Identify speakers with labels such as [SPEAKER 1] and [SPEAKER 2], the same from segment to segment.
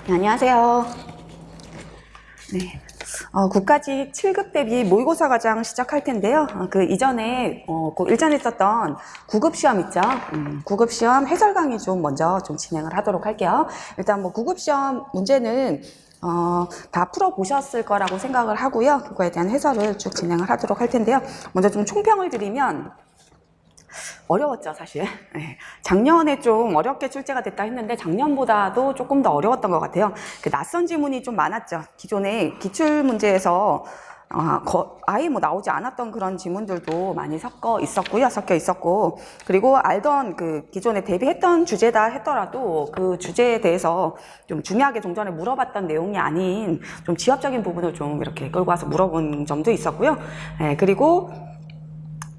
[SPEAKER 1] 네, 안녕하세요. 네. 국가직 7급 대비 모의고사 과정 시작할 텐데요. 그 이전에 그 일전에 있었던 9급 시험 있죠. 9급 시험 해설 강의 좀 먼저 좀 진행을 하도록 할게요. 일단 뭐 9급 시험 문제는 다 풀어보셨을 거라고 생각을 하고요. 그거에 대한 해설을 쭉 진행을 하도록 할 텐데요. 먼저 좀 총평을 드리면 어려웠죠, 사실. 네. 작년에 좀 어렵게 출제가 됐다 했는데 작년보다도 조금 더 어려웠던 것 같아요. 그 낯선 지문이 좀 많았죠. 기존에 기출문제에서 아예 뭐 나오지 않았던 그런 지문들도 많이 섞여 있었고, 그리고 알던 그 기존에 대비했던 주제다 했더라도 그 주제에 대해서 좀 중요하게 종전에 물어봤던 내용이 아닌 좀 지엽적인 부분을 좀 이렇게 끌고 와서 물어본 점도 있었고요. 네, 그리고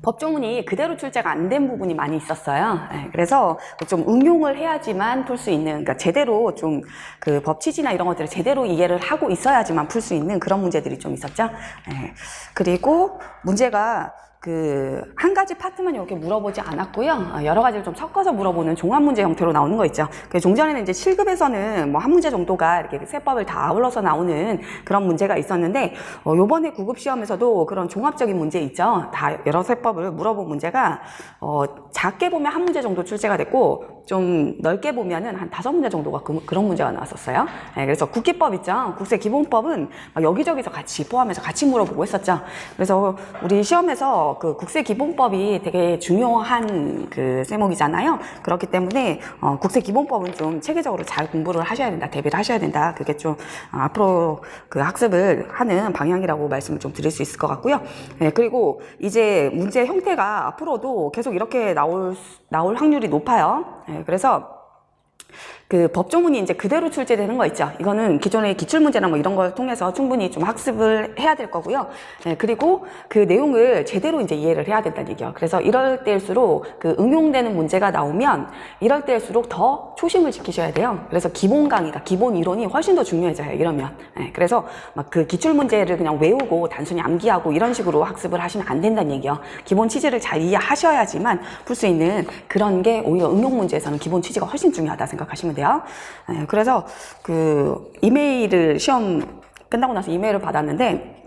[SPEAKER 1] 법조문이 그대로 출제가 안 된 부분이 많이 있었어요. 그래서 좀 응용을 해야지만 풀 수 있는, 그러니까 제대로 좀 그 법 취지나 이런 것들을 제대로 이해를 하고 있어야지만 풀 수 있는 그런 문제들이 좀 있었죠. 그리고 문제가 그 한 가지 파트만 이렇게 물어보지 않았고요. 여러 가지를 좀 섞어서 물어보는 종합 문제 형태로 나오는 거 있죠. 종전에는 이제 7급에서는 뭐 한 문제 정도가 이렇게 세법을 다 아울러서 나오는 그런 문제가 있었는데, 요번에 9급 시험에서도 그런 종합적인 문제 있죠. 다 여러 세법을 물어본 문제가 작게 보면 한 문제 정도 출제가 됐고, 좀 넓게 보면은 한 5문제 정도가 그런 문제가 나왔었어요. 그래서 국기법 있죠. 국세기본법은 여기저기서 같이 포함해서 같이 물어보고 했었죠. 그래서 우리 시험에서 그 국세기본법이 되게 중요한 그 세목이잖아요. 그렇기 때문에 국세기본법은 좀 체계적으로 잘 공부를 하셔야 된다, 대비를 하셔야 된다. 그게 좀 앞으로 그 학습을 하는 방향이라고 말씀을 좀 드릴 수 있을 것 같고요. 그리고 이제 문제 형태가 앞으로도 계속 이렇게 나올 확률이 높아요. 그래서 그 법조문이 이제 그대로 출제되는 거 있죠. 이거는 기존의 기출문제나 뭐 이런 걸 통해서 충분히 좀 학습을 해야 될 거고요. 그리고 그 내용을 제대로 이제 이해를 해야 된다는 얘기예요. 그래서 이럴 때일수록 그 응용되는 문제가 나오면 이럴 때일수록 더 초심을 지키셔야 돼요. 그래서 기본 강의가, 기본 이론이 훨씬 더 중요해져요. 이러면. 그래서 막 그 기출문제를 그냥 외우고 단순히 암기하고 이런 식으로 학습을 하시면 안 된다는 얘기예요. 기본 취지를 잘 이해하셔야지만 풀 수 있는 그런 게 오히려 응용 문제에서는 기본 취지가 훨씬 중요하다 생각하시면 돼요. 그래서 그 이메일을 시험 끝나고 나서 이메일을 받았는데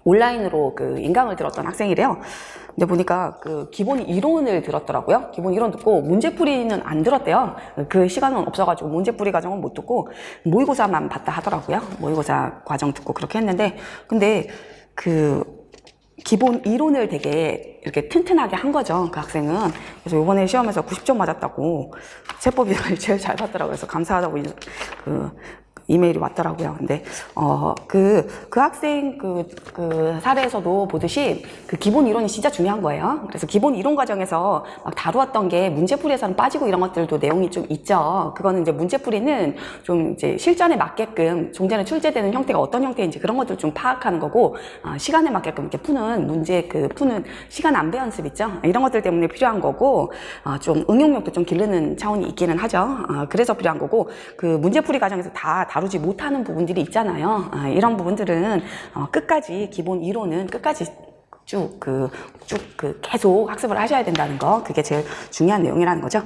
[SPEAKER 1] 온라인으로 그 인강을 들었던 학생이래요. 근데 보니까 그 기본 이론을 들었더라고요. 기본 이론 듣고 문제풀이는 안 들었대요. 그 시간은 없어가지고 문제풀이 과정은 못 듣고 모의고사만 봤다 하더라고요. 모의고사 과정 듣고 그렇게 했는데, 근데 그 기본 이론을 되게 이렇게 튼튼하게 한 거죠, 그 학생은. 그래서 이번에 시험에서 90점 맞았다고 세법이를 제일 잘 봤더라고요. 그래서 감사하다고 그 이메일이 왔더라고요. 근데 그 학생 그 사례에서도 보듯이 그 기본 이론이 진짜 중요한 거예요. 그래서 기본 이론 과정에서 막 다루었던 게 문제풀이에서는 빠지고 이런 것들도 내용이 좀 있죠. 그거는 이제 문제풀이는 좀 이제 실전에 맞게끔 종전에 출제되는 형태가 어떤 형태인지 그런 것들 좀 파악하는 거고, 시간에 맞게끔 이렇게 푸는 문제 푸는 시간 안배 연습 있죠. 이런 것들 때문에 필요한 거고, 좀 응용력도 좀 기르는 차원이 있기는 하죠. 그래서 필요한 거고, 그 문제풀이 과정에서 다 다루지 못하는 부분들이 있잖아요. 이런 부분들은 끝까지 기본 이론은 끝까지 쭉 계속 학습을 하셔야 된다는 거, 그게 제일 중요한 내용이라는 거죠.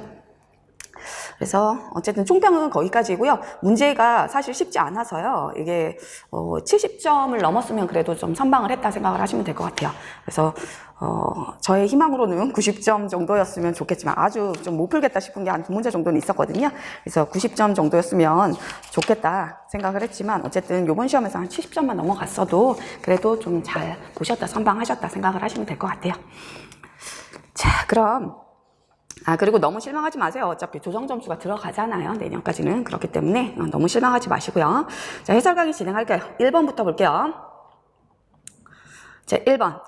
[SPEAKER 1] 그래서 어쨌든 총평은 거기까지고요. 문제가 사실 쉽지 않아서요. 이게 70점을 넘었으면 그래도 좀 선방을 했다 생각을 하시면 될 것 같아요. 그래서 저의 희망으로는 90점 정도였으면 좋겠지만 아주 좀 못 풀겠다 싶은 게 한 2문제 정도는 있었거든요. 그래서 90점 정도였으면 좋겠다 생각을 했지만 어쨌든 이번 시험에서 한 70점만 넘어갔어도 그래도 좀 잘 보셨다, 선방하셨다 생각을 하시면 될 것 같아요. 자, 그럼 그리고 너무 실망하지 마세요. 어차피 조정 점수가 들어가잖아요, 내년까지는. 그렇기 때문에 너무 실망하지 마시고요. 자, 해설 강의 진행할게요. 1번부터 볼게요. 자, 1번.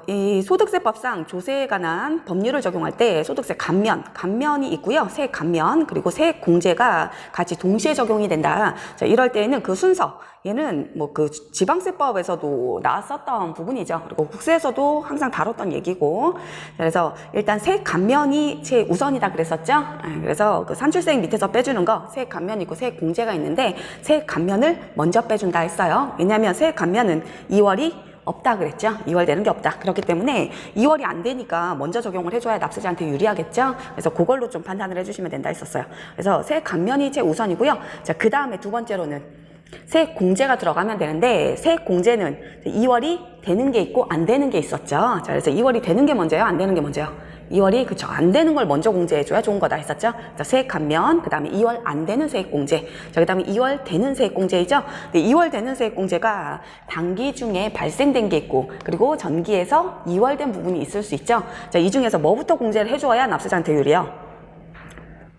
[SPEAKER 1] 이 소득세법상 조세에 관한 법률을 적용할 때 소득세 감면이 있고요. 세액 감면, 그리고 세액 공제가 같이 동시에 적용이 된다. 자, 이럴 때에는 그 순서, 얘는 뭐 그 지방세법에서도 나왔었던 부분이죠. 그리고 국세에서도 항상 다뤘던 얘기고. 그래서 일단 세액 감면이 최우선이다 그랬었죠. 그래서 그 산출세액 밑에서 빼주는 거, 세액 감면이 있고 세액 공제가 있는데 세액 감면을 먼저 빼준다 했어요. 왜냐하면 세액 감면은 2월이 없다 그랬죠. 2월 되는 게 없다. 그렇기 때문에 2월이 안 되니까 먼저 적용을 해줘야 납세자한테 유리하겠죠. 그래서 그걸로 좀 판단을 해주시면 된다 했었어요. 그래서 세액 감면이 최우선이고요. 자, 그 다음에 두 번째로는 세액 공제가 들어가면 되는데, 세액 공제는 2월이 되는 게 있고 안 되는 게 있었죠. 자, 그래서 2월이 되는 게 먼저요, 안 되는 게 먼저요? 2월이 그쵸, 안 되는 걸 먼저 공제해줘야 좋은 거다 했었죠. 자, 세액 감면, 그 다음에 2월 안 되는 세액 공제, 자, 그 다음에 2월 되는 세액 공제이죠. 근데 2월 되는 세액 공제가 단기 중에 발생된 게 있고, 그리고 전기에서 2월 된 부분이 있을 수 있죠. 자, 이 중에서 뭐부터 공제를 해줘야 납세자한테 유리해요?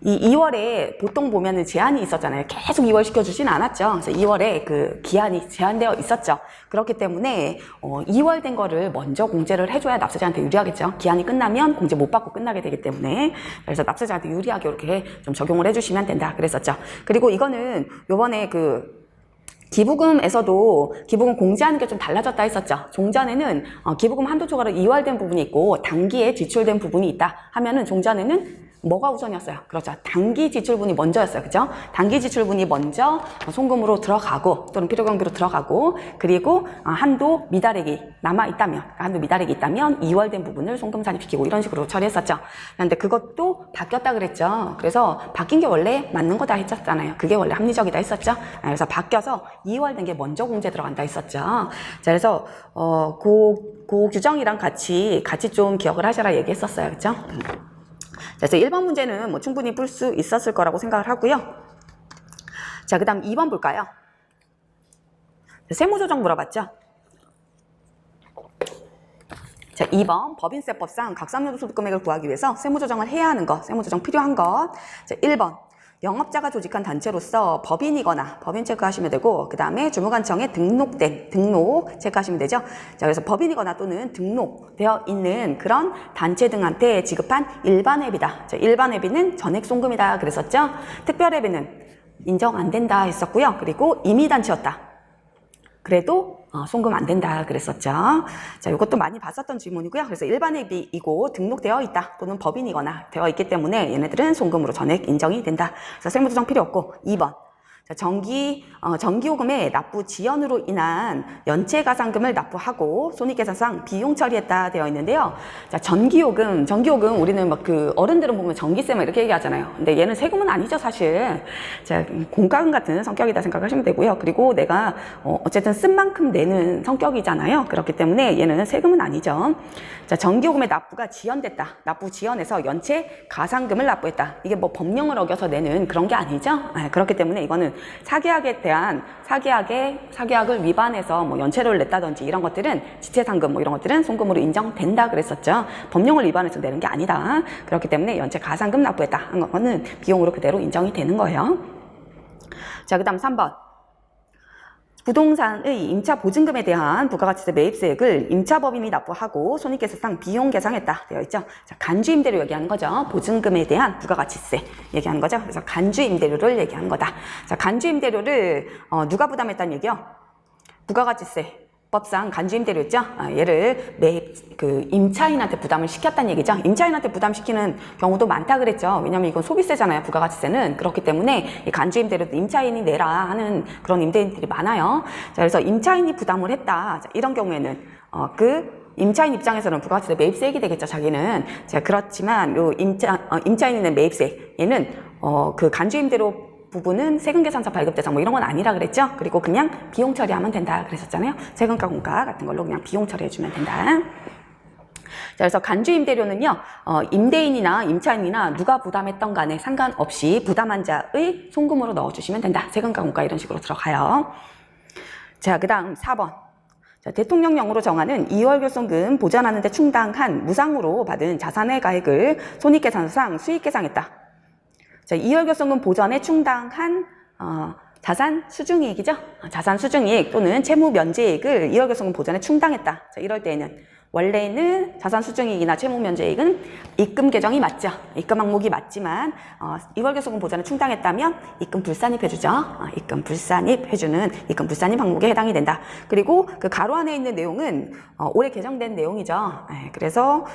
[SPEAKER 1] 이 2월에 보통 보면은 제한이 있었잖아요. 계속 2월 시켜주진 않았죠. 그래서 2월에 그 기한이 제한되어 있었죠. 그렇기 때문에 2월 된 거를 먼저 공제를 해줘야 납세자한테 유리하겠죠. 기한이 끝나면 공제 못 받고 끝나게 되기 때문에. 그래서 납세자한테 유리하게 이렇게 좀 적용을 해주시면 된다 그랬었죠. 그리고 이거는 요번에 기부금에서도 기부금 공제하는 게 좀 달라졌다 했었죠. 종전에는 기부금 한도 초과로 2월 된 부분이 있고 단기에 지출된 부분이 있다 하면은 종전에는 뭐가 우선이었어요? 그렇죠. 단기 지출분이 먼저였어요. 그죠? 단기 지출분이 먼저 송금으로 들어가고 또는 필요경비로 들어가고, 그리고 한도 미달액이 남아있다면, 한도 미달액이 있다면 2월 된 부분을 송금 산입시키고 이런 식으로 처리했었죠. 그런데 그것도 바뀌었다 그랬죠. 그래서 바뀐 게 원래 맞는 거다 했었잖아요. 그게 원래 합리적이다 했었죠. 그래서 바뀌어서 2월 된 게 먼저 공제 들어간다 했었죠. 자, 그래서 그 규정이랑 같이 좀 기억을 하셔라 얘기했었어요. 그죠? 그래서 1번 문제는 뭐 충분히 풀 수 있었을 거라고 생각을 하고요. 자, 그 다음 2번 볼까요? 세무조정 물어봤죠? 자, 2번 법인세법상 각산요소득 금액을 구하기 위해서 세무조정을 해야 하는 것, 세무조정 필요한 것. 자, 1번 영업자가 조직한 단체로서 법인이거나 법인 체크하시면 되고, 그 다음에 주무관청에 등록된 등록 체크하시면 되죠. 자, 그래서 법인이거나 또는 등록되어 있는 그런 단체 등한테 지급한 일반 회비다. 자, 일반 회비는 전액 송금이다 그랬었죠. 특별 회비는 인정 안 된다 했었고요. 그리고 임의단체였다. 그래도 송금 안 된다 그랬었죠. 자, 이것도 많이 봤었던 질문이고요. 그래서 일반 회비이고 등록되어 있다 또는 법인이거나 되어 있기 때문에 얘네들은 송금으로 전액 인정이 된다. 그래서 세무조정 필요 없고. 2번 자, 전기요금의 납부 지연으로 인한 연체가산금을 납부하고 손익계산상 비용 처리했다 되어 있는데요. 자, 전기요금 우리는 막 어른들은 보면 전기세 막 이렇게 얘기하잖아요. 근데 얘는 세금은 아니죠, 사실. 자, 공과금 같은 성격이다 생각하시면 되고요. 그리고 내가 어쨌든 쓴 만큼 내는 성격이잖아요. 그렇기 때문에 얘는 세금은 아니죠. 자, 전기요금의 납부가 지연됐다. 납부 지연해서 연체가산금을 납부했다. 이게 뭐 법령을 어겨서 내는 그런 게 아니죠. 그렇기 때문에 이거는 사계약을 위반해서 뭐 연체료를 냈다든지 이런 것들은 지체상금 뭐 이런 것들은 송금으로 인정된다 그랬었죠. 법령을 위반해서 내는 게 아니다. 그렇기 때문에 연체 가산금 납부했다 한 거는 비용으로 그대로 인정이 되는 거예요. 자, 그 다음 3번. 부동산의 임차 보증금에 대한 부가가치세 매입세액을 임차법인이 납부하고 손익계산상 비용 계상했다 되어 있죠. 자, 간주임대료 얘기하는 거죠. 보증금에 대한 부가가치세 얘기하는 거죠. 그래서 간주임대료를 얘기하는 거다. 자, 간주임대료를 누가 부담했다는 얘기요? 부가가치세 법상 간주임대료 있죠? 얘를 임차인한테 부담을 시켰다는 얘기죠. 임차인한테 부담시키는 경우도 많다 그랬죠. 왜냐면 이건 소비세잖아요. 부가가치세는. 그렇기 때문에 이 간주임대료도 임차인이 내라 하는 그런 임대인들이 많아요. 자, 그래서 임차인이 부담을 했다. 자, 이런 경우에는 임차인 입장에서는 부가가치세 매입세액이 되겠죠, 자기는. 자, 그렇지만 임차인이 낸 매입세액 얘는 간주임대료 부분은 세금계산서 발급대상 뭐 이런 건 아니라 그랬죠. 그리고 그냥 비용 처리하면 된다 그랬었잖아요. 세금과 공과 같은 걸로 그냥 비용 처리해주면 된다. 자, 그래서 간주임대료는요, 임대인이나 임차인이나 누가 부담했던 간에 상관없이 부담한 자의 송금으로 넣어주시면 된다. 세금과 공과 이런 식으로 들어가요. 자, 그 다음 4번. 자, 대통령령으로 정하는 2월 결손금 보전하는 데 충당한 무상으로 받은 자산의 가액을 손익계산서상 수익계상했다. 자, 2월 결손금 보전에 충당한 자산 수중이익이죠. 자산 수중이익 또는 채무 면제이익을 2월 결손금 보전에 충당했다. 자, 이럴 때에는 원래는 자산 수중이익이나 채무 면제이익은 입금 계정이 맞죠. 입금 항목이 맞지만 2월 결손금 보전에 충당했다면 입금 불산입해주죠. 입금 불산입해주는 입금 불산입 항목에 해당이 된다. 그리고 그 가로 안에 있는 내용은 올해 개정된 내용이죠. 그래서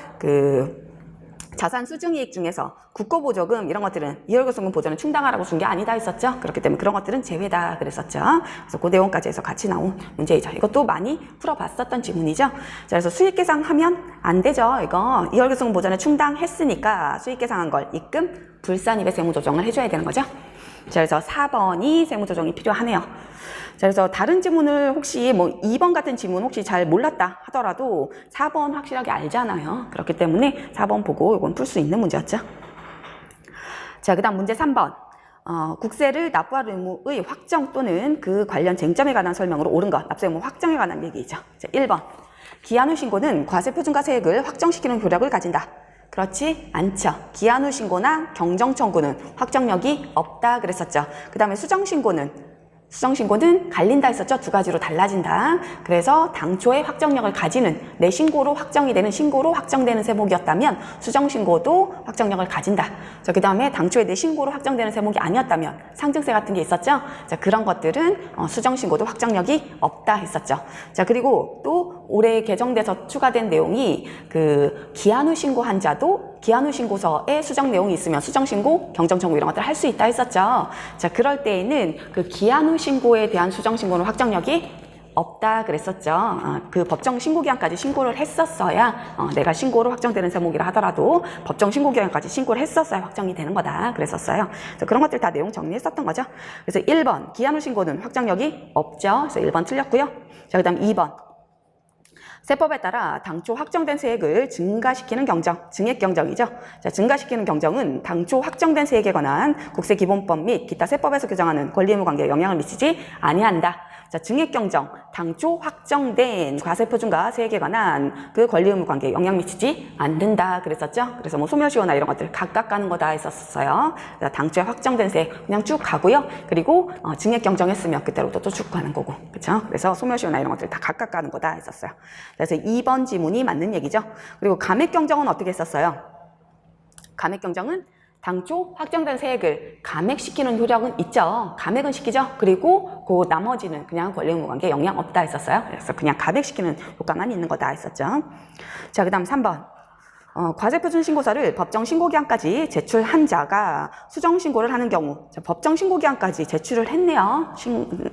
[SPEAKER 1] 자산 수증이익 중에서 국고보조금 이런 것들은 이월결손금 보전을 충당하라고 준 게 아니다 했었죠. 그렇기 때문에 그런 것들은 제외다 그랬었죠. 그래서 그 내용까지 해서 같이 나온 문제이죠. 이것도 많이 풀어봤었던 지문이죠. 자, 그래서 수익 계상하면 안 되죠. 이거 이월결손금 보전을 충당했으니까 수익 계상한 걸 입금 불산입의 세무조정을 해줘야 되는 거죠. 자, 그래서 4번이 세무조정이 필요하네요. 자, 그래서 다른 지문을 혹시 뭐 2번 같은 지문 혹시 잘 몰랐다 하더라도 4번 확실하게 알잖아요. 그렇기 때문에 4번 보고 이건 풀 수 있는 문제였죠. 자, 그 다음 문제 3번. 국세를 납부할 의무의 확정 또는 그 관련 쟁점에 관한 설명으로 옳은 것, 납세 의무 확정에 관한 얘기죠. 자, 1번. 기한 후 신고는 과세표준과 세액을 확정시키는 효력을 가진다. 그렇지 않죠. 기한 후 신고나 경정 청구는 확정력이 없다 그랬었죠. 그 다음에 수정신고는 갈린다 했었죠. 두 가지로 달라진다. 그래서 당초에 확정력을 가지는 내 신고로 확정이 되는 신고로 확정되는 세목이었다면 수정신고도 확정력을 가진다. 자, 그 다음에 당초에 내 신고로 확정되는 세목이 아니었다면 상증세 같은 게 있었죠. 자, 그런 것들은 수정신고도 확정력이 없다 했었죠. 자, 그리고 또 올해 개정돼서 추가된 내용이 그 기한 후 신고한 자도 기한 후 신고서에 수정 내용이 있으면 수정신고, 경정청구 이런 것들 할 수 있다 했었죠. 자, 그럴 때에는 그 기한 후 신고에 대한 수정신고는 확정력이 없다 그랬었죠. 그 법정 신고기한까지 신고를 했었어야 내가 신고로 확정되는 세목이라 하더라도 법정 신고기한까지 신고를 했었어야 확정이 되는 거다 그랬었어요. 그래서 그런 것들 다 내용 정리했었던 거죠. 그래서 1번 기한 후 신고는 확정력이 없죠. 그래서 1번 틀렸고요. 자, 그 다음 2번. 세법에 따라 당초 확정된 세액을 증가시키는 경정, 증액 경정이죠. 자, 증가시키는 경정은 당초 확정된 세액에 관한 국세기본법 및 기타 세법에서 규정하는 권리의무 관계에 영향을 미치지 아니한다. 자, 증액 경정, 당초 확정된 과세표준과 세액에 관한 그 권리의무 관계에 영향 미치지 않는다 그랬었죠. 그래서 뭐 소멸시효나 이런 것들 각각 가는 거다 했었어요. 당초에 확정된 세액 그냥 쭉 가고요. 그리고 증액 경정했으면 그때로부터 또 쭉 가는 거고, 그렇죠? 그래서 소멸시효나 이런 것들 다 각각 가는 거다 했었어요. 그래서 2번 지문이 맞는 얘기죠. 그리고 감액 경정은 어떻게 했었어요? 감액 경정은 당초 확정된 세액을 감액시키는 효력은 있죠. 감액은 시키죠. 그리고 그 나머지는 그냥 권리의무 관계에 영향 없다 했었어요. 그래서 그냥 감액시키는 효과만 있는 거다 했었죠. 자, 그 다음 3번. 과세표준 신고서를 법정 신고기한까지 제출한 자가 수정 신고를 하는 경우, 자, 법정 신고기한까지 제출을 했네요.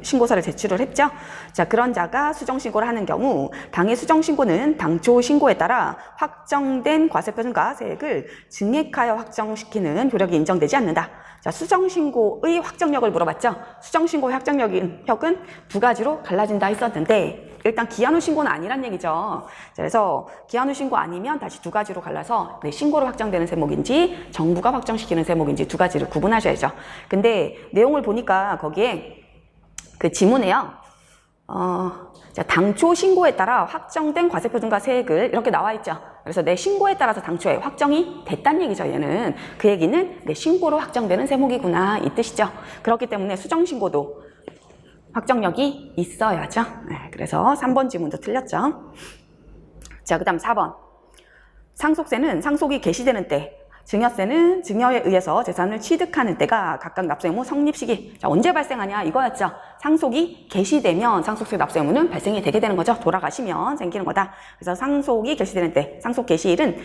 [SPEAKER 1] 신고서를 제출을 했죠. 자, 그런 자가 수정 신고를 하는 경우 당해 수정 신고는 당초 신고에 따라 확정된 과세표준과 세액을 증액하여 확정시키는 효력이 인정되지 않는다. 자, 수정 신고의 확정력을 물어봤죠. 수정 신고의 확정력은 두 가지로 갈라진다 했었는데 일단 기한 후 신고는 아니란 얘기죠. 그래서 기한 후 신고 아니면 다시 두 가지로 갈라서 내 신고로 확정되는 세목인지 정부가 확정시키는 세목인지 두 가지를 구분하셔야죠. 근데 내용을 보니까 거기에 그 지문에요. 자, 당초 신고에 따라 확정된 과세표준과 세액을 이렇게 나와 있죠. 그래서 내 신고에 따라서 당초에 확정이 됐다는 얘기죠. 얘는 그 얘기는 내 신고로 확정되는 세목이구나 이 뜻이죠. 그렇기 때문에 수정신고도 확정력이 있어야죠. 네, 그래서 3번 지문도 틀렸죠. 자, 그 다음 4번. 상속세는 상속이 개시되는 때, 증여세는 증여에 의해서 재산을 취득하는 때가 각각 납세 의무 성립 시기. 자, 언제 발생하냐 이거였죠. 상속이 개시되면 상속세 납세 의무는 발생이 되게 되는 거죠. 돌아가시면 생기는 거다. 그래서 상속이 개시되는 때, 상속 개시일은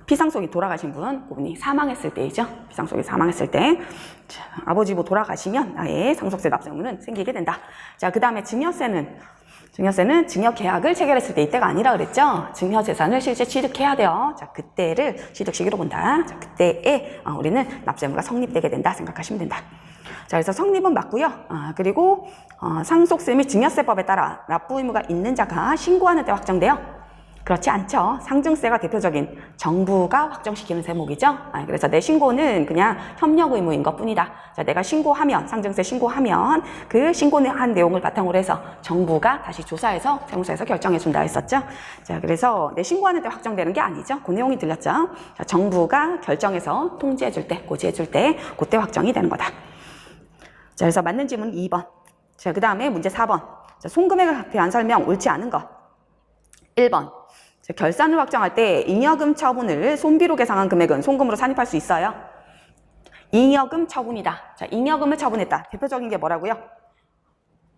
[SPEAKER 1] 피상속이 돌아가신 그분이 사망했을 때이죠. 피상속이 사망했을 때. 자, 아버지 돌아가시면 아예 상속세 납세 의무는 생기게 된다. 자, 그 다음에 증여세는 증여 계약을 체결했을 때 이때가 아니라 그랬죠. 증여 재산을 실제 취득해야 돼요. 자, 그때를 취득 시기로 본다. 자, 그때에 우리는 납세 의무가 성립되게 된다 생각하시면 된다. 자, 그래서 성립은 맞고요. 그리고 상속세 및 증여세법에 따라 납부 의무가 있는 자가 신고하는 때 확정돼요. 그렇지 않죠. 상증세가 대표적인 정부가 확정시키는 세목이죠. 그래서 내 신고는 그냥 협력 의무인 것 뿐이다. 자, 내가 신고하면, 상증세 신고하면 그 신고한 내용을 바탕으로 해서 정부가 다시 조사해서 세무서에서 결정해준다 했었죠. 자, 그래서 내 신고하는 때 확정되는 게 아니죠. 그 내용이 들렸죠. 자, 정부가 결정해서 통지해줄 때, 고지해줄 때, 그때 확정이 되는 거다. 자, 그래서 맞는 질문 2번. 자, 그 다음에 문제 4번. 자, 송금에 대한 설명 옳지 않은 것. 1번. 결산을 확정할 때 잉여금 처분을 손비로 계상한 금액은 송금으로 산입할 수 있어요? 잉여금 처분이다. 자, 잉여금을 처분했다. 대표적인 게 뭐라고요?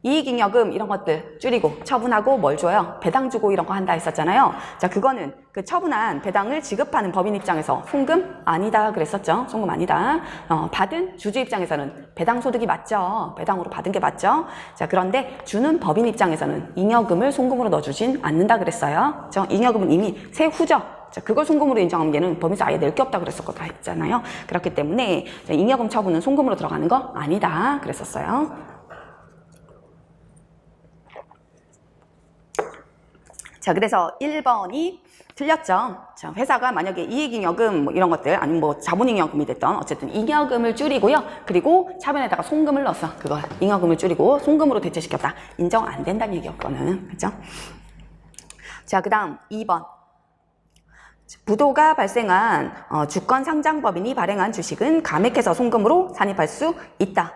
[SPEAKER 1] 이익잉여금 이런 것들 줄이고 처분하고 뭘 줘요? 배당 주고 이런 거 한다 했었잖아요. 자, 그거는 그 처분한 배당을 지급하는 법인 입장에서 송금 아니다 그랬었죠. 송금 아니다. 받은 주주 입장에서는 배당 소득이 맞죠. 배당으로 받은 게 맞죠. 자, 그런데 주는 법인 입장에서는 잉여금을 송금으로 넣어주진 않는다 그랬어요. 잉여금은 이미 세후죠. 자, 그걸 송금으로 인정하면 얘는 법인세 아예 낼 게 없다 그랬었거든요. 했잖아요. 그렇기 때문에 잉여금 처분은 송금으로 들어가는 거 아니다 그랬었어요. 자, 그래서 1번이 틀렸죠. 자, 회사가 만약에 이익잉여금 뭐 이런 것들 아니면 뭐 자본잉여금이 됐던 어쨌든 잉여금을 줄이고요. 그리고 차변에다가 송금을 넣었어. 그거 잉여금을 줄이고 송금으로 대체시켰다. 인정 안 된다는 얘기였거든. 그렇죠? 자, 그다음 2번. 부도가 발생한 주권 상장법인이 발행한 주식은 감액해서 송금으로 산입할 수 있다.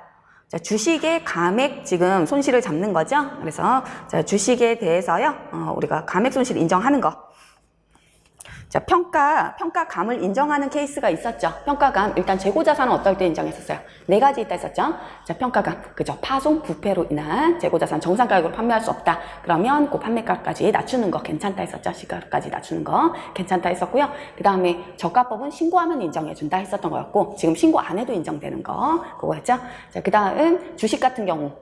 [SPEAKER 1] 자, 주식의 감액 지금 손실을 잡는 거죠. 그래서 자, 주식에 대해서요, 우리가 감액 손실 인정하는 거. 자, 평가감을 인정하는 케이스가 있었죠. 평가감, 일단 재고자산은 어떨 때 인정했었어요? 4가지 있다 했었죠. 자, 평가감, 그죠? 파손, 부패로 인한 재고자산 정상가격으로 판매할 수 없다. 그러면 그 판매가까지 낮추는 거 괜찮다 했었죠. 시가까지 낮추는 거 괜찮다 했었고요. 그 다음에 저가법은 신고하면 인정해준다 했었던 거였고, 지금 신고 안 해도 인정되는 거, 그거였죠. 자, 그 다음 주식 같은 경우.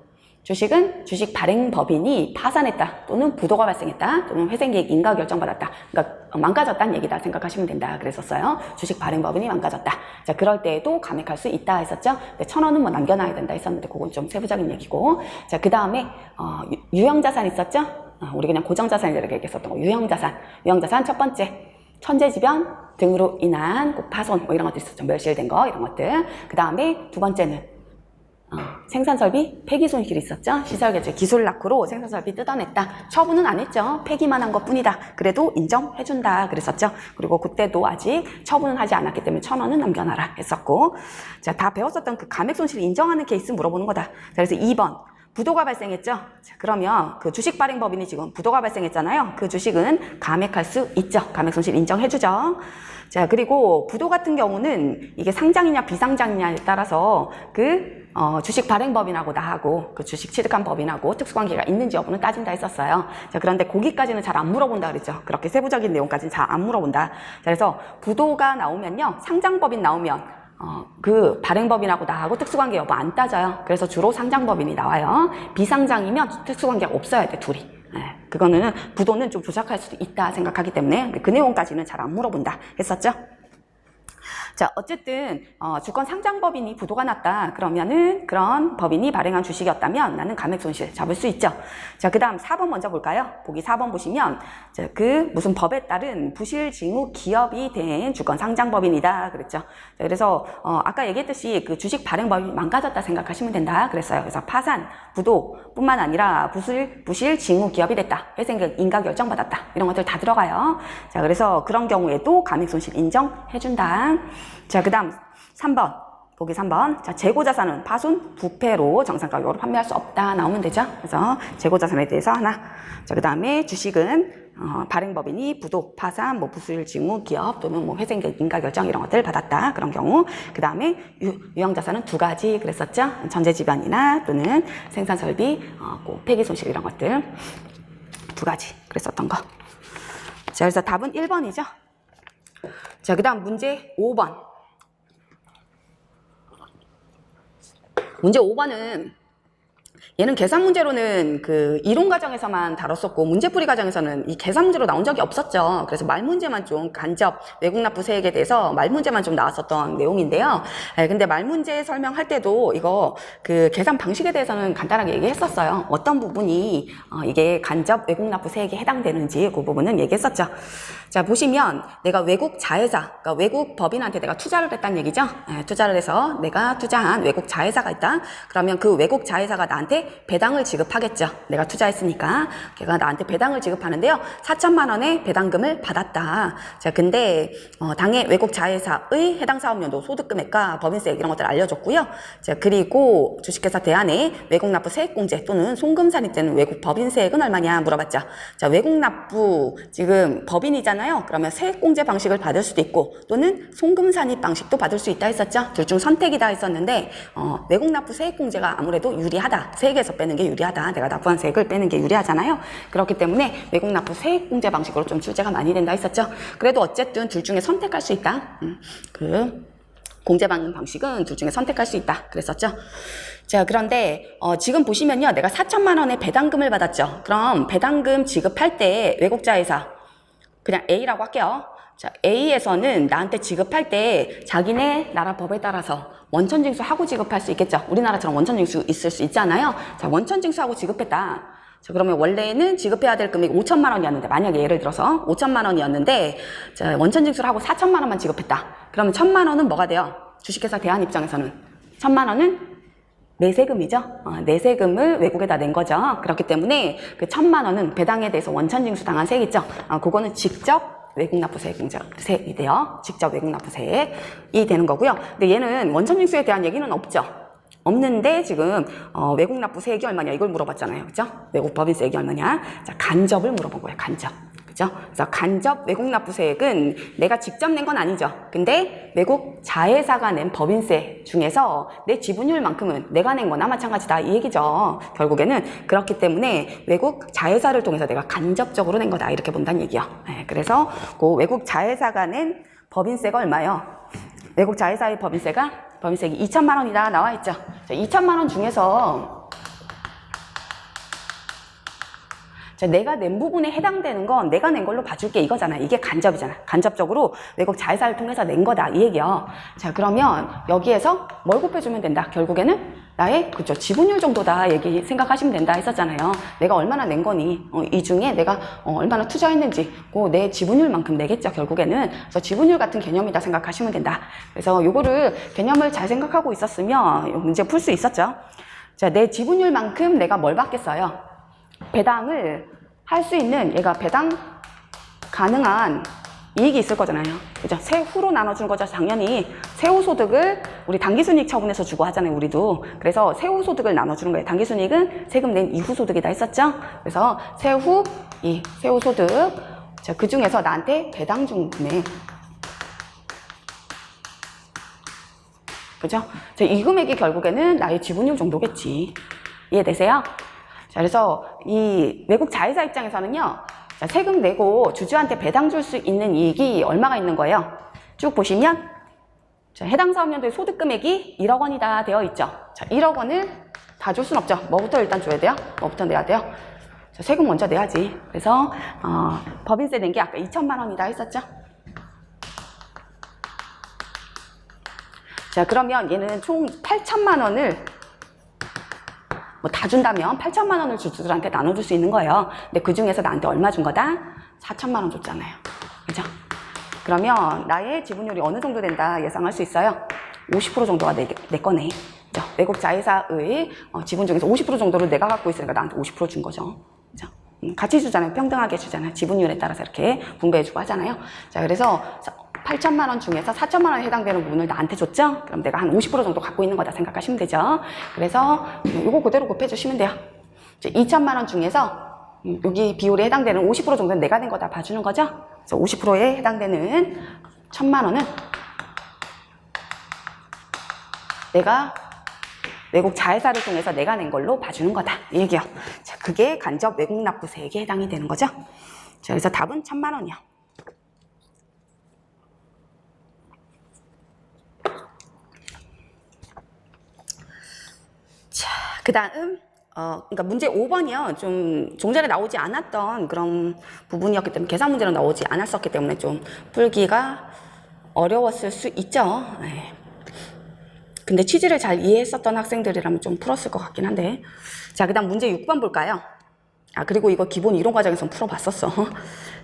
[SPEAKER 1] 주식은 주식 발행법인이 파산했다 또는 부도가 발생했다 또는 회생계획 인가 결정받았다. 그러니까 망가졌다는 얘기다 생각하시면 된다 그랬었어요. 주식 발행법인이 망가졌다. 자, 그럴 때에도 감액할 수 있다 했었죠. 1,000원은 뭐 남겨놔야 된다 했었는데 그건 좀 세부적인 얘기고. 자, 그 다음에 유형자산 있었죠. 우리 그냥 고정자산이라고 얘기했었던 거. 유형자산 첫 번째 천재지변 등으로 인한 파손 뭐 이런 것들 있었죠. 멸실된 거 이런 것들. 그 다음에 두 번째는 생산설비 폐기 손실이 있었죠. 시설개체 기술 낙후로 생산설비 뜯어냈다. 처분은 안 했죠. 폐기만 한 것뿐이다. 그래도 인정해준다 그랬었죠. 그리고 그때도 아직 처분은 하지 않았기 때문에 1,000원은 남겨놔라 했었고. 자, 다 배웠었던 그 감액 손실을 인정하는 케이스 물어보는 거다. 자, 그래서 2번 부도가 발생했죠. 자, 그러면 그 주식 발행법인이 지금 부도가 발생했잖아요. 그 주식은 감액할 수 있죠. 감액 손실 인정해주죠. 자, 그리고 부도 같은 경우는 이게 상장이냐 비상장이냐에 따라서 주식 발행법인하고 나하고 그 주식 취득한 법인하고 특수관계가 있는지 여부는 따진다 했었어요. 자, 그런데 거기까지는 잘 안 물어본다 그랬죠. 그렇게 세부적인 내용까지는 잘 안 물어본다. 자, 그래서 부도가 나오면요. 상장법인 나오면 그 발행법인하고 나하고 특수관계 여부 안 따져요. 그래서 주로 상장법인이 나와요. 비상장이면 특수관계가 없어야 돼, 둘이. 네, 그거는 부도는 좀 조작할 수도 있다 생각하기 때문에 그 내용까지는 잘 안 물어본다 했었죠. 자, 어쨌든 주권 상장법인이 부도가 났다 그러면은 그런 법인이 발행한 주식이었다면 나는 감액 손실 잡을 수 있죠. 자, 그 다음 4번 먼저 볼까요? 보기 4번 보시면 자, 무슨 법에 따른 부실 징후 기업이 된 주권 상장법인이다 그랬죠. 자, 그래서 아까 얘기했듯이 그 주식 발행법이 망가졌다 생각하시면 된다 그랬어요. 그래서 파산, 부도 뿐만 아니라 부실 징후 기업이 됐다. 회생계획 인가 결정받았다. 이런 것들 다 들어가요. 자, 그래서 그런 경우에도 감액 손실 인정해준다. 자, 그 다음 3번 보기 3번. 자, 재고자산은 파손, 부패로 정상가격으로 판매할 수 없다 나오면 되죠. 그래서 재고자산에 대해서 하나. 자, 그 다음에 주식은 발행법인이 부도, 파산, 뭐 부수일 징후, 기업 또는 뭐 회생계획 인가 결정 이런 것들 받았다 그런 경우. 그 다음에 유형자산은 2가지 그랬었죠. 전제지변이나 또는 생산설비, 폐기 손실 이런 것들 2가지 그랬었던 거. 자, 그래서 답은 1번이죠. 자, 그 다음 문제 5번. 문제 5번은 얘는 계산 문제로는 그 이론 과정에서만 다뤘었고 문제풀이 과정에서는 이 계산 문제로 나온 적이 없었죠. 그래서 말 문제만 좀 간접 외국 납부 세액에 대해서 말 문제만 좀 나왔었던 내용인데요. 근데 말 문제 설명할 때도 이거 그 계산 방식에 대해서는 간단하게 얘기했었어요. 어떤 부분이 이게 간접 외국 납부 세액에 해당되는지 그 부분은 얘기했었죠. 자, 보시면 내가 외국 자회사, 그러니까 외국 법인한테 내가 투자를 했다는 얘기죠. 투자를 해서 내가 투자한 외국 자회사가 있다. 그러면 그 외국 자회사가 나한테 배당을 지급하겠죠. 내가 투자했으니까 걔가 나한테 배당을 지급하는데요. 4천만 원의 배당금을 받았다. 자, 근데 당해 외국 자회사의 해당 사업연도 소득금액과 법인세액 이런 것들을 알려줬고요. 자, 그리고 주식회사 대안에 외국 납부 세액공제 또는 송금 산입되는 외국 법인세액은 얼마냐 물어봤죠. 자, 외국 납부 지금 법인이잖아요. 그러면 세액공제 방식을 받을 수도 있고 또는 송금 산입 방식도 받을 수 있다 했었죠. 둘 중 선택이다 했었는데 외국 납부 세액공제가 아무래도 유리하다 세액에서 빼는 게 유리하다. 내가 납부한 세액을 빼는 게 유리하잖아요. 그렇기 때문에 외국 납부 세액 공제 방식으로 좀 출제가 많이 된다 했었죠. 그래도 어쨌든 둘 중에 선택할 수 있다. 공제 받는 방식은 둘 중에 선택할 수 있다. 그랬었죠. 자, 그런데 지금 보시면요. 내가 4천만 원의 배당금을 받았죠. 그럼 배당금 지급할 때 외국자 회사 그냥 A라고 할게요. 자, A에서는 나한테 지급할 때 자기네 나라 법에 따라서 원천징수 하고 지급할 수 있겠죠. 우리나라처럼 원천징수 있을 수 있잖아요. 자, 원천징수하고 지급했다. 자, 그러면 원래는 지급해야 될 금액이 5천만 원이었는데, 만약에 예를 들어서 5천만 원이었는데, 자, 원천징수를 하고 4천만 원만 지급했다. 그러면 1천만 원은 뭐가 돼요? 주식회사 대한 입장에서는 1천만 원은 내세금이죠. 내세금을 외국에다 낸 거죠. 그렇기 때문에 그 1천만 원은 배당에 대해서 원천징수 당한 세액 있죠. 그거는 직접 외국 납부세액이 돼요. 직접 외국 납부세액이 되는 거고요. 근데 얘는 원천징수에 대한 얘기는 없죠. 없는데 지금 외국 납부세액이 얼마냐 이걸 물어봤잖아요. 그죠? 외국 법인세액이 얼마냐? 자, 간접을 물어본 거예요. 간접. 그죠? 그래서 간접 외국 납부세액은 내가 직접 낸 건 아니죠. 근데 외국 자회사가 낸 법인세 중에서 내 지분율만큼은 내가 낸 거나 마찬가지다 이 얘기죠. 결국에는 그렇기 때문에 외국 자회사를 통해서 내가 간접적으로 낸 거다 이렇게 본다는 얘기요. 네, 그래서 그 외국 자회사가 낸 법인세가 얼마예요? 외국 자회사의 법인세액이 2천만 원이다 나와 있죠. 자, 2천만 원 중에서 자, 내가 낸 부분에 해당되는 건 내가 낸 걸로 봐줄게 이거잖아. 이게 간접이잖아. 간접적으로 외국 자회사를 통해서 낸 거다 이 얘기야. 자, 그러면 여기에서 뭘 곱해주면 된다. 결국에는 나의 그죠 지분율 정도다 얘기 생각하시면 된다 했었잖아요. 내가 얼마나 낸 거니 이 중에 내가 얼마나 투자했는지 내 지분율만큼 내겠죠. 결국에는 그래서 지분율 같은 개념이다 생각하시면 된다. 그래서 요거를 개념을 잘 생각하고 있었으면 문제 풀 수 있었죠. 자, 내 지분율만큼 내가 뭘 받겠어요? 배당을 할 수 있는 얘가 배당 가능한 이익이 있을 거잖아요. 그죠? 세후로 나눠주는 거죠. 당연히 세후소득을 우리 당기순이익 처분에서 주고 하잖아요. 우리도. 그래서 세후소득을 나눠주는 거예요. 당기순이익은 세금 낸 이후 소득이다 했었죠. 그래서 세후소득 자, 그 중에서 나한테 배당 준 금액 그죠? 자, 이 금액이 결국에는 나의 지분율 정도겠지. 이해되세요? 자, 그래서 이 외국 자회사 입장에서는요, 자, 세금 내고 주주한테 배당 줄 수 있는 이익이 얼마가 있는 거예요? 쭉 보시면, 자, 해당 사업연도의 소득 금액이 1억 원이다 되어 있죠. 자, 1억 원을 다 줄 순 없죠. 뭐부터 일단 줘야 돼요? 뭐부터 내야 돼요? 자, 세금 먼저 내야지. 그래서, 법인세 낸 게 아까 2천만 원이다 했었죠. 자, 그러면 얘는 총 8천만 원을 뭐 다 준다면 8천만 원을 주주들한테 나눠줄 수 있는 거예요. 근데 그 중에서 나한테 얼마 준 거다? 4천만 원 줬잖아요. 그죠? 그러면 나의 지분율이 어느 정도 된다 예상할 수 있어요? 50% 정도가 내 거네. 그죠? 외국 자회사의 지분 중에서 50% 정도를 내가 갖고 있으니까 나한테 50% 준 거죠. 그죠? 같이 주잖아요. 평등하게 주잖아요. 지분율에 따라서 이렇게 분배해주고 하잖아요. 자, 그래서 8천만 원 중에서 4천만 원에 해당되는 부분을 나한테 줬죠? 그럼 내가 한 50% 정도 갖고 있는 거다 생각하시면 되죠. 그래서 이거 그대로 곱해주시면 돼요. 2천만 원 중에서 여기 비율에 해당되는 50% 정도는 내가 낸 거다 봐주는 거죠. 그래서 50%에 해당되는 1천만 원은 내가 외국 자회사를 통해서 내가 낸 걸로 봐주는 거다. 이 얘기요. 자, 그게 간접 외국 납부세액에 해당이 되는 거죠. 자, 그래서 답은 1천만 원이요. 자, 그 다음, 그러니까 문제 5번이요. 좀 종전에 나오지 않았던 그런 부분이었기 때문에, 계산 문제는 나오지 않았었기 때문에 좀 풀기가 어려웠을 수 있죠. 네. 근데 취지를 잘 이해했었던 학생들이라면 좀 풀었을 것 같긴 한데. 자, 그 다음 문제 6번 볼까요? 그리고 이거 기본 이론 과정에서 풀어봤었어.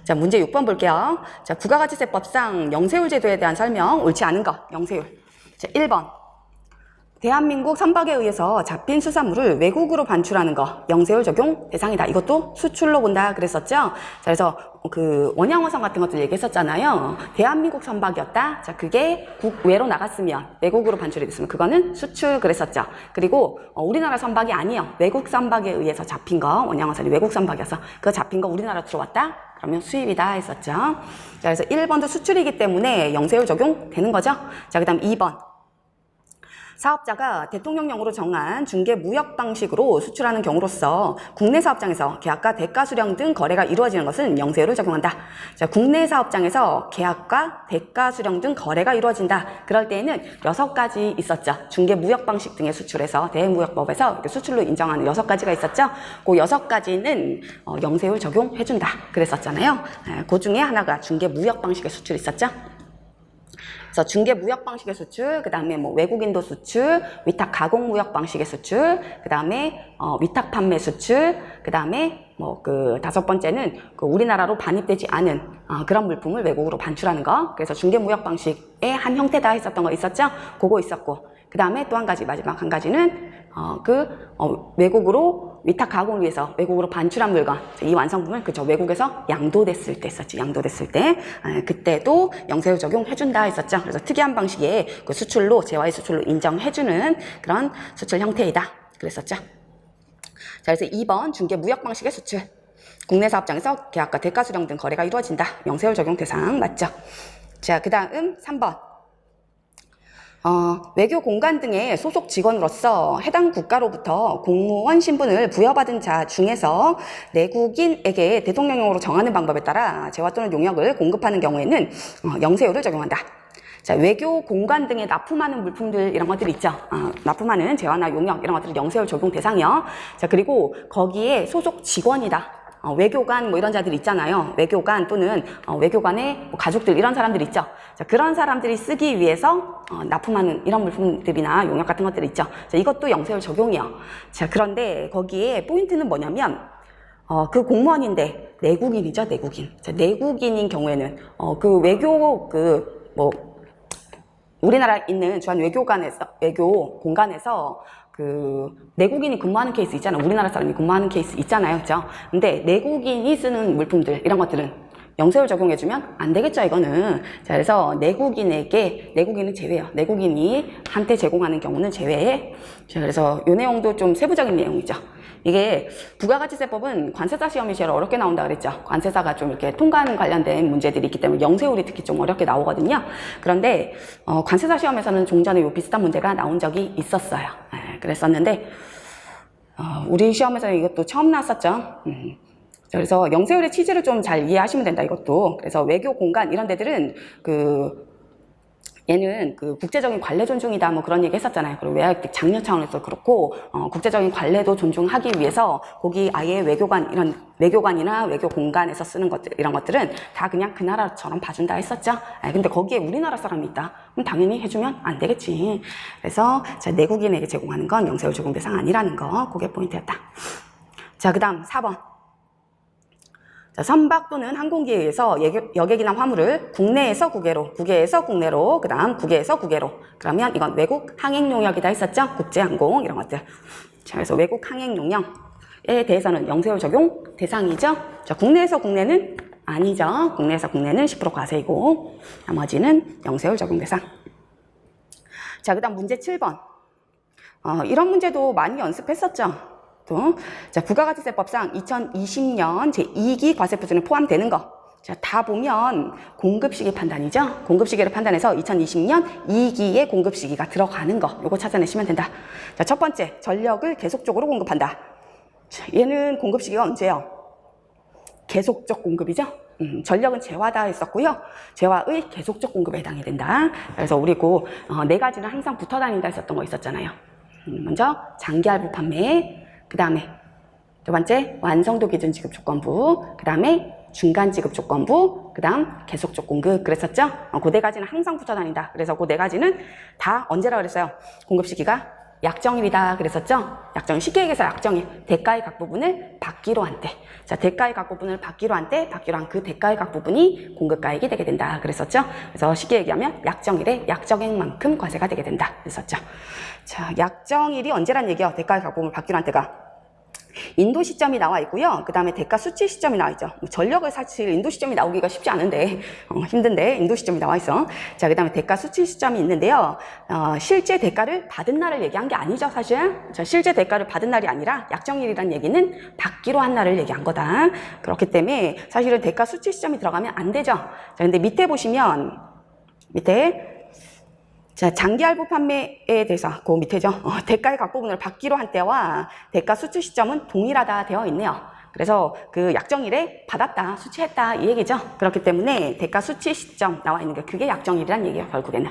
[SPEAKER 1] 자, 문제 6번 볼게요. 자, 부가가치세법상 영세율 제도에 대한 설명, 옳지 않은 거, 영세율. 자, 1번. 대한민국 선박에 의해서 잡힌 수산물을 외국으로 반출하는 거 영세율 적용 대상이다. 이것도 수출로 본다 그랬었죠. 자, 그래서 그 원양어선 같은 것들 얘기했었잖아요. 대한민국 선박이었다. 자, 그게 국외로 나갔으면 외국으로 반출이 됐으면 그거는 수출 그랬었죠. 그리고 우리나라 선박이 아니요. 외국 선박에 의해서 잡힌 거 원양어선이 외국 선박이어서 그거 잡힌 거 우리나라 들어왔다. 그러면 수입이다 했었죠. 자, 그래서 1번도 수출이기 때문에 영세율 적용 되는 거죠. 자, 그다음 2번. 사업자가 대통령령으로 정한 중개 무역 방식으로 수출하는 경우로서 국내 사업장에서 계약과 대가 수령 등 거래가 이루어지는 것은 영세율을 적용한다. 자, 국내 사업장에서 계약과 대가 수령 등 거래가 이루어진다. 그럴 때에는 6가지 있었죠. 중개 무역 방식 등의 수출에서 대무역법에서 수출로 인정하는 6가지가 있었죠. 그 6가지는 영세율 적용해준다. 그랬었잖아요. 그 중에 하나가 중개 무역 방식의 수출이 있었죠. 그래서 중개 무역 방식의 수출, 그 다음에 뭐 외국인도 수출, 위탁 가공 무역 방식의 수출, 그 다음에 위탁 판매 수출, 그 다음에 뭐 그 5번째는 그 우리나라로 반입되지 않은 그런 물품을 외국으로 반출하는 거. 그래서 중개 무역 방식의 한 형태다 했었던 거 있었죠? 그거 있었고, 그 다음에 또 한 가지, 마지막 한 가지는 외국으로 위탁 가공을 위해서 외국으로 반출한 물건, 이 완성품을 외국에서 양도됐을 때 했었지. 양도됐을 때 그때도 영세율 적용해준다 했었죠. 그래서 특이한 방식의 그 수출로, 제와의 수출로 인정해주는 그런 수출 형태이다 그랬었죠. 자, 그래서 2번 중개 무역 방식의 수출. 국내 사업장에서 계약과 대가 수령 등 거래가 이루어진다. 영세율 적용 대상 맞죠? 자, 그 다음 3번. 외교 공간 등의 소속 직원으로서 해당 국가로부터 공무원 신분을 부여받은 자 중에서 내국인에게 대통령령으로 정하는 방법에 따라 재화 또는 용역을 공급하는 경우에는 영세율을 적용한다. 자, 외교 공간 등에 납품하는 물품들 이런 것들이 있죠. 납품하는 재화나 용역 이런 것들이 영세율 적용 대상이요. 자, 그리고 거기에 소속 직원이다. 외교관 뭐 이런 자들 있잖아요. 외교관 또는 외교관의 뭐 가족들 이런 사람들 있죠. 자, 그런 사람들이 쓰기 위해서 납품하는 이런 물품들이나 용역 같은 것들 있죠. 자, 이것도 영세율 적용이요. 자, 그런데 거기에 포인트는 뭐냐면 그 공무원인데 내국인이죠. 내국인. 자, 내국인인 경우에는 그 외교 우리나라에 있는 주한 외교 공간에서 그 내국인이 근무하는 케이스 있잖아요. 우리나라 사람이 근무하는 케이스 있잖아요. 그죠? 근데 내국인이 쓰는 물품들 이런 것들은 영세율 적용해주면 안 되겠죠, 이거는. 자, 그래서 내국인은 제외요. 내국인이 한테 제공하는 경우는 제외해. 자, 그래서 이 내용도 좀 세부적인 내용이죠. 이게 부가가치세법은 관세사 시험이 제일 어렵게 나온다 그랬죠. 관세사가 좀 이렇게 통관 관련된 문제들이 있기 때문에 영세율이 특히 좀 어렵게 나오거든요. 그런데 관세사 시험에서는 종전에 요 비슷한 문제가 나온 적이 있었어요. 그랬었는데 우리 시험에서는 이것도 처음 나왔었죠. 그래서 영세율의 취지를 좀 잘 이해하시면 된다, 이것도. 그래서 외교 공간 이런 데들은 얘는 국제적인 관례 존중이다 뭐 그런 얘기 했었잖아요. 그리고 외화획득 장려 차원에서 그렇고 국제적인 관례도 존중하기 위해서 거기 아예 외교관이나 외교 공간에서 쓰는 것들 이런 것들은 다 그냥 그 나라처럼 봐준다 했었죠. 근데 거기에 우리나라 사람이 있다. 그럼 당연히 해주면 안 되겠지. 그래서 자, 내국인에게 제공하는 건 영세율 적용 대상 아니라는 거, 그게 포인트였다. 자, 그 다음 4번. 자, 선박 또는 항공기에 의해서 여객이나 화물을 국내에서 국외로, 국외에서 국내로, 그 다음 국외에서 국외로. 그러면 이건 외국 항행 용역이다 했었죠? 국제항공 이런 것들. 자, 그래서 외국 항행 용역에 대해서는 영세율 적용 대상이죠. 자, 국내에서 국내는 아니죠. 국내에서 국내는 10% 과세이고 나머지는 영세율 적용 대상. 자, 그 다음 문제 7번. 이런 문제도 많이 연습했었죠. 자, 부가가치세법상 2020년 제2기 과세표준에 포함되는 거. 자, 다 보면 공급시기 판단이죠. 공급시기를 판단해서 2020년 2기의 공급시기가 들어가는 거. 요거 찾아내시면 된다. 자, 첫 번째, 전력을 계속적으로 공급한다. 자, 얘는 공급시기가 언제요? 계속적 공급이죠. 전력은 재화다 했었고요. 재화의 계속적 공급에 해당이 된다. 그래서 우리 네 가지는 항상 붙어 다닌다 했었던 거 있었잖아요. 먼저 장기할부 판매, 그 다음에 두 번째 완성도 기준 지급 조건부, 그 다음에 중간 지급 조건부, 그 다음 계속적 공급 그랬었죠? 그 네 가지는 항상 붙어 다닌다. 그래서 그 네 가지는 다 언제라 그랬어요? 공급 시기가 약정일이다 그랬었죠? 약정, 쉽게 얘기해서 약정일. 대가의 각 부분을 받기로 한 때. 자, 대가의 각 부분을 받기로 한 때, 받기로 한 그 대가의 각 부분이 공급가액이 되게 된다 그랬었죠? 그래서 쉽게 얘기하면 약정일에 약정액만큼 과세가 되게 된다 그랬었죠? 자, 약정일이 언제란 얘기요? 대가의 각 부분을 받기로 한 때가. 인도 시점이 나와 있고요. 그 다음에 대가 수치 시점이 나와 있죠. 전력을 사실 인도 시점이 나오기가 쉽지 않은데 힘든데 인도 시점이 나와 있어. 자, 그 다음에 대가 수치 시점이 있는데요. 실제 대가를 받은 날을 얘기한 게 아니죠, 사실. 자, 실제 대가를 받은 날이 아니라 약정일이라는 얘기는 받기로 한 날을 얘기한 거다. 그렇기 때문에 사실은 대가 수치 시점이 들어가면 안 되죠. 자, 근데 밑에 보시면 밑에 자, 장기 할부 판매에 대해서 그 밑에죠. 대가의 각 부분을 받기로 한 때와 대가 수취 시점은 동일하다 되어 있네요. 그래서 그 약정일에 받았다, 수취했다 이 얘기죠. 그렇기 때문에 대가 수취 시점 나와 있는 게 그게 약정일이란 얘기예요, 결국에는.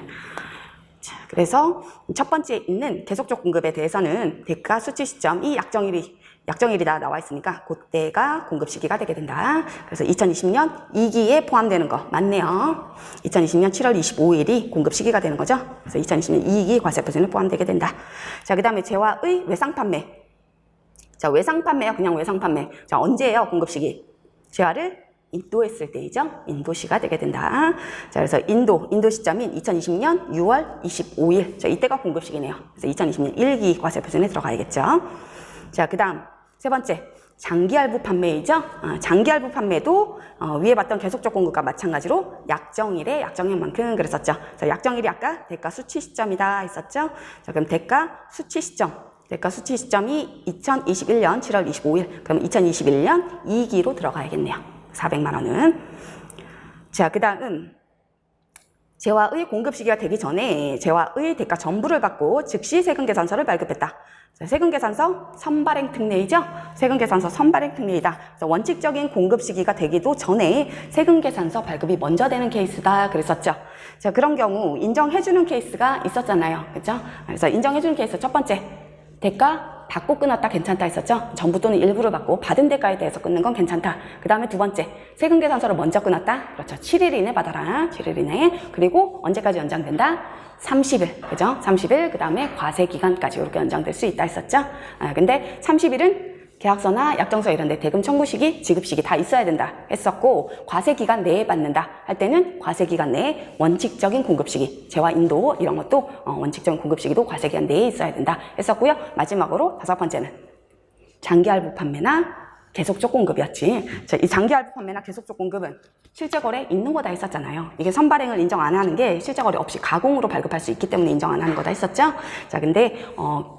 [SPEAKER 1] 자, 그래서 첫 번째 있는 계속적 공급에 대해서는 대가 수취 시점 이 약정일이다 나와 있으니까 그때가 공급 시기가 되게 된다. 그래서 2020년 2기에 포함되는 거 맞네요. 2020년 7월 25일이 공급 시기가 되는 거죠. 그래서 2020년 2기 과세표준에 포함되게 된다. 자, 그 다음에 재화의 외상 판매. 자, 외상 판매요. 그냥 외상 판매. 자, 언제예요? 공급 시기. 재화를 인도했을 때이죠. 인도시가 되게 된다. 자, 그래서 인도 시점인 2020년 6월 25일. 자, 이때가 공급 시기네요. 그래서 2020년 1기 과세표준에 들어가야겠죠. 자, 그 다음 세 번째, 장기할부 판매이죠. 장기할부 판매도 위에 봤던 계속적 공급과 마찬가지로 약정일에 약정일만큼 그랬었죠. 자, 약정일이 아까 대가 수취 시점이다 했었죠. 자, 그럼 대가 수취 시점이 2021년 7월 25일. 그럼 2021년 2기로 들어가야겠네요. 400만 원은. 자, 그 다음 재화의 공급 시기가 되기 전에 재화의 대가 전부를 받고 즉시 세금계산서를 발급했다. 자, 세금계산서 선발행 특례이죠? 세금계산서 선발행 특례이다. 원칙적인 공급 시기가 되기도 전에 세금계산서 발급이 먼저 되는 케이스다 그랬었죠. 자, 그런 경우 인정해주는 케이스가 있었잖아요. 그렇죠? 그래서 인정해주는 케이스 첫 번째, 대가 받고 끊었다 괜찮다 했었죠. 전부 또는 일부를 받고 받은 대가에 대해서 끊는 건 괜찮다. 그 다음에 두 번째, 세금계산서를 먼저 끊었다. 그렇죠. 7일 이내 받아라. 7일 이내. 그리고 언제까지 연장된다? 30일. 그죠? 30일. 그 다음에 과세기간까지 이렇게 연장될 수 있다 했었죠. 근데 30일은 계약서나 약정서 이런 데 대금 청구 시기, 지급 시기 다 있어야 된다 했었고, 과세기간 내에 받는다 할 때는 과세기간 내에 원칙적인 공급 시기, 재화 인도 이런 것도 원칙적인 공급 시기도 과세기간 내에 있어야 된다 했었고요. 마지막으로 다섯 번째는 장기할부 판매나 계속적 공급이었지. 자, 이 장기할부 판매나 계속적 공급은 실제 거래 있는 거다 했었잖아요. 이게 선발행을 인정 안 하는 게 실제 거래 없이 가공으로 발급할 수 있기 때문에 인정 안 하는 거다 했었죠. 자, 근데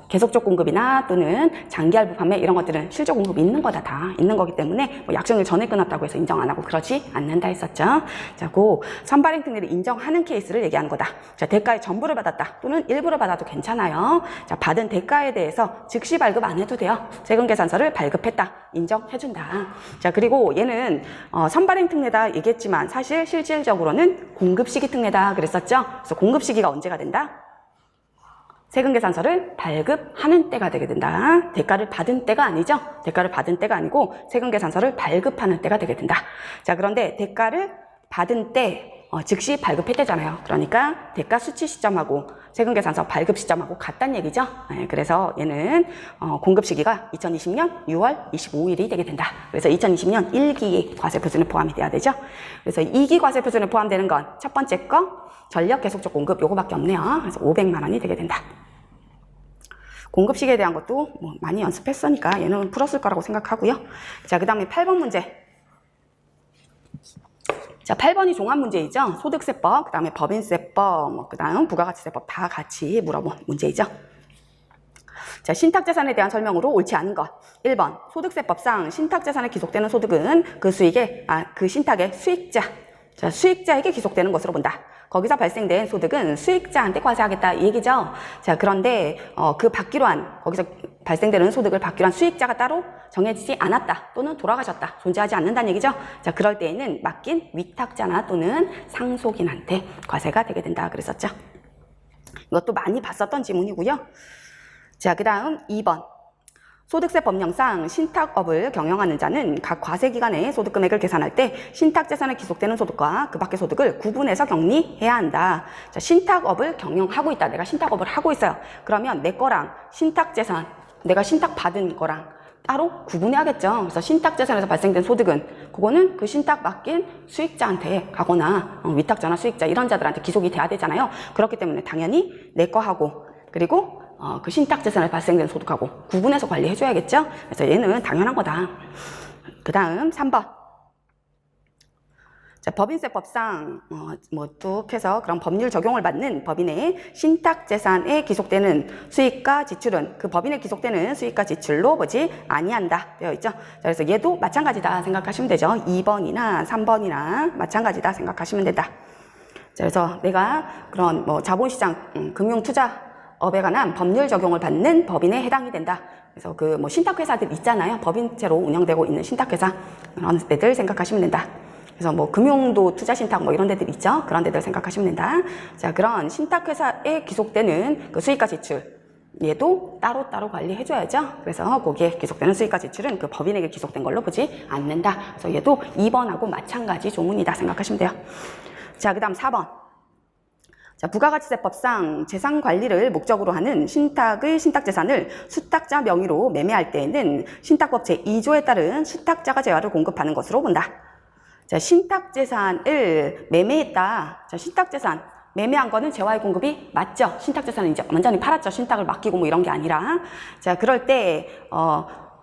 [SPEAKER 1] 계속적 공급이나 또는 장기할부 판매 이런 것들은 실적 공급이 있는 거다 다 있는 거기 때문에 뭐 약정일 전에 끊었다고 해서 인정 안 하고 그러지 않는다 했었죠. 자, 그 선발행 특례를 인정하는 케이스를 얘기하는 거다. 자, 대가의 전부를 받았다 또는 일부를 받아도 괜찮아요. 자, 받은 대가에 대해서 즉시 발급 안 해도 돼요. 세금계산서를 발급했다 인정해준다. 자, 그리고 얘는 선발행 특례다 얘기했지만 사실 실질적으로는 공급시기 특례다 그랬었죠. 그래서 공급시기가 언제가 된다? 세금계산서를 발급하는 때가 되게 된다. 대가를 받은 때가 아니죠. 대가를 받은 때가 아니고 세금계산서를 발급하는 때가 되게 된다. 자, 그런데 대가를 받은 때 즉시 발급했대잖아요. 그러니까 대가 수취 시점하고 세금계산서 발급 시점하고 같다는 얘기죠. 네, 그래서 얘는 공급 시기가 2020년 6월 25일이 되게 된다. 그래서 2020년 1기 과세표준에 포함이 돼야 되죠. 그래서 2기 과세표준에 포함되는 건 첫 번째 거 전력 계속적 공급 요거밖에 없네요. 그래서 500만 원이 되게 된다. 공급 시기에 대한 것도 뭐 많이 연습했으니까 얘는 풀었을 거라고 생각하고요. 자, 그 다음에 8번 문제. 자, 8번이 종합 문제이죠. 소득세법, 그 다음에 법인세법, 그 다음 부가가치세법 다 같이 물어본 문제이죠. 자, 신탁재산에 대한 설명으로 옳지 않은 것. 1번, 소득세법상 신탁재산에 기속되는 소득은 그 수익의, 그 신탁의 수익자. 자, 수익자에게 기속되는 것으로 본다. 거기서 발생된 소득은 수익자한테 과세하겠다 이 얘기죠. 자, 그런데 그 받기로 한 거기서 발생되는 소득을 받기로 한 수익자가 따로 정해지지 않았다 또는 돌아가셨다 존재하지 않는다는 얘기죠. 자, 그럴 때에는 맡긴 위탁자나 또는 상속인한테 과세가 되게 된다 그랬었죠. 이것도 많이 봤었던 지문이고요. 자, 그 다음 2번. 소득세 법령상 신탁업을 경영하는 자는 각 과세기간에 소득금액을 계산할 때 신탁재산에 기속되는 소득과 그 밖의 소득을 구분해서 격리해야 한다. 자, 신탁업을 경영하고 있다. 내가 신탁업을 하고 있어요. 그러면 내 거랑 신탁재산, 내가 신탁받은 거랑 따로 구분해야겠죠. 그래서 신탁재산에서 발생된 소득은 그거는 그 신탁 맡긴 수익자한테 가거나 위탁자나 수익자 이런 자들한테 기속이 돼야 되잖아요. 그렇기 때문에 당연히 내 거하고 그리고 그 신탁재산에 발생된 소득하고 구분해서 관리해줘야겠죠? 그래서 얘는 당연한 거다. 그 다음 3번. 자, 법인세법상 뭐 뚝 해서 그런 법률 적용을 받는 법인의 신탁재산에 기속되는 수익과 지출은 그 법인에 기속되는 수익과 지출로 뭐지? 아니한다 되어 있죠. 자, 그래서 얘도 마찬가지다 생각하시면 되죠. 2번이나 3번이나 마찬가지다 생각하시면 된다. 그래서 내가 그런 뭐 자본시장, 금융투자업에 관한 법률 적용을 받는 법인에 해당이 된다. 그래서 그 뭐 신탁회사들 있잖아요. 법인체로 운영되고 있는 신탁회사 그런 데들 생각하시면 된다. 그래서 뭐 금융도 투자신탁 뭐 이런 데들 있죠. 그런 데들 생각하시면 된다. 자, 그런 신탁회사에 기속되는 그 수익과 지출 얘도 따로따로 관리해줘야죠. 그래서 거기에 기속되는 수익과 지출은 그 법인에게 기속된 걸로 보지 않는다. 그래서 얘도 2번하고 마찬가지 조문이다 생각하시면 돼요. 자, 그 다음 4번. 자, 부가가치세법상 재산 관리를 목적으로 하는 신탁의 신탁재산을 수탁자 명의로 매매할 때에는 신탁법 제2조에 따른 수탁자가 재화를 공급하는 것으로 본다. 자, 신탁재산을 매매했다. 자, 신탁재산 매매한 거는 재화의 공급이 맞죠? 신탁재산은 이제 완전히 팔았죠. 신탁을 맡기고 뭐 이런 게 아니라. 자, 그럴 때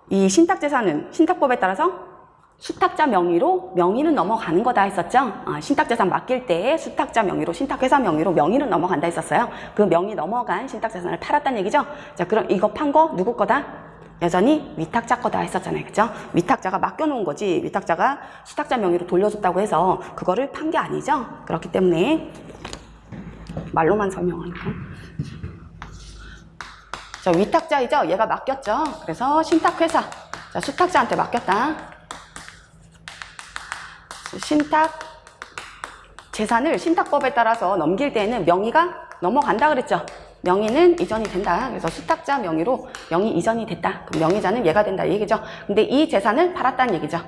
[SPEAKER 1] 이 신탁재산은 신탁법에 따라서 수탁자 명의로 명의는 넘어가는 거다 했었죠. 신탁재산 맡길 때 수탁자 명의로 신탁회사 명의로 명의는 넘어간다 했었어요. 그 명의 넘어간 신탁재산을 팔았다는 얘기죠. 자, 그럼 이거 판 거 누구 거다? 여전히 위탁자 거다 했었잖아요. 그죠? 위탁자가 맡겨놓은 거지 위탁자가 수탁자 명의로 돌려줬다고 해서 그거를 판 게 아니죠. 그렇기 때문에 말로만 설명하니까. 자, 위탁자이죠. 얘가 맡겼죠. 그래서 신탁회사. 자, 수탁자한테 맡겼다. 신탁 재산을 신탁법에 따라서 넘길 때에는 명의가 넘어간다 그랬죠. 명의는 이전이 된다. 그래서 수탁자 명의로 명의 이전이 됐다. 그럼 명의자는 얘가 된다 이 얘기죠. 근데 이 재산을 팔았다는 얘기죠.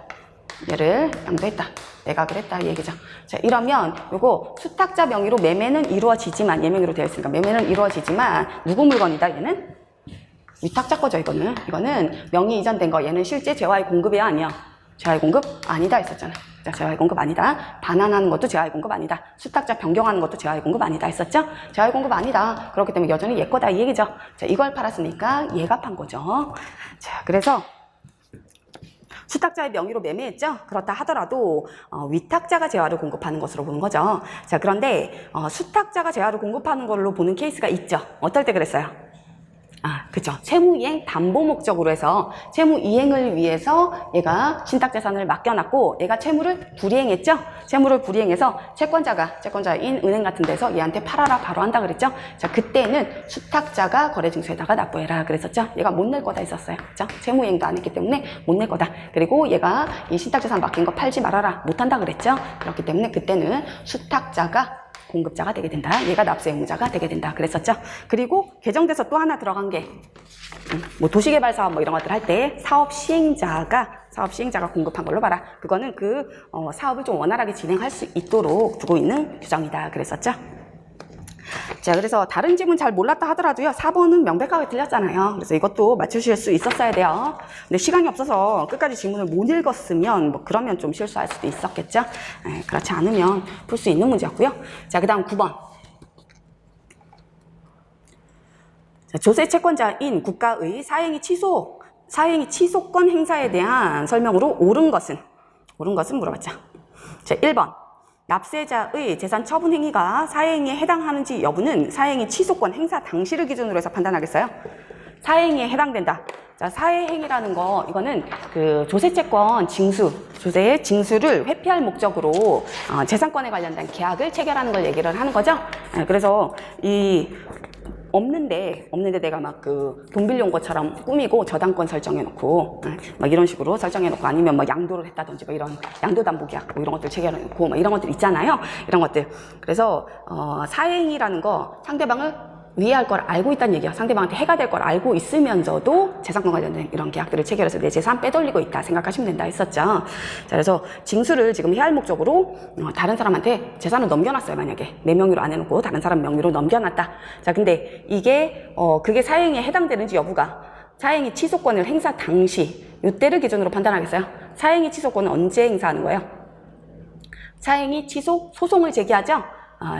[SPEAKER 1] 얘를 양도했다. 내가 그랬다 이 얘기죠. 자, 이러면 요거 수탁자 명의로 매매는 이루어지지만 얘 명의로 되어 있으니까 매매는 이루어지지만 누구 물건이다 얘는? 위탁자 거죠. 이거는 명의 이전된 거. 얘는 실제 재화의 공급이야 아니야? 재화의 공급 아니다 했었잖아. 자, 재화의 공급 아니다. 반환하는 것도 재화의 공급 아니다. 수탁자 변경하는 것도 재화의 공급 아니다 했었죠? 재화의 공급 아니다. 그렇기 때문에 여전히 얘 거다 이 얘기죠. 자, 이걸 팔았으니까 얘가 판 거죠. 자, 그래서 수탁자의 명의로 매매했죠? 그렇다 하더라도 위탁자가 재화를 공급하는 것으로 보는 거죠. 자, 그런데 수탁자가 재화를 공급하는 걸로 보는 케이스가 있죠. 어떨 때 그랬어요? 그죠. 채무이행 담보 목적으로 해서 채무이행을 위해서 얘가 신탁재산을 맡겨놨고 얘가 채무를 불이행했죠. 채무를 불이행해서 채권자인 은행 같은 데서 얘한테 팔아라 바로 한다 그랬죠. 자, 그때는 수탁자가 거래증서에다가 납부해라 그랬었죠. 얘가 못 낼 거다 했었어요. 그죠. 채무이행도 안 했기 때문에 못 낼 거다. 그리고 얘가 이 신탁재산 맡긴 거 팔지 말아라 못한다 그랬죠. 그렇기 때문에 그때는 수탁자가 공급자가 되게 된다. 얘가 납세 의무자가 되게 된다. 그랬었죠. 그리고 개정돼서 또 하나 들어간 게 뭐 도시개발 사업 뭐 이런 것들 할 때 사업 시행자가 공급한 걸로 봐라. 그거는 그 사업을 좀 원활하게 진행할 수 있도록 두고 있는 규정이다. 그랬었죠. 자, 그래서 다른 집은 잘 몰랐다 하더라도요. 4번은 명백하게 틀렸잖아요. 그래서 이것도 맞추실 수 있었어야 돼요. 근데 시간이 없어서 끝까지 지문을 못 읽었으면 뭐 그러면 좀 실수할 수도 있었겠죠. 그렇지 않으면 풀 수 있는 문제였고요. 자, 그 다음 9번. 자, 조세 채권자인 국가의 사행위 취소권 행사에 대한 설명으로 옳은 것은 물어봤죠. 자, 1번. 납세자의 재산 처분 행위가 사행위에 해당하는지 여부는 사행위 취소권 행사 당시를 기준으로 해서 판단하겠어요. 사행위에 해당된다. 자, 사행위라는 거, 이거는 그 조세채권 조세의 징수를 회피할 목적으로 재산권에 관련된 계약을 체결하는 걸 얘기를 하는 거죠. 그래서 없는데 내가 막 그 돈 빌려온 것처럼 꾸미고 저당권 설정해놓고 막 이런 식으로 설정해놓고 아니면 뭐 양도를 했다든지 뭐 이런 양도담보계약 뭐 이런 것들 체결해놓고 막 이런 것들 있잖아요. 이런 것들. 그래서 사행위라는 거 상대방을 위해할 걸 알고 있다는 얘기야. 상대방한테 해가 될 걸 알고 있으면서도 재산권 관련된 이런 계약들을 체결해서 내 재산 빼돌리고 있다 생각하시면 된다 했었죠. 자, 그래서 징수를 지금 해할 목적으로 다른 사람한테 재산을 넘겨놨어요. 만약에 내 명의로 안 해놓고 다른 사람 명의로 넘겨놨다. 자, 근데 이게 그게 사행위에 해당되는지 여부가 사행위 취소권을 행사 당시 이때를 기준으로 판단하겠어요. 사행위 취소권은 언제 행사하는 거예요? 사행위 취소 소송을 제기하죠.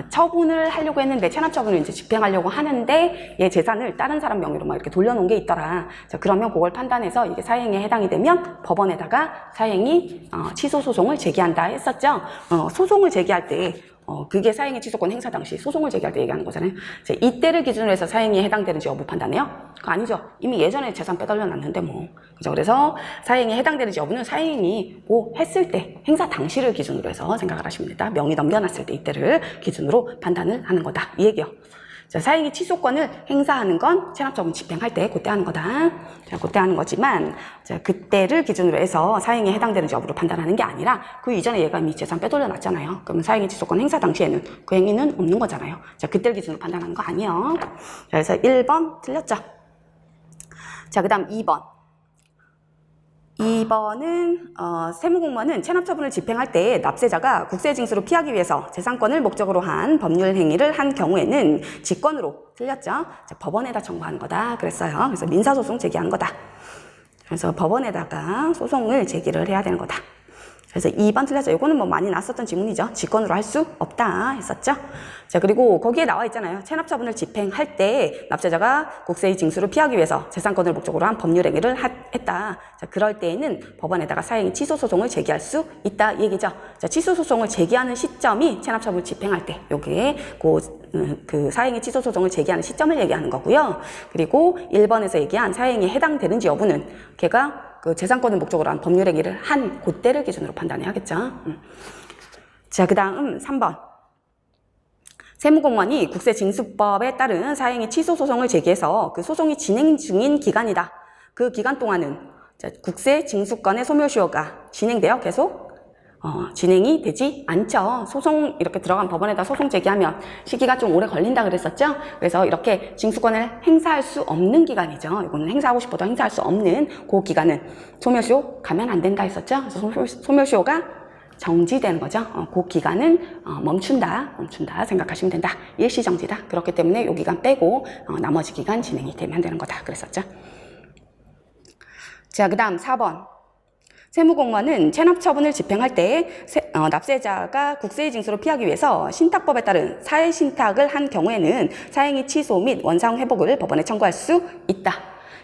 [SPEAKER 1] 처분을 하려고 했는데 체납 처분을 이제 집행하려고 하는데 얘 재산을 다른 사람 명의로 막 이렇게 돌려놓은 게 있더라. 자, 그러면 그걸 판단해서 이게 사행위에 해당이 되면 법원에다가 사행위 취소 소송을 제기한다 했었죠. 소송을 제기할 때 그게 사행위 취소권 행사 당시 소송을 제기할 때 얘기하는 거잖아요. 이때를 기준으로 해서 사행위에 해당되는지 여부 판단해요? 그거 아니죠. 이미 예전에 재산 빼돌려 놨는데 뭐. 그죠? 그래서 사행위에 해당되는지 여부는 사행위 뭐 했을 때 행사 당시를 기준으로 해서 생각을 하시면 됩니다. 명의 넘겨놨을 때 이때를 기준으로 판단을 하는 거다. 이 얘기요. 자, 사행위 취소권을 행사하는 건 체납처분 집행할 때 그때 하는 거다. 자, 그때 하는 거지만 자, 그때를 기준으로 해서 사행위에 해당되는지 여부를 판단하는 게 아니라 그 이전에 얘가 이미 재산 빼돌려 놨잖아요. 그러면 사행위 취소권 행사 당시에는 그 행위는 없는 거잖아요. 자, 그때를 기준으로 판단하는 거 아니에요. 자, 그래서 1번 틀렸죠. 자, 그 다음 2번. 2번은 세무공무원은 체납처분을 집행할 때 납세자가 국세징수를 피하기 위해서 재산권을 목적으로 한 법률 행위를 한 경우에는 직권으로 틀렸죠. 자, 법원에다 청구하는 거다 그랬어요. 그래서 민사소송 제기한 거다. 그래서 법원에다가 소송을 제기를 해야 되는 거다. 그래서 2번 틀렸죠. 이거는 뭐 많이 났었던 지문이죠. 직권으로 할 수 없다 했었죠. 자, 그리고 거기에 나와 있잖아요. 체납처분을 집행할 때 납세자가 국세의 징수를 피하기 위해서 재산권을 목적으로 한 법률 행위를 했다. 자, 그럴 때에는 법원에다가 사행위 취소 소송을 제기할 수 있다 이 얘기죠. 자, 취소 소송을 제기하는 시점이 체납처분을 집행할 때 요게 그 사행위 취소 소송을 제기하는 시점을 얘기하는 거고요. 그리고 1번에서 얘기한 사행위에 해당되는지 여부는 걔가 그 재산권을 목적으로 한 법률 행위를 한 그때를 기준으로 판단해야겠죠. 자, 그 다음 3번. 세무공무원이 국세징수법에 따른 사행위 취소 소송을 제기해서 그 소송이 진행 중인 기간이다. 그 기간 동안은 국세징수권의 소멸시효가 진행돼요. 계속 진행이 되지 않죠. 소송 이렇게 들어간 법원에다 소송 제기하면 시기가 좀 오래 걸린다 그랬었죠. 그래서 이렇게 징수권을 행사할 수 없는 기간이죠. 이거는 행사하고 싶어도 행사할 수 없는 그 기간은 소멸시효 가면 안 된다 했었죠. 그래서 소멸시효가 정지되는 거죠. 그 기간은 멈춘다 생각하시면 된다. 일시정지다. 그렇기 때문에 이 기간 빼고 나머지 기간 진행이 되면 되는 거다 그랬었죠. 자, 그 다음 4번. 세무공무원은 체납처분을 집행할 때 납세자가 국세의 징수를 피하기 위해서 신탁법에 따른 사회신탁을 한 경우에는 사행위 취소 및 원상회복을 법원에 청구할 수 있다.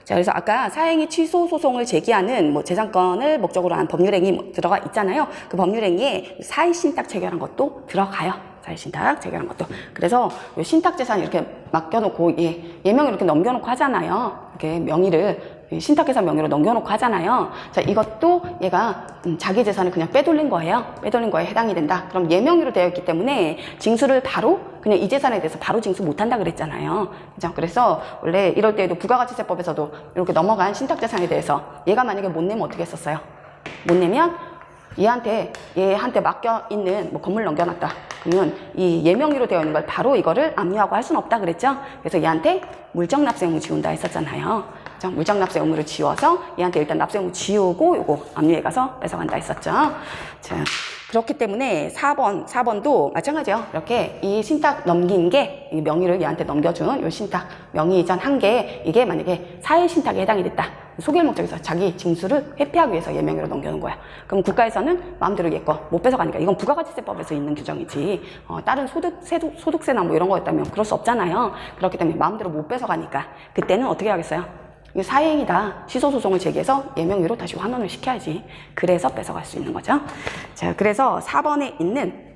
[SPEAKER 1] 자, 그래서 아까 사행위 취소 소송을 제기하는 뭐 재산권을 목적으로 한 법률행위 들어가 있잖아요. 그 법률행위에 사회신탁 체결한 것도 들어가요. 사회신탁 체결한 것도. 그래서 신탁 재산 이렇게 맡겨놓고 예명 이렇게 넘겨놓고 하잖아요. 이렇게 명의를 신탁회사 명의로 넘겨놓고 하잖아요. 자, 이것도 얘가 자기 재산을 그냥 빼돌린 거예요. 빼돌린 거에 해당이 된다. 그럼 예명의로 되어 있기 때문에 징수를 바로 그냥 이 재산에 대해서 바로 징수 못한다 그랬잖아요. 그죠? 그래서 원래 이럴 때에도 부가가치세법에서도 이렇게 넘어간 신탁재산에 대해서 얘가 만약에 못 내면 어떻게 했었어요? 못 내면 얘한테 맡겨 있는 뭐 건물 넘겨놨다. 그러면 이 예명의로 되어 있는 걸 바로 이거를 압류하고 할 수는 없다 그랬죠. 그래서 얘한테 물적 납세 의무 지운다 했었잖아요. 물적 납세 의무를 지워서 얘한테 일단 납세 의무 지우고 요거 압류해 가서 뺏어간다 했었죠. 자, 그렇기 때문에 4번도 마찬가지예요. 이렇게 이 신탁 넘긴 게 이 명의를 얘한테 넘겨준 이 신탁 명의 이전 한 게 이게 만약에 사회 신탁에 해당이 됐다. 소결 목적에서 자기 징수를 회피하기 위해서 예명의로 넘겨놓은 거야. 그럼 국가에서는 마음대로 얘 거 못 뺏어가니까 이건 부가가치세법에서 있는 규정이지 다른 소득세나 뭐 이런 거였다면 그럴 수 없잖아요. 그렇기 때문에 마음대로 못 뺏어가니까 그때는 어떻게 하겠어요? 이거 사행이다. 취소소송을 제기해서 예명의로 다시 환원을 시켜야지. 그래서 뺏어갈 수 있는 거죠. 자, 그래서 4번에 있는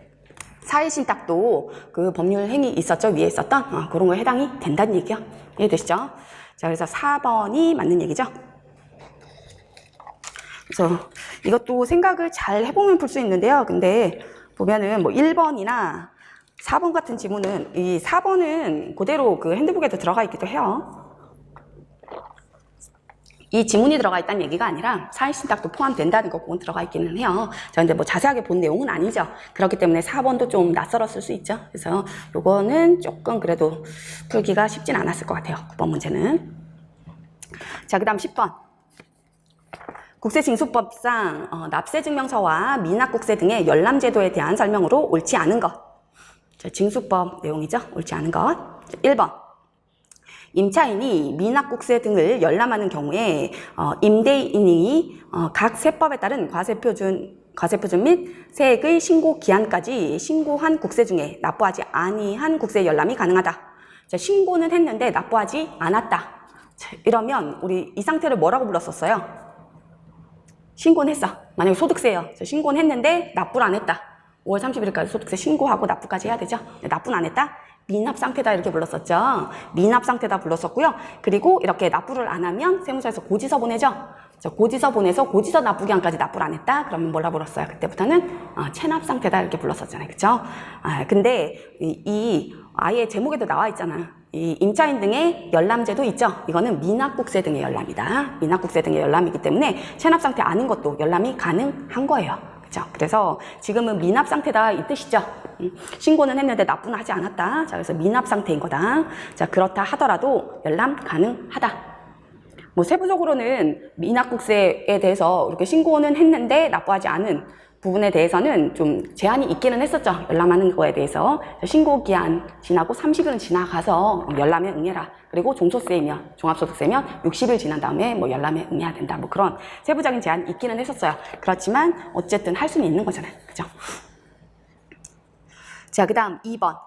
[SPEAKER 1] 사회신탁도 그 법률 행위 있었죠? 위에 있었던 그런 거에 해당이 된다는 얘기요. 이해되시죠? 자, 그래서 4번이 맞는 얘기죠. 그래서 이것도 생각을 잘 해보면 풀 수 있는데요. 근데 보면은 뭐 1번이나 4번 같은 지문은 이 4번은 그대로 그 핸드북에도 들어가 있기도 해요. 이 지문이 들어가 있다는 얘기가 아니라 사회신탁도 포함된다는 거 그건 들어가 있기는 해요. 자, 근데 뭐 자세하게 본 내용은 아니죠. 그렇기 때문에 4번도 좀 낯설었을 수 있죠. 그래서 요거는 조금 그래도 풀기가 쉽진 않았을 것 같아요. 9번 문제는. 자, 그 다음 10번. 국세징수법상 납세증명서와 미납국세 등의 열람제도에 대한 설명으로 옳지 않은 것. 자, 징수법 내용이죠. 옳지 않은 것. 1번. 임차인이 미납국세 등을 열람하는 경우에 임대인이 각 세법에 따른 과세표준 및 세액의 신고 기한까지 신고한 국세 중에 납부하지 아니한 국세 열람이 가능하다. 자, 신고는 했는데 납부하지 않았다. 자, 이러면 우리 이 상태를 뭐라고 불렀었어요? 신고는 했어. 만약에 소득세예요. 신고는 했는데 납부를 안 했다. 5월 31일까지 소득세 신고하고 납부까지 해야 되죠. 납부는 안 했다? 미납 상태다 이렇게 불렀었죠. 미납 상태다 불렀었고요. 그리고 이렇게 납부를 안 하면 세무서에서 고지서 보내죠. 고지서 보내서 고지서 납부기한까지 납부를 안 했다? 그러면 뭐라 불렀어요? 그때부터는 체납 상태다 이렇게 불렀었잖아요. 그쵸? 근데 이 아예 제목에도 나와 있잖아요. 이 임차인 등의 열람제도 있죠. 이거는 미납국세 등의 열람이다. 미납국세 등의 열람이기 때문에 체납 상태 아닌 것도 열람이 가능한 거예요. 그죠? 그래서 지금은 미납 상태다 이 뜻이죠. 신고는 했는데 납부는 하지 않았다. 자, 그래서 미납 상태인 거다. 자, 그렇다 하더라도 열람 가능하다. 뭐 세부적으로는 미납국세에 대해서 이렇게 신고는 했는데 납부하지 않은 부분에 대해서는 좀 제한이 있기는 했었죠. 열람하는 거에 대해서. 신고 기한 지나고 30일은 지나가서 열람에 응해라. 그리고 종소세이면, 종합소득세면 60일 지난 다음에 뭐 열람에 응해야 된다. 뭐 그런 세부적인 제한이 있기는 했었어요. 그렇지만 어쨌든 할 수는 있는 거잖아요. 그죠? 자, 그 다음 2번.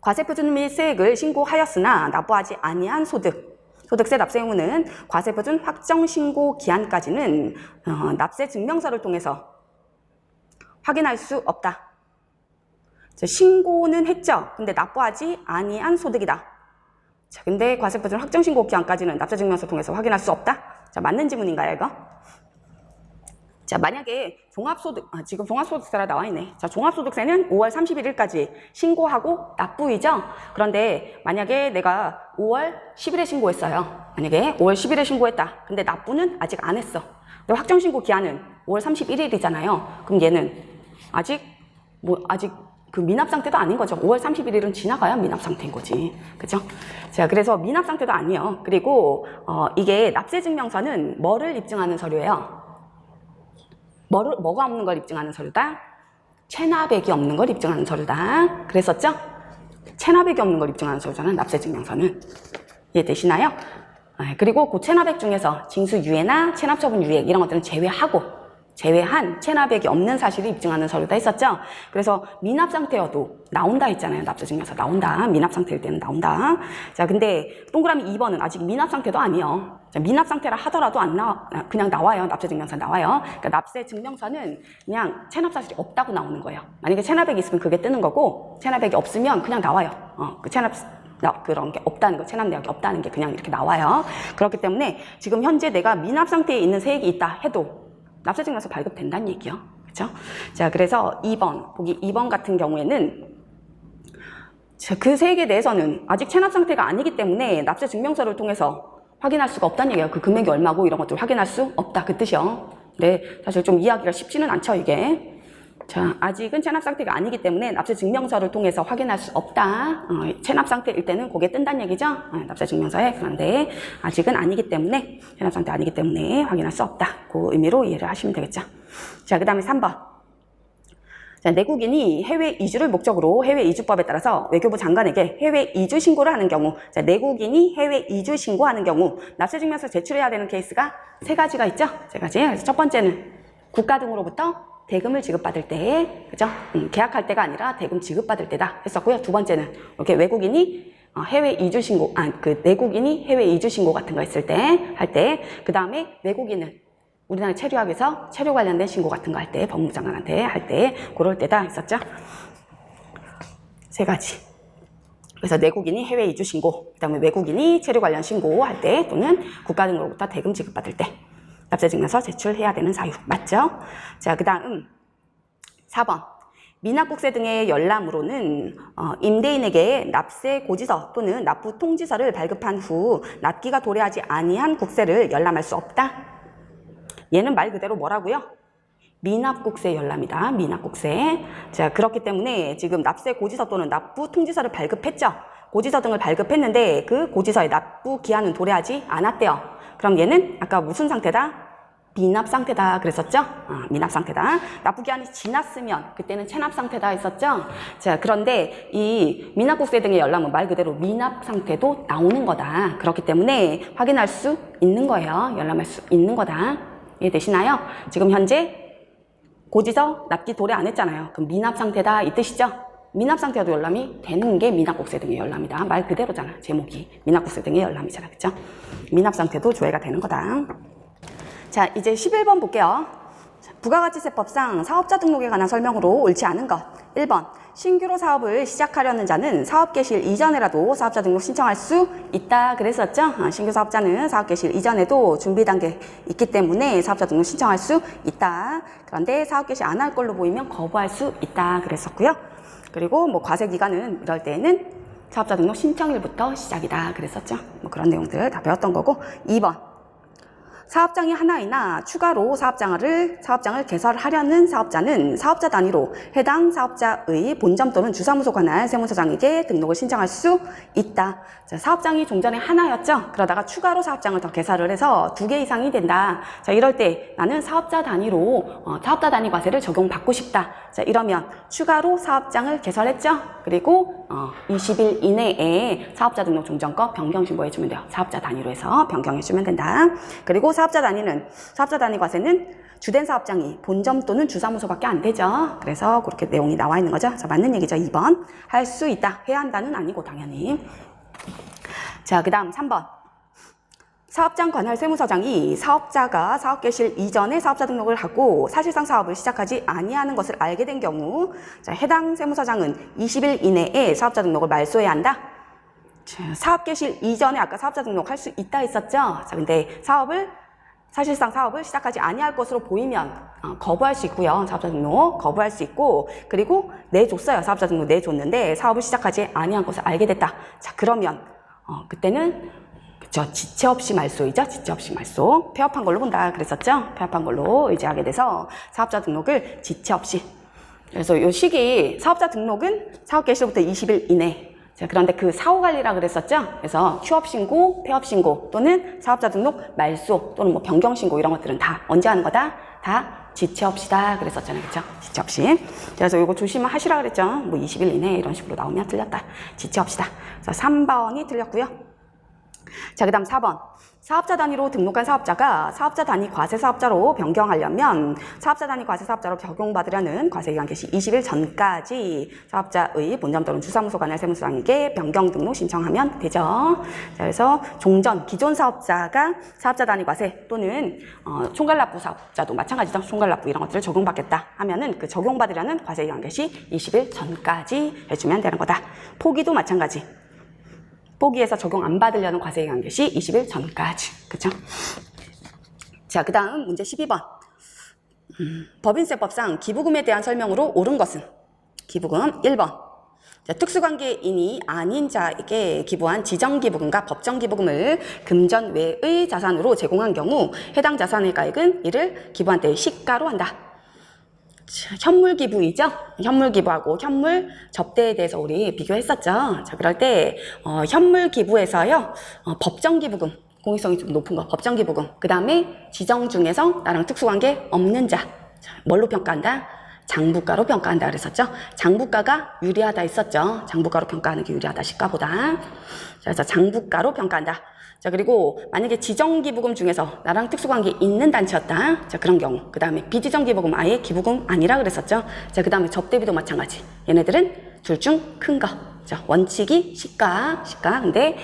[SPEAKER 1] 과세표준 및 세액을 신고하였으나 납부하지 아니한 소득세 납세 의무는 과세표준 확정 신고 기한까지는 납세 증명서를 통해서 확인할 수 없다. 신고는 했죠. 근데 납부하지 아니한 소득이다. 자, 근데 과세표준 확정 신고 기한까지는 납세 증명서 통해서 확인할 수 없다. 자, 맞는 지문인가요, 이거? 자, 만약에 지금 종합소득세라 나와 있네. 자, 종합소득세는 5월 31일까지 신고하고 납부이죠? 그런데 만약에 내가 5월 10일에 신고했어요. 만약에 5월 10일에 신고했다. 근데 납부는 아직 안 했어. 근데 확정신고 기한은 5월 31일이잖아요. 그럼 얘는 아직 그 미납 상태도 아닌 거죠. 5월 31일은 지나가야 미납 상태인 거지. 그죠? 자, 그래서 미납 상태도 아니에요. 그리고 이게 납세 증명서는 뭐를 입증하는 서류예요? 뭐가 없는 걸 입증하는 서류다? 체납액이 없는 걸 입증하는 서류다. 그랬었죠? 체납액이 없는 걸 입증하는 서류잖아요. 납세증명서는. 이해되시나요? 그리고 그 체납액 중에서 징수유예나 체납처분 유예 이런 것들은 제외한 체납액이 없는 사실을 입증하는 서류다 했었죠? 그래서 미납 상태여도 나온다 했잖아요. 납세증명서 나온다. 미납 상태일 때는 나온다. 자, 근데 동그라미 2번은 아직 미납 상태도 아니에요. 자, 미납 상태라 하더라도 그냥 나와요. 납세증명서 나와요. 그러니까 납세증명서는 그냥 체납 사실이 없다고 나오는 거예요. 만약에 체납액이 있으면 그게 뜨는 거고, 체납액이 없으면 그냥 나와요. 그런 게 없다는 거, 체납 내역이 없다는 게 그냥 이렇게 나와요. 그렇기 때문에 지금 현재 내가 미납 상태에 있는 세액이 있다 해도 납세증명서 발급된다는 얘기요. 그렇죠? 자, 그래서 2번, 보기 2번 같은 경우에는 그 세액에 대해서는 아직 체납 상태가 아니기 때문에 납세증명서를 통해서 확인할 수가 없다는 얘기예요. 그 금액이 얼마고 이런 것들을 확인할 수 없다. 그 뜻이요. 네, 사실 좀 이해하기가 쉽지는 않죠, 이게. 자, 아직은 체납 상태가 아니기 때문에 납세증명서를 통해서 확인할 수 없다. 체납 상태일 때는 그게 뜬다는 얘기죠. 납세증명서에. 그런데 아직은 아니기 때문에, 체납 상태 아니기 때문에 확인할 수 없다. 그 의미로 이해를 하시면 되겠죠. 자, 그 다음에 3번. 자, 내국인이 해외 이주를 목적으로 해외 이주법에 따라서 외교부 장관에게 해외 이주 신고를 하는 경우, 자, 내국인이 해외 이주 신고하는 경우 납세증명서 제출해야 되는 케이스가 3가지가 있죠. 3가지. 그래서 첫 번째는 국가 등으로부터 대금을 지급받을 때, 그죠? 계약할 때가 아니라 대금 지급받을 때다 했었고요. 두 번째는 이렇게 외국인이 해외 이주 신고, 내국인이 해외 이주 신고 같은 거 했을 때, 그 다음에 외국인은 우리나라 체류하기 위해서 체류 관련된 신고 같은 거 할 때, 법무부 장관한테 할 때, 그럴 때다 했었죠. 3가지. 그래서 내국인이 해외 이주 신고, 그 다음에 외국인이 체류 관련 신고할 때, 또는 국가 등으로부터 대금 지급받을 때, 납세증명서 제출해야 되는 사유. 맞죠? 자, 그 다음 4번. 미납국세 등의 열람으로는 임대인에게 납세 고지서 또는 납부 통지서를 발급한 후 납기가 도래하지 아니한 국세를 열람할 수 없다. 얘는 말 그대로 뭐라고요? 미납국세 열람이다. 미납국세. 자, 그렇기 때문에 지금 납세 고지서 또는 납부 통지서를 발급했죠. 고지서 등을 발급했는데 그 고지서의 납부 기한은 도래하지 않았대요. 그럼 얘는 아까 무슨 상태다? 미납 상태다 그랬었죠? 미납 상태다. 납부 기한이 지났으면 그때는 체납 상태다 했었죠? 자, 그런데 이 미납국세 등의 열람은 말 그대로 미납 상태도 나오는 거다. 그렇기 때문에 확인할 수 있는 거예요. 열람할 수 있는 거다. 이해되시나요? 지금 현재 고지서 납기 도래 안 했잖아요. 그럼 미납 상태다 이 뜻이죠? 미납 상태도 열람이 되는 게 미납국세 등의 열람이다. 말 그대로잖아. 제목이 미납국세 등의 열람이잖아. 그죠? 미납 상태도 조회가 되는 거다. 자, 이제 11번 볼게요. 자, 부가가치세법상 사업자 등록에 관한 설명으로 옳지 않은 것. 1번. 신규로 사업을 시작하려는 자는 사업 개시일 이전에라도 사업자 등록 신청할 수 있다 그랬었죠. 신규 사업자는 사업 개시일 이전에도 준비 단계 있기 때문에 사업자 등록 신청할 수 있다. 그런데 사업 개시 안 할 걸로 보이면 거부할 수 있다 그랬었고요. 그리고 뭐 과세 기간은 이럴 때는 사업자 등록 신청일부터 시작이다 그랬었죠. 뭐 그런 내용들 다 배웠던 거고. 2번. 사업장이 하나이나 추가로 사업장을 개설하려는 사업자는 사업자 단위로 해당 사업자의 본점 또는 주사무소 관할 세무서장에게 등록을 신청할 수 있다. 자, 사업장이 종전에 하나였죠. 그러다가 추가로 사업장을 더 개설을 해서 2개 이상이 된다. 자, 이럴 때 나는 사업자 단위로 사업자 단위 과세를 적용받고 싶다. 자, 이러면 추가로 사업장을 개설했죠. 그리고 20일 이내에 사업자 등록 종전거 변경 신고해주면 돼요. 사업자 단위로 해서 변경해주면 된다. 그리고 사업자 단위 과세는 주된 사업장이 본점 또는 주사무소밖에 안 되죠. 그래서 그렇게 내용이 나와 있는 거죠. 자, 맞는 얘기죠. 2번. 할 수 있다. 해야 한다는 아니고 당연히. 자, 그 다음 3번. 사업장 관할 세무서장이 사업자가 사업 개시일 이전에 사업자 등록을 하고 사실상 사업을 시작하지 아니하는 것을 알게 된 경우, 자, 해당 세무서장은 20일 이내에 사업자 등록을 말소해야 한다. 자, 사업 개시일 이전에 아까 사업자 등록할 수 있다 했었죠. 자, 근데 사실상 사업을 시작하지 아니할 것으로 보이면 거부할 수 있고요. 사업자 등록 거부할 수 있고, 그리고 내줬어요. 사업자 등록 내줬는데 사업을 시작하지 아니한 것을 알게 됐다. 자, 그러면 그때는 지체 없이 말소이죠. 지체 없이 말소. 폐업한 걸로 본다 그랬었죠. 폐업한 걸로 의지하게 돼서 사업자 등록을 지체 없이. 그래서 이 시기 사업자 등록은 사업 개시일부터 20일 이내. 자, 그런데 그 사후 관리라 그랬었죠. 그래서 휴업 신고, 폐업 신고 또는 사업자 등록 말소 또는 뭐 변경 신고 이런 것들은 다 언제 하는 거다? 다 지체 없이다 그랬었잖아요. 그렇죠? 지체 없이. 그래서 이거 조심하시라 그랬죠. 뭐 20일 이내 이런 식으로 나오면 틀렸다. 지체 없이다. 그래서 3번이 틀렸고요. 자, 그 다음 4번. 사업자 단위로 등록한 사업자가 사업자 단위 과세 사업자로 변경하려면 사업자 단위 과세 사업자로 적용받으려는 과세기간 개시 20일 전까지 사업자의 본점 또는 주사무소 관할 세무서장에게 변경 등록 신청하면 되죠. 자, 그래서 종전 기존 사업자가 사업자 단위 과세 또는 총괄납부 사업자도 마찬가지죠. 총괄납부 이런 것들을 적용받겠다 하면은 그 적용받으려는 과세기간 개시 20일 전까지 해주면 되는 거다. 포기도 마찬가지. 포기해서 적용 안 받으려는 과세기간 개시 20일 전까지. 그쵸? 자, 그 다음 문제 12번. 법인세법상 기부금에 대한 설명으로 옳은 것은? 기부금 1번. 자, 특수관계인이 아닌 자에게 기부한 지정기부금과 법정기부금을 금전 외의 자산으로 제공한 경우 해당 자산의 가액은 이를 기부한 때의 시가로 한다. 자, 현물 기부이죠? 현물 기부하고 현물 접대에 대해서 우리 비교했었죠. 자, 그럴 때 현물 기부에서요, 법정 기부금, 공익성이 좀 높은 거, 법정 기부금. 그 다음에 지정 중에서 나랑 특수관계 없는 자, 뭘로 평가한다? 장부가로 평가한다 그랬었죠. 장부가가 유리하다 했었죠. 장부가로 평가하는 게 유리하다, 시가보다. 자, 그래서 장부가로 평가한다. 자, 그리고 만약에 지정기부금 중에서 나랑 특수관계 있는 단체였다. 자, 그런 경우. 그 다음에 비지정기부금 아예 기부금 아니라 그랬었죠. 자, 그 다음에 접대비도 마찬가지. 얘네들은 둘 중 큰 거. 자, 원칙이 시가. 근데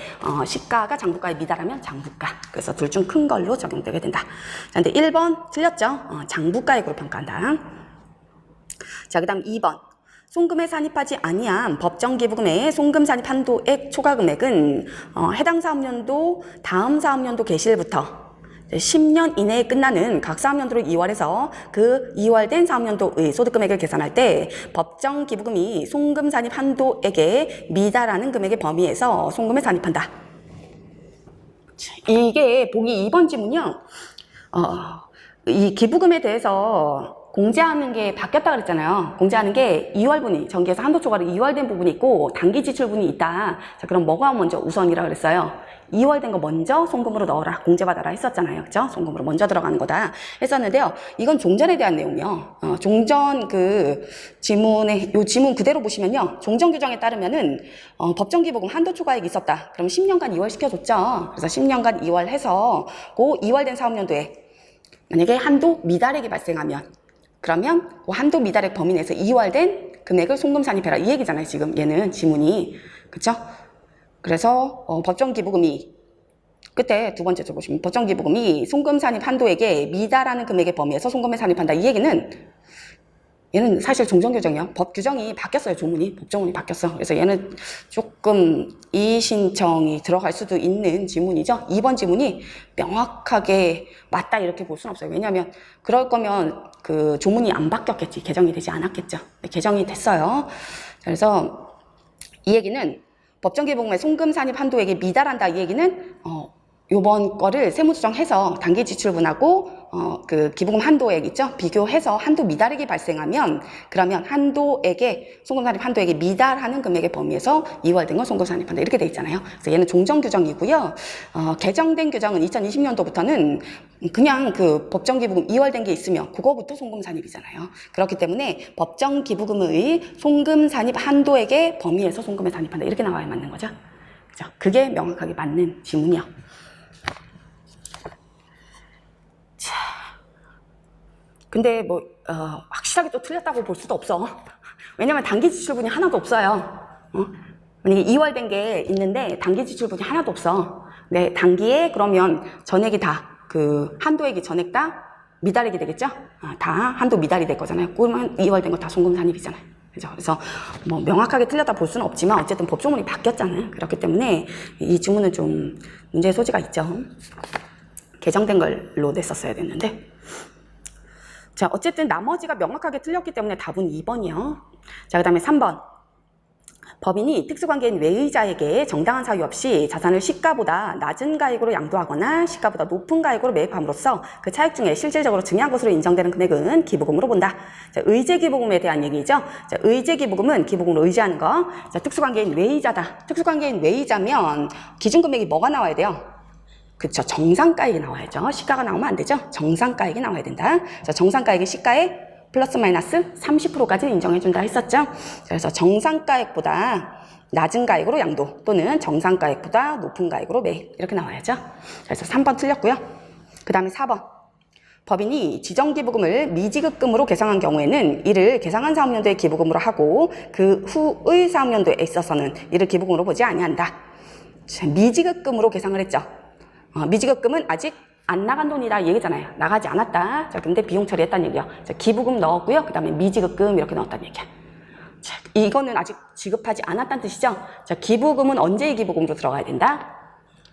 [SPEAKER 1] 시가가 장부가에 미달하면 장부가. 그래서 둘 중 큰 걸로 적용되게 된다. 자, 근데 1번 틀렸죠. 장부가액으로 평가한다. 자, 그 다음 2번. 송금에 산입하지 아니한 법정기부금의 송금 산입 한도액 초과금액은 해당 사업년도 다음 사업년도 개시일부터 10년 이내에 끝나는 각 사업년도를 2월해서 그 2월된 사업년도의 소득금액을 계산할 때 법정기부금이 송금 산입 한도액에 미달하는 금액의 범위에서 송금에 산입한다. 이게 보기 2번 지문이요. 이 기부금에 대해서 공제하는 게 바뀌었다 그랬잖아요. 공제하는 게 2월분이 정기에서 한도 초과로 2월된 부분이 있고 단기 지출분이 있다. 자, 그럼 뭐가 먼저 우선이라 그랬어요? 2월된 거 먼저 송금으로 넣어라, 공제받아라 했었잖아요. 그죠? 송금으로 먼저 들어가는 거다 했었는데요. 이건 종전에 대한 내용이요. 종전 그 지문에, 요 지문 그대로 보시면요. 종전 규정에 따르면은 법정기부금 한도 초과액이 있었다. 그럼 10년간 2월 시켜줬죠. 그래서 10년간 2월 해서 그 2월된 사업년도에 만약에 한도 미달액이 발생하면 그러면 그 한도 미달액 범위 내에서 2월된 금액을 송금 산입해라 이 얘기잖아요. 지금 얘는 지문이. 그쵸? 그래서 법정기부금이 그때 두 번째 줄 보시면 법정기부금이 송금 산입 한도액에 미달하는 금액의 범위에서 송금에 산입한다. 이 얘기는 얘는 사실 종전규정이요. 법 규정이 바뀌었어요. 조문이. 법조문이 바뀌었어. 그래서 얘는 조금 이의신청이 들어갈 수도 있는 지문이죠. 2번 지문이 명확하게 맞다 이렇게 볼 수는 없어요. 왜냐하면 그럴 거면 그 조문이 안 바뀌었겠지. 개정이 되지 않았겠죠. 개정이 됐어요. 그래서 이 얘기는 법정기부금의 송금 산입 한도액에 미달한다. 이 얘기는 요번 거를 세무조정해서 단기지출분하고 그 기부금 한도액 있죠? 비교해서 한도 미달액이 발생하면 그러면 한도액에 송금산입 한도액에 미달하는 금액의 범위에서 이월된 건 송금산입한다 이렇게 돼 있잖아요. 그래서 얘는 종전규정이고요. 개정된 규정은 2020년도부터는 그냥 그 법정기부금 이월된 게 있으면 그거부터 송금산입이잖아요. 그렇기 때문에 법정기부금의 송금산입 한도액의 범위에서 송금에 산입한다 이렇게 나와야 맞는 거죠. 그죠? 그게 명확하게 맞는 지문이요. 근데 뭐 확실하게 또 틀렸다고 볼 수도 없어. 왜냐면 단기 지출분이 하나도 없어요. 만약에 2월 된 게 있는데 단기 지출분이 하나도 없어. 네, 단기에 그러면 전액이 다 그 한도액이 전액 다 미달액이 되겠죠? 다 한도 미달이 될 거잖아요. 그러면 2월 된 거 다 송금 산입이잖아요. 그죠? 그래서 뭐 명확하게 틀렸다 볼 수는 없지만 어쨌든 법조문이 바뀌었잖아요. 그렇기 때문에 이 지문은 좀 문제의 소지가 있죠. 개정된 걸로 냈었어야 됐는데. 자, 어쨌든 나머지가 명확하게 틀렸기 때문에 답은 2번이요. 자, 그 다음에 3번. 법인이 특수관계인 외의자에게 정당한 사유 없이 자산을 시가보다 낮은 가액으로 양도하거나 시가보다 높은 가액으로 매입함으로써 그 차익 중에 실질적으로 증여한 것으로 인정되는 금액은 기부금으로 본다. 자, 의제기부금에 대한 얘기죠. 자, 의제기부금은 기부금으로 의지하는 거. 자, 특수관계인 외의자다. 특수관계인 외의자면 기준금액이 뭐가 나와야 돼요? 그쵸. 정상가액이 나와야죠. 시가가 나오면 안 되죠. 정상가액이 나와야 된다. 자, 정상가액이 시가의 플러스 마이너스 30%까지 인정해준다 했었죠. 그래서 정상가액보다 낮은 가액으로 양도 또는 정상가액보다 높은 가액으로 매입 이렇게 나와야죠. 그래서 3번 틀렸고요. 그 다음에 4번. 법인이 지정기부금을 미지급금으로 계상한 경우에는 이를 계상한 사업연도의 기부금으로 하고 그 후의 사업연도에 있어서는 이를 기부금으로 보지 아니한다. 자, 미지급금으로 계상을 했죠. 미지급금은 아직 안 나간 돈이다 이 얘기잖아요. 나가지 않았다. 자, 근데 비용 처리했다는 얘기요. 자, 기부금 넣었고요. 그 다음에 미지급금 이렇게 넣었다는 얘기야. 자, 이거는 아직 지급하지 않았다는 뜻이죠. 자, 기부금은 언제의 기부금으로 들어가야 된다?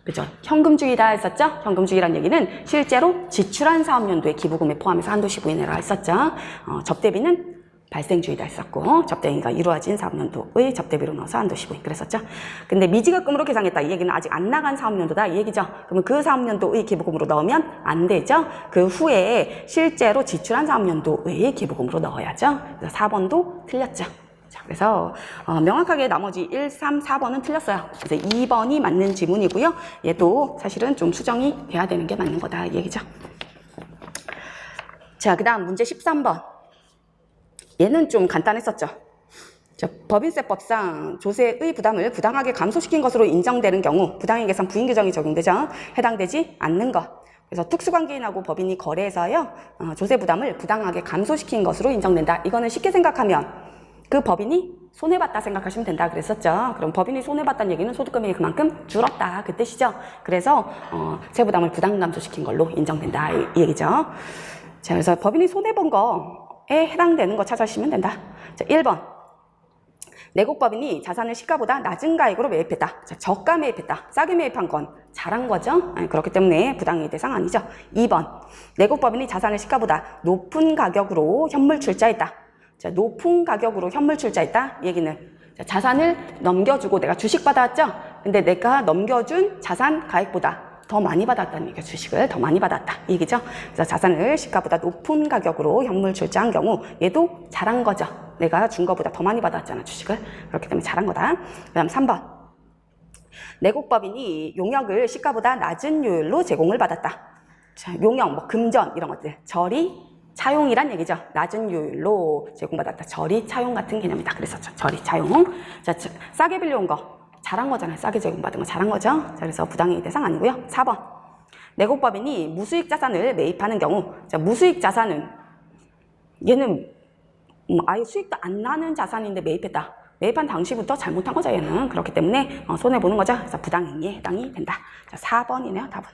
[SPEAKER 1] 그죠? 현금주의다 했었죠? 현금주의란 얘기는 실제로 지출한 사업연도의 기부금에 포함해서 한도시 부인해라 했었죠. 접대비는 발생주의다 했었고 접대비가 이루어진 사업연도의 접대비로 넣어서 한도시 부인 그랬었죠. 근데 미지급금으로 계상했다 이 얘기는 아직 안 나간 사업연도다 이 얘기죠. 그러면 그 사업연도의 기부금으로 넣으면 안 되죠. 그 후에 실제로 지출한 사업연도의 기부금으로 넣어야죠. 그래서 4번도 틀렸죠. 자, 그래서 명확하게 나머지 1, 3, 4번은 틀렸어요. 그래서 2번이 맞는 지문이고요. 얘도 사실은 좀 수정이 돼야 되는 게 맞는 거다 이 얘기죠. 자, 그 다음 문제 13번. 얘는 좀 간단했었죠. 자, 법인세법상 조세의 부담을 부당하게 감소시킨 것으로 인정되는 경우 부당인 계산 부인 규정이 적용되죠. 해당되지 않는 것. 그래서 특수관계인하고 법인이 거래해서요 조세 부담을 부당하게 감소시킨 것으로 인정된다. 이거는 쉽게 생각하면 그 법인이 손해봤다 생각하시면 된다 그랬었죠. 그럼 법인이 손해봤다는 얘기는 소득금액이 그만큼 줄었다 그 뜻이죠. 그래서 세부담을 부당 감소시킨 걸로 인정된다 이 얘기죠. 자, 그래서 법인이 손해본 거에 해당되는 거 찾아주시면 된다. 자, 1번. 내국법인이 자산을 시가보다 낮은 가액으로 매입했다. 자, 저가 매입했다. 싸게 매입한 건 잘한 거죠. 그렇기 때문에 부당의 대상 아니죠. 2번. 내국법인이 자산을 시가보다 높은 가격으로 현물 출자했다. 자, 높은 가격으로 현물 출자했다. 이 얘기는 자, 자산을 넘겨주고 내가 주식 받았죠. 근데 내가 넘겨준 자산 가액보다 더 많이 받았다는 얘기죠. 주식을 더 많이 받았다 이 얘기죠. 그래서 자산을 시가보다 높은 가격으로 현물 출자한 경우 얘도 잘한 거죠. 내가 준 거보다 더 많이 받았잖아 주식을. 그렇기 때문에 잘한 거다. 그 다음 3번. 내국법인이 용역을 시가보다 낮은 요율로 제공을 받았다. 자, 용역, 뭐 금전 이런 것들 절이 차용이란 얘기죠. 낮은 요율로 제공받았다. 절이 차용 같은 개념이다. 그랬었죠. 절이 차용. 자, 싸게 빌려온 거 잘한 거잖아요. 싸게 제공받은 거 잘한 거죠. 자, 그래서 부당이익 대상 아니고요. 4번. 내국법인이 무수익 자산을 매입하는 경우 자, 무수익 자산은 얘는 아예 수익도 안 나는 자산인데 매입했다. 매입한 당시부터 잘못한 거죠, 얘는. 그렇기 때문에 손해보는 거죠. 그래서 부당행위에 해당이 된다. 자, 4번이네요, 답은.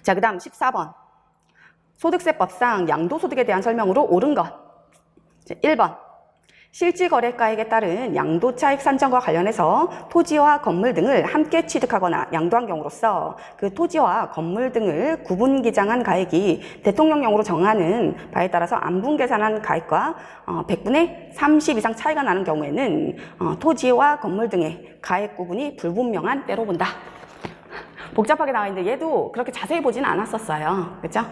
[SPEAKER 1] 자, 그 다음 14번. 소득세법상 양도소득에 대한 설명으로 옳은 것. 자, 1번. 실지거래가액에 따른 양도차익 산정과 관련해서 토지와 건물 등을 함께 취득하거나 양도한 경우로서 그 토지와 건물 등을 구분기장한 가액이 대통령령으로 정하는 바에 따라서 안분계산한 가액과 100분의 30 이상 차이가 나는 경우에는 토지와 건물 등의 가액 구분이 불분명한 때로 본다. 복잡하게 나와 있는데 얘도 그렇게 자세히 보지는 않았었어요. 그렇죠?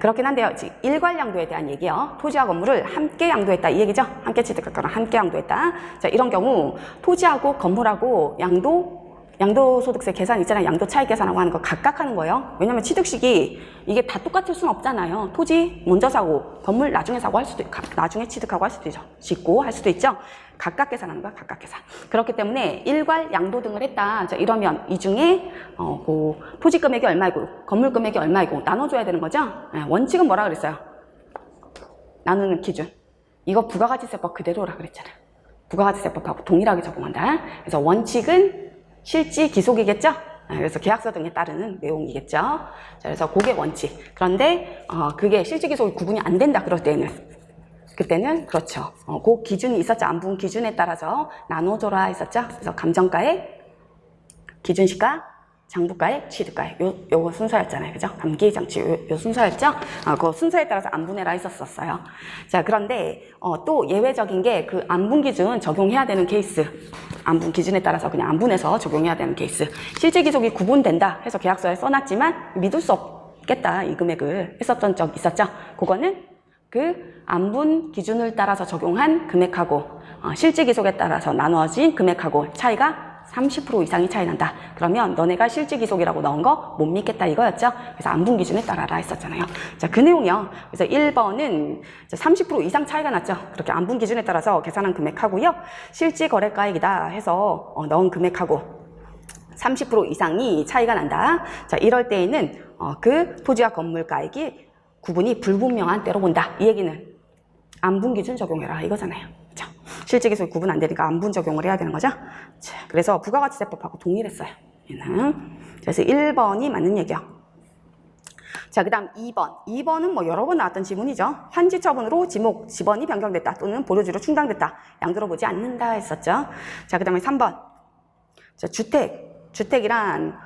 [SPEAKER 1] 그렇긴 한데요. 지금 일괄양도에 대한 얘기요. 토지와 건물을 함께 양도했다 이 얘기죠. 함께 취득했거나 함께 양도했다. 자, 이런 경우 토지하고 건물하고 양도소득세 계산 있잖아요. 양도차익 계산하고 하는 거 각각 하는 거예요. 왜냐면 취득식이 이게 다 똑같을 수는 없잖아요. 토지 먼저 사고 건물 나중에 사고 할 수도 있고 나중에 취득하고 할 수도 있죠. 짓고 할 수도 있죠. 각각 계산하는 거야. 각각 계산. 그렇기 때문에 일괄 양도 등을 했다. 자, 이러면 이 중에 그 토지 금액이 얼마이고 건물 금액이 얼마이고 나눠줘야 되는 거죠. 원칙은 뭐라 그랬어요? 나누는 기준. 이거 부가가치세법 그대로라 그랬잖아요. 부가가치세법하고 동일하게 적용한다. 그래서 원칙은 실지 기속이겠죠? 그래서 계약서 등에 따르는 내용이겠죠? 자, 그래서 그게 원칙. 그런데 그게 실지 기속이 구분이 안 된다. 그때는 그렇죠. 그 기준이 있었죠. 안분 기준에 따라서 나눠줘라 했었죠. 그래서 감정가액, 기준시가, 장부가액, 취득가액 요거 순서였잖아요. 그죠? 감기장치 요 순서였죠? 그 순서에 따라서 안분해라 했었어요. 자, 그런데 또 예외적인 게 그 안분 기준 적용해야 되는 케이스. 안분 기준에 따라서 그냥 안분해서 적용해야 되는 케이스. 실제 기속이 구분된다 해서 계약서에 써놨지만 믿을 수 없겠다 이 금액을 했었던 적 있었죠. 그거는 그 안분 기준을 따라서 적용한 금액하고 실제 기속에 따라서 나누어진 금액하고 차이가 30% 이상이 차이 난다. 그러면 너네가 실제 기속이라고 넣은 거 못 믿겠다 이거였죠. 그래서 안분 기준에 따라라 했었잖아요. 자, 그 내용이요. 그래서 1번은 30% 이상 차이가 났죠. 그렇게 안분 기준에 따라서 계산한 금액하고요. 실제 거래가액이다 해서 넣은 금액하고 30% 이상이 차이가 난다. 자, 이럴 때에는 그 토지와 건물 가액이 구분이 불분명한 때로 본다. 이 얘기는 안분 기준 적용해라 이거잖아요. 그렇죠? 실제 기속이 구분 안 되니까 안분 적용을 해야 되는 거죠. 자, 그래서 부가가치세법하고 동일했어요. 얘는. 그래서 1번이 맞는 얘기요. 자, 그 다음 2번. 2번은 뭐 여러 번 나왔던 지문이죠. 환지 처분으로 지목, 지번이 변경됐다 또는 보료지로 충당됐다. 양도로 보지 않는다 했었죠. 자, 그 다음에 3번. 자, 주택이란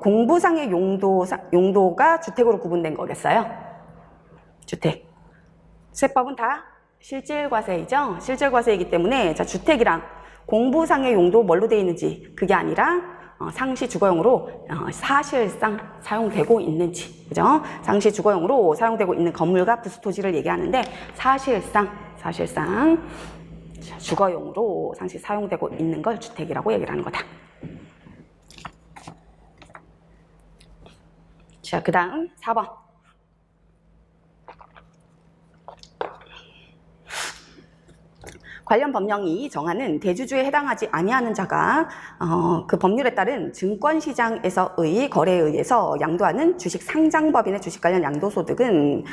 [SPEAKER 1] 공부상의 용도가 주택으로 구분된 거겠어요. 주택. 세법은 다 실질과세이죠. 실질과세이기 때문에 자, 주택이랑 공부상의 용도 뭘로 되어 있는지 그게 아니라 상시 주거용으로 사실상 사용되고 있는지, 그죠? 상시 주거용으로 사용되고 있는 건물과 부수 토지를 얘기하는데 사실상 주거용으로 상시 사용되고 있는 걸 주택이라고 얘기를 하는 거다. 자, 그 다음 4번. 관련 법령이 정하는 대주주에 해당하지 아니하는 자가 그 법률에 따른 증권시장에서의 거래에 의해서 양도하는 주식상장법인의 주식 관련 양도소득은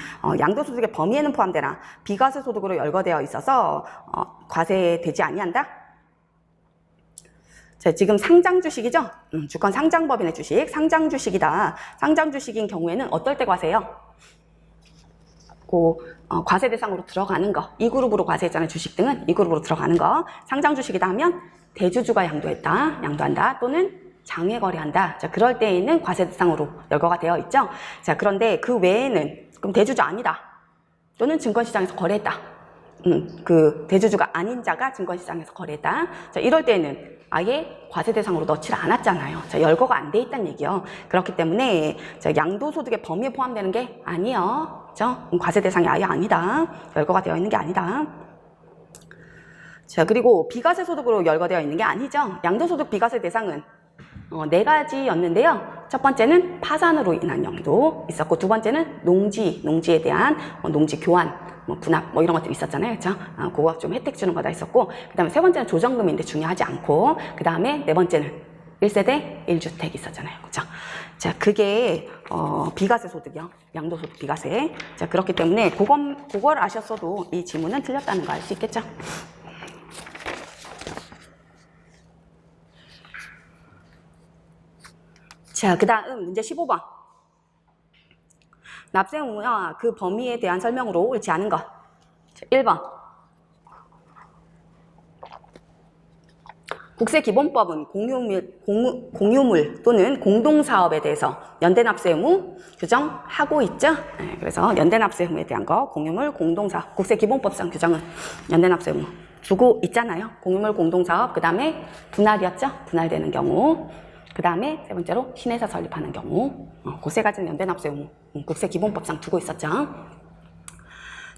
[SPEAKER 1] 양도소득의 범위에는 포함되나 비과세소득으로 열거되어 있어서 과세되지 아니한다. 자, 지금 상장주식이죠? 주권 상장법인의 주식, 상장주식이다. 상장주식인 경우에는 어떨 때 과세요? 과세 대상으로 들어가는 거, 이 그룹으로 과세했잖아요. 주식 등은 이 그룹으로 들어가는 거. 상장 주식이다 하면 대주주가 양도한다 또는 장외 거래한다. 자, 그럴 때에는 과세 대상으로 열거가 되어 있죠. 자, 그런데 그 외에는 그럼 대주주 아니다 또는 증권시장에서 거래했다. 그 대주주가 아닌 자가 증권시장에서 거래했다. 자, 이럴 때에는 아예 과세 대상으로 넣지를 않았잖아요. 자, 열거가 안 돼 있다는 얘기요. 그렇기 때문에 자, 양도소득의 범위에 포함되는 게 아니에요. 그렇죠? 과세 대상이 아예 아니다. 열거가 되어 있는 게 아니다. 자, 그리고 비과세 소득으로 열거되어 있는 게 아니죠. 양도소득 비과세 대상은 4가지였는데요. 첫 번째는 파산으로 인한 양도 있었고, 두 번째는 농지에 대한 농지 교환, 분합 이런 것들이 있었잖아요. 그렇죠? 그거 좀 혜택 주는 거다 있었고, 그 다음에 세 번째는 조정금인데 중요하지 않고, 그 다음에 네 번째는 1세대 1주택 있었잖아요. 그렇죠? 자, 그게 비과세 소득이요. 양도소득 비과세. 자, 그렇기 때문에 그걸 아셨어도 이 지문은 틀렸다는 거 알 수 있겠죠? 자, 그 다음 문제 15번. 납세 의무와 그 범위에 대한 설명으로 옳지 않은 것. 자, 1번. 국세기본법은 공유물 또는 공동사업에 대해서 연대납세 의무 규정하고 있죠. 네, 그래서 연대납세 의무에 대한 거, 공유물, 공동사업, 국세기본법상 규정은 연대납세 의무 두고 있잖아요. 공유물, 공동사업, 그 다음에 분할이었죠. 분할되는 경우. 그 다음에 세 번째로 신회사 설립하는 경우. 그 세 가지는 연대납세 의무 국세기본법상 두고 있었죠.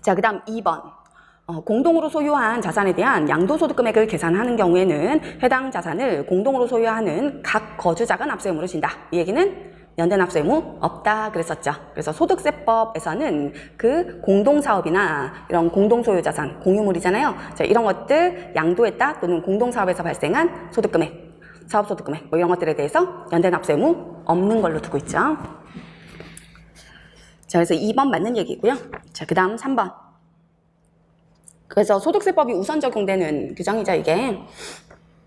[SPEAKER 1] 자, 그 다음 2번. 공동으로 소유한 자산에 대한 양도소득 금액을 계산하는 경우에는 해당 자산을 공동으로 소유하는 각 거주자가 납세 의무를 진다. 이 얘기는 연대납세 의무 없다 그랬었죠. 그래서 소득세법에서는 그 공동사업이나 이런 공동소유 자산, 공유물이잖아요. 자, 이런 것들 양도했다 또는 공동사업에서 발생한 소득금액, 사업소득금액 뭐 이런 것들에 대해서 연대납세 의무 없는 걸로 두고 있죠. 자, 그래서 2번 맞는 얘기고요. 자, 그 다음 3번. 그래서 소득세법이 우선 적용되는 규정이죠, 이게.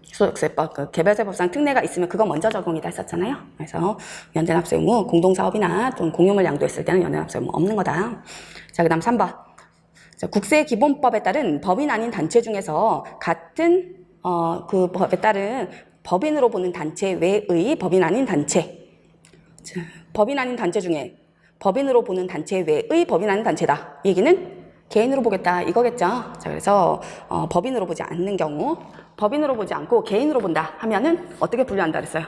[SPEAKER 1] 소득세법, 그 개별세법상 특례가 있으면 그거 먼저 적용이다 했었잖아요. 그래서 연대납세 의무, 공동사업이나 또는 공유물 양도했을 때는 연대납세 의무 없는 거다. 자, 그 다음 3번. 자, 국세기본법에 따른 법인 아닌 단체 중에서 같은, 그 법에 따른 법인으로 보는 단체 외의 법인 아닌 단체. 자, 법인 아닌 단체 중에 법인으로 보는 단체 외의 법인 아닌 단체다. 이 얘기는 개인으로 보겠다 이거겠죠. 자, 그래서 법인으로 보지 않는 경우, 법인으로 보지 않고 개인으로 본다 하면은 어떻게 분류한다 그랬어요?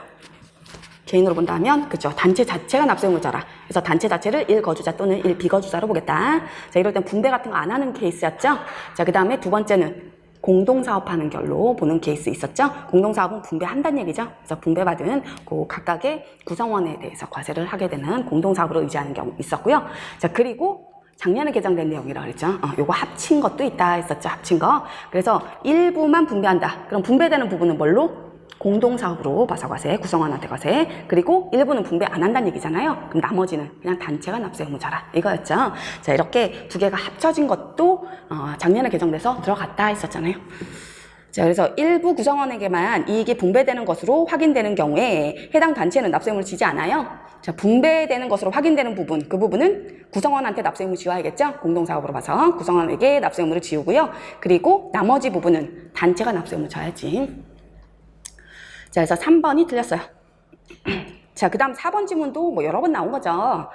[SPEAKER 1] 개인으로 본다 하면 그죠, 단체 자체가 납세 의무를 져라. 그래서 단체 자체를 1거주자 또는 1비거주자로 보겠다. 자, 이럴 땐 분배 같은 거 안 하는 케이스였죠. 자, 그 다음에 두 번째는 공동사업하는 결로 보는 케이스 있었죠. 공동사업은 분배한다는 얘기죠. 그래서 분배받은 그 각각의 구성원에 대해서 과세를 하게 되는 공동사업으로 의지하는 경우 있었고요. 자, 그리고 작년에 개정된 내용이라고 그랬죠. 요거 합친 것도 있다 했었죠. 합친 거. 그래서 일부만 분배한다. 그럼 분배되는 부분은 뭘로? 공동사업으로 봐서 과세, 구성원한테 과세. 그리고 일부는 분배 안 한다는 얘기잖아요. 그럼 나머지는 그냥 단체가 납세 의무자라. 이거였죠. 자, 이렇게 두 개가 합쳐진 것도 작년에 개정돼서 들어갔다 했었잖아요. 자, 그래서 일부 구성원에게만 이익이 분배되는 것으로 확인되는 경우에 해당 단체는 납세 의무를 지지 않아요. 자, 분배되는 것으로 확인되는 부분, 그 부분은 구성원한테 납세 의무 지워야겠죠? 공동사업으로 봐서 구성원에게 납세 의무를 지우고요. 그리고 나머지 부분은 단체가 납세 의무 져야지. 자, 그래서 3번이 틀렸어요. 자, 그 다음 4번 지문도 뭐 여러 번 나온 거죠.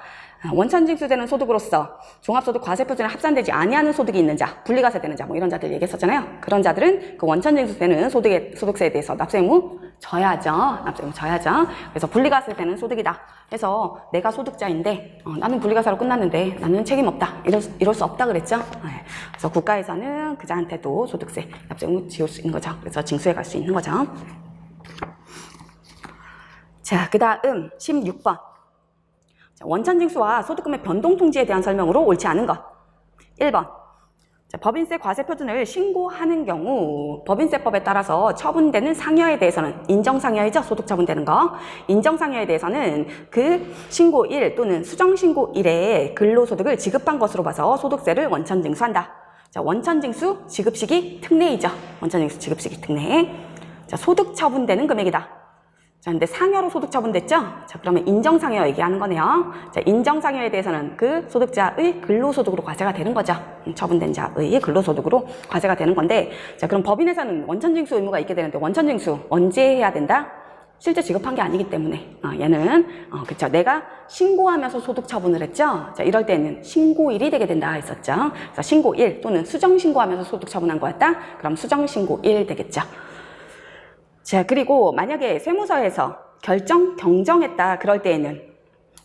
[SPEAKER 1] 원천징수되는 소득으로서 종합소득 과세표준에 합산되지 아니하는 소득이 있는 자, 분리과세되는 자, 뭐 이런 자들 얘기했었잖아요. 그런 자들은 그 원천징수되는 소득세에 대해서 납세 의무 져야죠. 납세 의무 져야죠. 그래서 분리과세되는 소득이다. 그래서 내가 소득자인데 나는 분리과세로 끝났는데 나는 책임 없다. 이럴 수 없다 그랬죠. 네. 그래서 국가에서는 그자한테도 소득세 납세 의무 지울 수 있는 거죠. 그래서 징수해 갈 수 있는 거죠. 자, 그 다음 16번. 원천징수와 소득금의 변동통지에 대한 설명으로 옳지 않은 것. 1번. 자, 법인세 과세표준을 신고하는 경우 법인세법에 따라서 처분되는 상여에 대해서는 인정상여이죠. 소득 처분되는 거. 인정상여에 대해서는 그 신고일 또는 수정신고일에 근로소득을 지급한 것으로 봐서 소득세를 원천징수한다. 자, 원천징수 지급시기 특례이죠. 원천징수 지급시기 특례. 자, 소득 처분되는 금액이다. 자, 근데 상여로 소득 처분됐죠? 자, 그러면 인정상여 얘기하는 거네요. 자, 인정상여에 대해서는 그 소득자의 근로소득으로 과세가 되는 거죠. 처분된 자의 근로소득으로 과세가 되는 건데, 자, 그럼 법인에서는 원천징수 의무가 있게 되는데, 원천징수 언제 해야 된다? 실제 지급한 게 아니기 때문에, 얘는, 그쵸. 내가 신고하면서 소득 처분을 했죠? 자, 이럴 때는 신고일이 되게 된다 했었죠. 그래서 신고일 또는 수정신고하면서 소득 처분한 거였다? 그럼 수정신고일 되겠죠. 자, 그리고 만약에 세무서에서 경정했다 그럴 때에는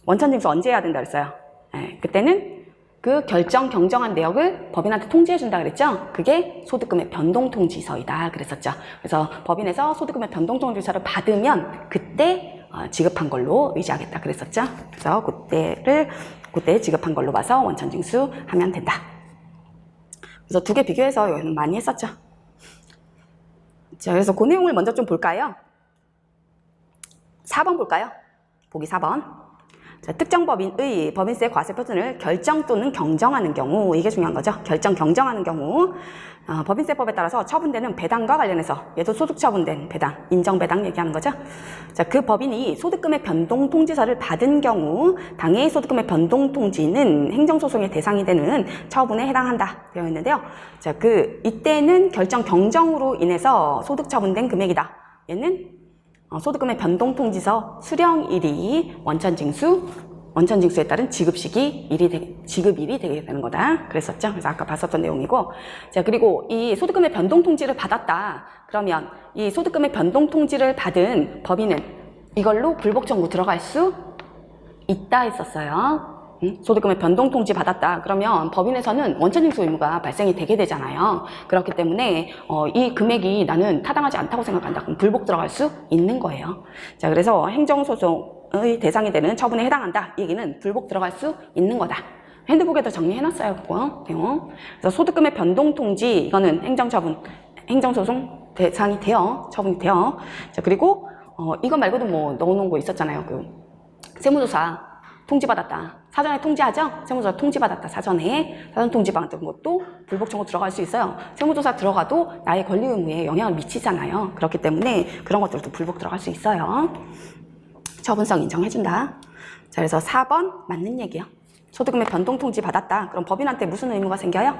[SPEAKER 1] 원천징수 언제 해야 된다 그랬어요? 네, 그때는 그 경정한 내역을 법인한테 통지해 준다 그랬죠? 그게 소득금의 변동통지서이다 그랬었죠. 그래서 법인에서 소득금의 변동통지서를 받으면 그때 지급한 걸로 의지하겠다 그랬었죠. 그래서 그때 지급한 걸로 봐서 원천징수 하면 된다. 그래서 두 개 비교해서 여기는 많이 했었죠. 자, 그래서 그 내용을 먼저 좀 볼까요? 4번 볼까요? 보기 4번. 자, 특정 법인의 법인세 과세 표준을 결정 또는 경정하는 경우, 이게 중요한 거죠. 결정, 경정하는 경우 법인세법에 따라서 처분되는 배당과 관련해서, 얘도 소득 처분된 배당, 인정배당 얘기하는 거죠. 자, 그 법인이 소득금의 변동통지서를 받은 경우 당해의 소득금의 변동통지는 행정소송의 대상이 되는 처분에 해당한다 되어 있는데요. 자, 이때는 결정 경정으로 인해서 소득 처분된 금액이다. 얘는 소득금의 변동통지서 수령일이 원천징수에 따른 지급일이 되게 되는 거다. 그랬었죠. 그래서 아까 봤었던 내용이고. 자, 그리고 이 소득금의 변동통지를 받았다. 그러면 이 소득금의 변동통지를 받은 법인은 이걸로 불복 청구 들어갈 수 있다 했었어요. 소득금의 변동통지 받았다. 그러면 법인에서는 원천징수 의무가 발생이 되게 되잖아요. 그렇기 때문에 이 금액이 나는 타당하지 않다고 생각한다. 그럼 불복 들어갈 수 있는 거예요. 자, 그래서 행정소송의 대상이 되는 처분에 해당한다. 이 얘기는 불복 들어갈 수 있는 거다. 핸드북에도 정리해놨어요. 그거 내용. 그래서 소득금의 변동통지, 이거는 행정소송 대상이 되어 처분이 되어. 자, 그리고 이거 말고도 뭐 넣어놓은 거 있었잖아요. 세무조사 통지받았다. 사전에 통지하죠? 세무조사 통지받았다. 사전 통지받았던 것도 불복 청구 들어갈 수 있어요. 세무조사 들어가도 나의 권리 의무에 영향을 미치잖아요. 그렇기 때문에 그런 것들도 불복 들어갈 수 있어요. 처분성 인정해준다. 자, 그래서 4번 맞는 얘기요. 소득금의 변동 통지 받았다. 그럼 법인한테 무슨 의무가 생겨요?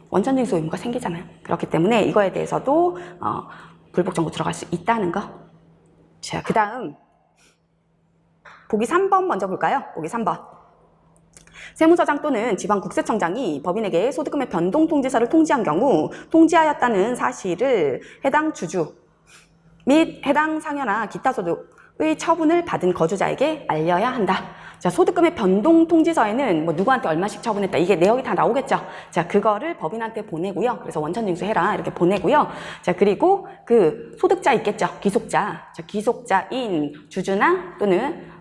[SPEAKER 1] 원천징수 의무가 생기잖아요. 그렇기 때문에 이거에 대해서도 불복 청구 들어갈 수 있다는 거. 자, 그 다음 보기 3번 먼저 볼까요? 보기 3번. 세무서장 또는 지방국세청장이 법인에게 소득금의 변동통지서를 통지한 경우 통지하였다는 사실을 해당 주주 및 해당 상여나 기타 소득의 처분을 받은 거주자에게 알려야 한다. 자, 소득금의 변동통지서에는 뭐 누구한테 얼마씩 처분했다. 이게 내역이 다 나오겠죠. 자, 그거를 법인한테 보내고요. 그래서 원천징수 해라. 이렇게 보내고요. 자, 그리고 그 소득자 있겠죠. 기속자. 자, 기속자인 주주나 또는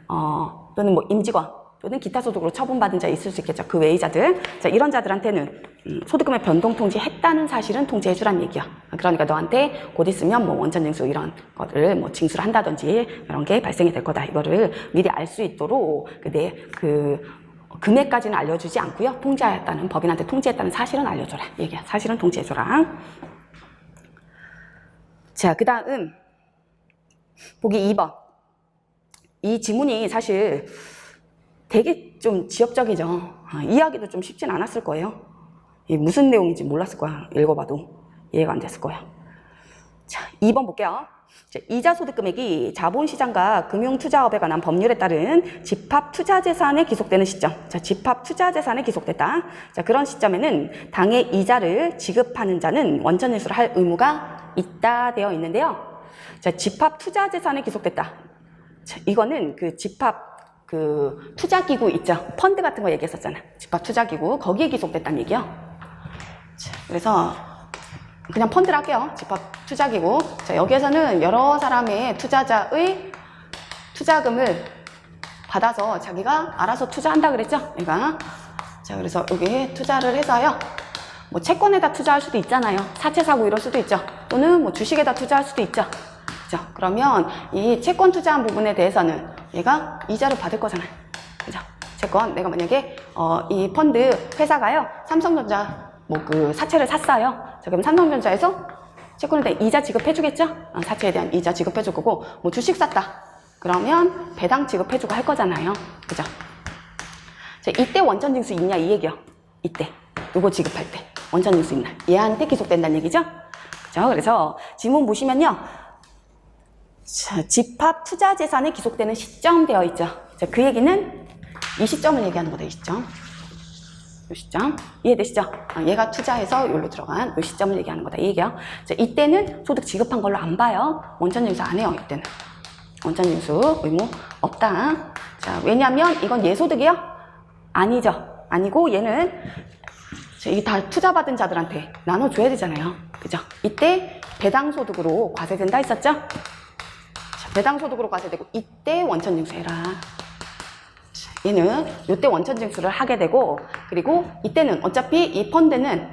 [SPEAKER 1] 뭐 임직원 또는 기타 소득으로 처분받은 자 있을 수 있겠죠. 그 외의자들. 자, 이런 자들한테는 소득금의 변동통지 했다는 사실은 통지해주란 얘기야. 그러니까 너한테 곧 있으면 뭐 원천징수 이런 것을 뭐 징수를 한다든지 이런 게 발생이 될 거다. 이거를 미리 알 수 있도록 금액까지는 알려주지 않고요. 통지하였다는, 법인한테 통지했다는 사실은 알려줘라. 얘기야. 사실은 통지해줘라. 자, 그 다음 보기 2번. 이 지문이 사실 되게 좀 지역적이죠. 이해하기도 좀 쉽진 않았을 거예요. 이게 무슨 내용인지 몰랐을 거야. 읽어봐도 이해가 안 됐을 거야. 자, 2번 볼게요. 자, 이자 소득 금액이 자본시장과 금융투자업에 관한 법률에 따른 집합투자재산에 기속되는 시점. 자, 집합투자재산에 기속됐다. 자, 그런 시점에는 당해 이자를 지급하는 자는 원천징수를 할 의무가 있다 되어 있는데요. 자, 집합투자재산에 기속됐다. 자, 이거는 투자기구 있죠. 펀드 같은 거 얘기했었잖아. 집합투자기구. 거기에 기속됐다는 얘기요. 자, 그래서 그냥 펀드를 할게요. 집합투자기구. 자, 여기에서는 여러 사람의 투자자의 투자금을 받아서 자기가 알아서 투자한다 그랬죠. 얘가. 자, 그래서 여기에 투자를 해서요. 뭐 채권에다 투자할 수도 있잖아요. 사채 사고 이럴 수도 있죠. 또는 뭐 주식에다 투자할 수도 있죠. 그죠? 그러면 이 채권 투자한 부분에 대해서는 얘가 이자를 받을 거잖아요. 그죠? 채권, 내가 만약에 이 펀드 회사가요, 삼성전자 사채를 샀어요. 자, 그럼 삼성전자에서 채권에 대한 이자 지급해주겠죠? 사채에 대한 이자 지급해줄 거고, 뭐 주식 샀다. 그러면 배당 지급해주고 할 거잖아요. 그죠? 자, 이때 원천징수 있냐 이 얘기요. 이때 요거 지급할 때 원천징수 있나? 얘한테 기속된다는 얘기죠? 그죠? 그래서 지문 보시면요. 자, 집합투자재산에 기속되는 시점 되어 있죠. 자, 그 얘기는 이 시점을 얘기하는 거다. 이 시점. 이 시점. 이해되시죠? 얘가 투자해서 여기로 들어간 이 시점을 얘기하는 거다. 이 얘기요. 자, 이때는 소득 지급한 걸로 안 봐요. 원천징수 안 해요. 이때는. 원천징수 의무 없다. 자, 왜냐면 이건 예소득이요? 아니죠. 아니고 얘는 이게 다 투자받은 자들한테 나눠줘야 되잖아요. 그죠? 이때 배당소득으로 과세된다 했었죠? 배당소득으로 과세되고 이때 원천징수 해라. 얘는 이때 원천징수를 하게 되고, 그리고 이때는 어차피 이 펀드는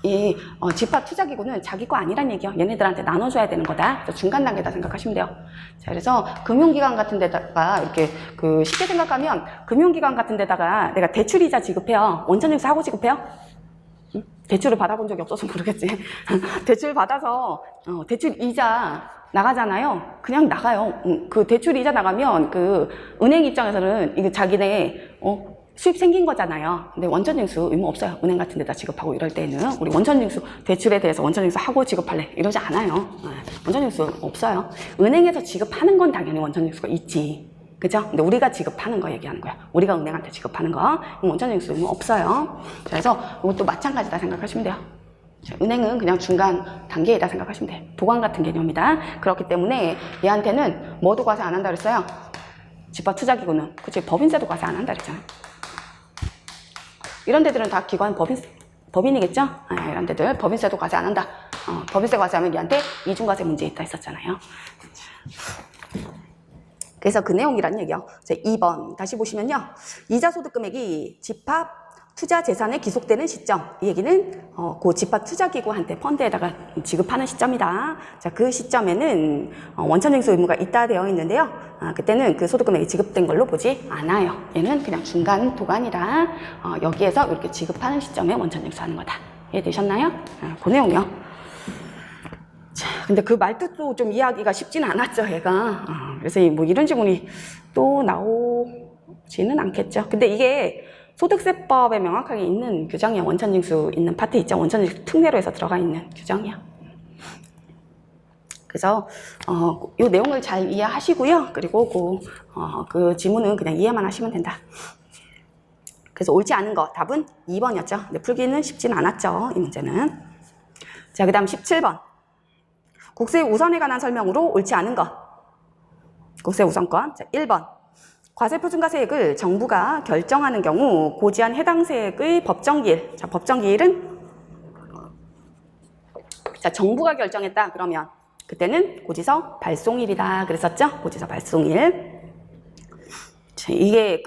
[SPEAKER 1] 이 집합 투자기구는 자기 거 아니란 얘기요. 얘네들한테 나눠줘야 되는 거다. 그래서 중간 단계다 생각하시면 돼요. 자, 그래서 금융기관 같은 데다가 이렇게 쉽게 생각하면 금융기관 같은 데다가 내가 대출이자 지급해요. 원천징수 하고 지급해요? 응? 대출을 받아본 적이 없어서 모르겠지. 대출 받아서 대출 이자 나가잖아요. 그냥 나가요. 그 대출 이자 나가면 그 은행 입장에서는 이거 자기네 수입 생긴 거잖아요. 근데 원천징수 의무 없어요. 은행 같은 데다 지급하고 이럴 때는 우리 원천징수 대출에 대해서 원천징수 하고 지급할래 이러지 않아요. 원천징수 없어요. 은행에서 지급하는 건 당연히 원천징수가 있지. 그죠? 근데 우리가 지급하는 거 얘기하는 거야. 우리가 은행한테 지급하는 거 원천징수 의무 없어요. 그래서 이것도 마찬가지다 생각하시면 돼요. 은행은 그냥 중간 단계이다 생각하시면 돼요. 보관 같은 개념이다. 그렇기 때문에 얘한테는 뭐도 과세 안 한다 그랬어요? 집합투자기구는. 그치? 법인세도 과세 안 한다 그랬잖아요. 이런 데들은 다 기관 법인이겠죠? 이런 데들 법인세도 과세 안 한다. 법인세 과세하면 얘한테 이중과세 문제 있다 했었잖아요. 그래서 그 내용이란 얘기요. 2번 다시 보시면요. 이자 소득 금액이 집합 투자 재산에 기속되는 시점. 이 얘기는 그 집합 투자기구한테 펀드에다가 지급하는 시점이다. 자, 그 시점에는 원천징수 의무가 있다 되어 있는데요. 그때는 그 소득 금액이 지급된 걸로 보지 않아요. 얘는 그냥 중간 도관이다. 여기에서 이렇게 지급하는 시점에 원천징수하는 거다. 이해되셨나요? 그 내용이요. 자, 근데 그 말뜻도 좀 이해하기가 쉽진 않았죠, 얘가. 그래서 뭐 이런 지문이 또 나오지는 않겠죠. 근데 이게 소득세법에 명확하게 있는 규정이야. 원천징수 있는 파트 있죠. 원천징수 특례로해서 들어가 있는 규정이야. 그래서 이 내용을 잘 이해하시고요. 그리고 그 지문은 그냥 이해만 하시면 된다. 그래서 옳지 않은 거 답은 2번이었죠. 근데 풀기는 쉽진 않았죠. 이 문제는. 자, 그 다음 17번. 국세 우선에 관한 설명으로 옳지 않은 것. 국세 우선권. 자, 1번. 과세표준과 세액을 정부가 결정하는 경우 고지한 해당 세액의 법정기일. 자, 법정기일은 자, 정부가 결정했다. 그러면 그때는 고지서 발송일이다. 그랬었죠? 고지서 발송일. 자, 이게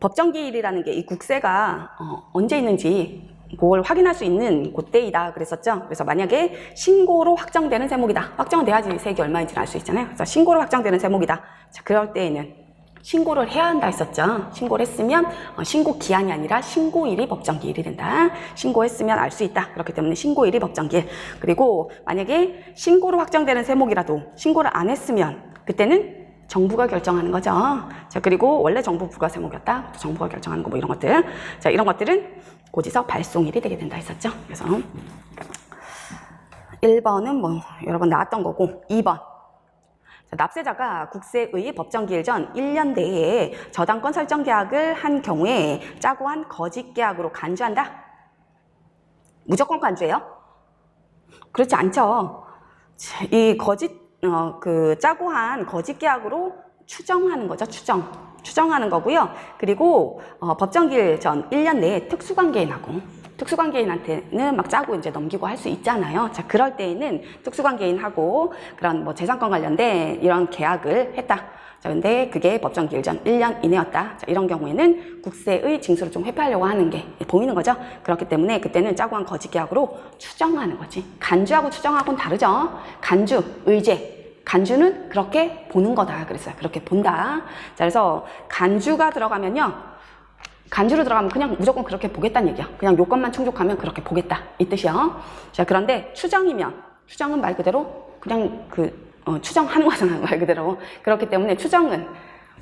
[SPEAKER 1] 법정기일이라는 게 이 국세가 언제 있는지 그걸 확인할 수 있는 그때이다 그랬었죠. 그래서 만약에 신고로 확정되는 세목이다. 확정은 돼야지 세액이 얼마인지를 알 수 있잖아요. 그래서 신고로 확정되는 세목이다. 자, 그럴 때에는 신고를 해야 한다 했었죠. 신고를 했으면 신고 기한이 아니라 신고일이 법정기일이 된다. 신고했으면 알 수 있다. 그렇기 때문에 신고일이 법정기일. 그리고 만약에 신고로 확정되는 세목이라도 신고를 안 했으면 그때는 정부가 결정하는 거죠. 자, 그리고 원래 정부 부과 세목이었다. 정부가 결정하는 거 뭐 이런 것들. 자, 이런 것들은 고지서 발송일이 되게 된다 했었죠. 그래서 1번은 뭐 여러 번 나왔던 거고 2번. 자, 납세자가 국세의 법정기일 전 1년 내에 저당권 설정 계약을 한 경우에 짜고 한 거짓 계약으로 간주한다. 무조건 간주예요? 그렇지 않죠. 자, 이 짜고 한 거짓 계약으로 추정하는 거죠. 추정하는 거고요. 그리고 법정기일 전 1년 내에 특수관계인한테는 막 짜고 이제 넘기고 할 수 있잖아요. 자, 그럴 때에는 특수관계인하고 그런 뭐 재산권 관련된 이런 계약을 했다. 자, 근데 그게 법정기일 전 1년 이내였다. 자, 이런 경우에는 국세의 징수를 좀 회피하려고 하는 게 보이는 거죠. 그렇기 때문에 그때는 짜고 한 거짓 계약으로 추정하는 거지. 간주하고 추정하고는 다르죠. 간주, 의제. 간주는 그렇게 보는 거다 그랬어요. 그렇게 본다. 자, 그래서 간주가 들어가면요. 간주로 들어가면 그냥 무조건 그렇게 보겠다는 얘기야. 그냥 요건만 충족하면 그렇게 보겠다. 이 뜻이요. 자, 그런데 추정이면, 추정은 말 그대로 그냥 추정하는 거잖아요. 말 그대로. 그렇기 때문에 추정은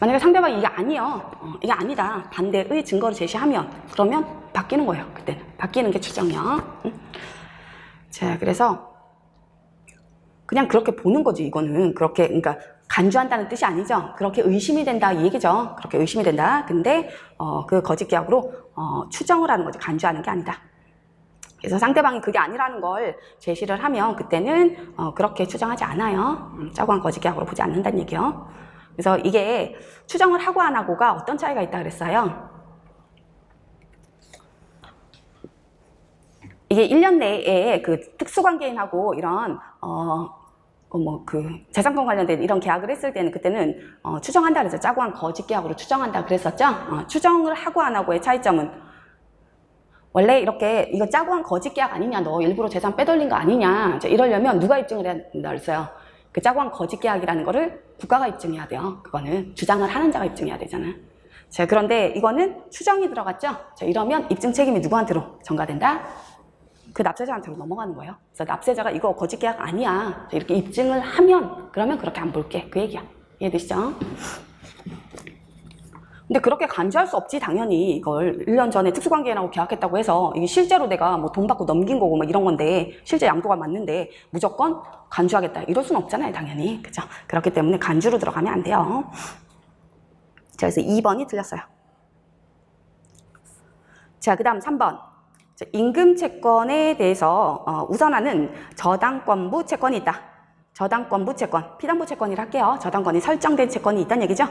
[SPEAKER 1] 만약에 상대방이 이게 아니에요. 이게 아니다. 반대의 증거를 제시하면 그러면 바뀌는 거예요. 그때는. 바뀌는 게 추정이요. 자, 그래서 그냥 그렇게 보는 거지, 이거는. 그렇게, 그러니까, 간주한다는 뜻이 아니죠. 그렇게 의심이 된다, 이 얘기죠. 그렇게 의심이 된다. 근데, 그 거짓 계약으로, 추정을 하는 거지. 간주하는 게 아니다. 그래서 상대방이 그게 아니라는 걸 제시를 하면, 그때는, 그렇게 추정하지 않아요. 짜고 한 거짓 계약으로 보지 않는다는 얘기요. 그래서 이게 추정을 하고 안 하고가 어떤 차이가 있다 그랬어요? 이게 1년 내에 그 특수관계인하고 이런 재산권 관련된 이런 계약을 했을 때는 그때는 추정한다 그랬죠. 짜고 한 거짓 계약으로 추정한다 그랬었죠. 추정을 하고 안 하고의 차이점은 원래 이렇게 이거 짜고 한 거짓 계약 아니냐, 너 일부러 재산 빼돌린 거 아니냐, 이러려면 누가 입증을 해야 된다 그랬어요? 그 짜고 한 거짓 계약이라는 거를 국가가 입증해야 돼요. 그거는 주장을 하는 자가 입증해야 되잖아. 자, 그런데 이거는 추정이 들어갔죠? 자, 이러면 입증 책임이 누구한테로 전가된다? 그 납세자한테로 넘어가는 거예요. 그래서 납세자가 이거 거짓 계약 아니야, 이렇게 입증을 하면, 그러면 그렇게 안 볼게, 그 얘기야. 이해되시죠? 근데 그렇게 간주할 수 없지, 당연히. 이걸 1년 전에 특수관계인하고 계약했다고 해서 이게 실제로 내가 뭐 돈 받고 넘긴 거고 막 이런 건데, 실제 양도가 맞는데 무조건 간주하겠다, 이럴 수는 없잖아요, 당연히. 그죠? 그렇기 때문에 간주로 들어가면 안 돼요. 자, 그래서 2번이 틀렸어요. 자, 그 다음 3번. 임금 채권에 대해서 우선하는 저당권부 채권이 있다. 저당권부 채권, 피담보 채권이라 할게요. 저당권이 설정된 채권이 있다는 얘기죠.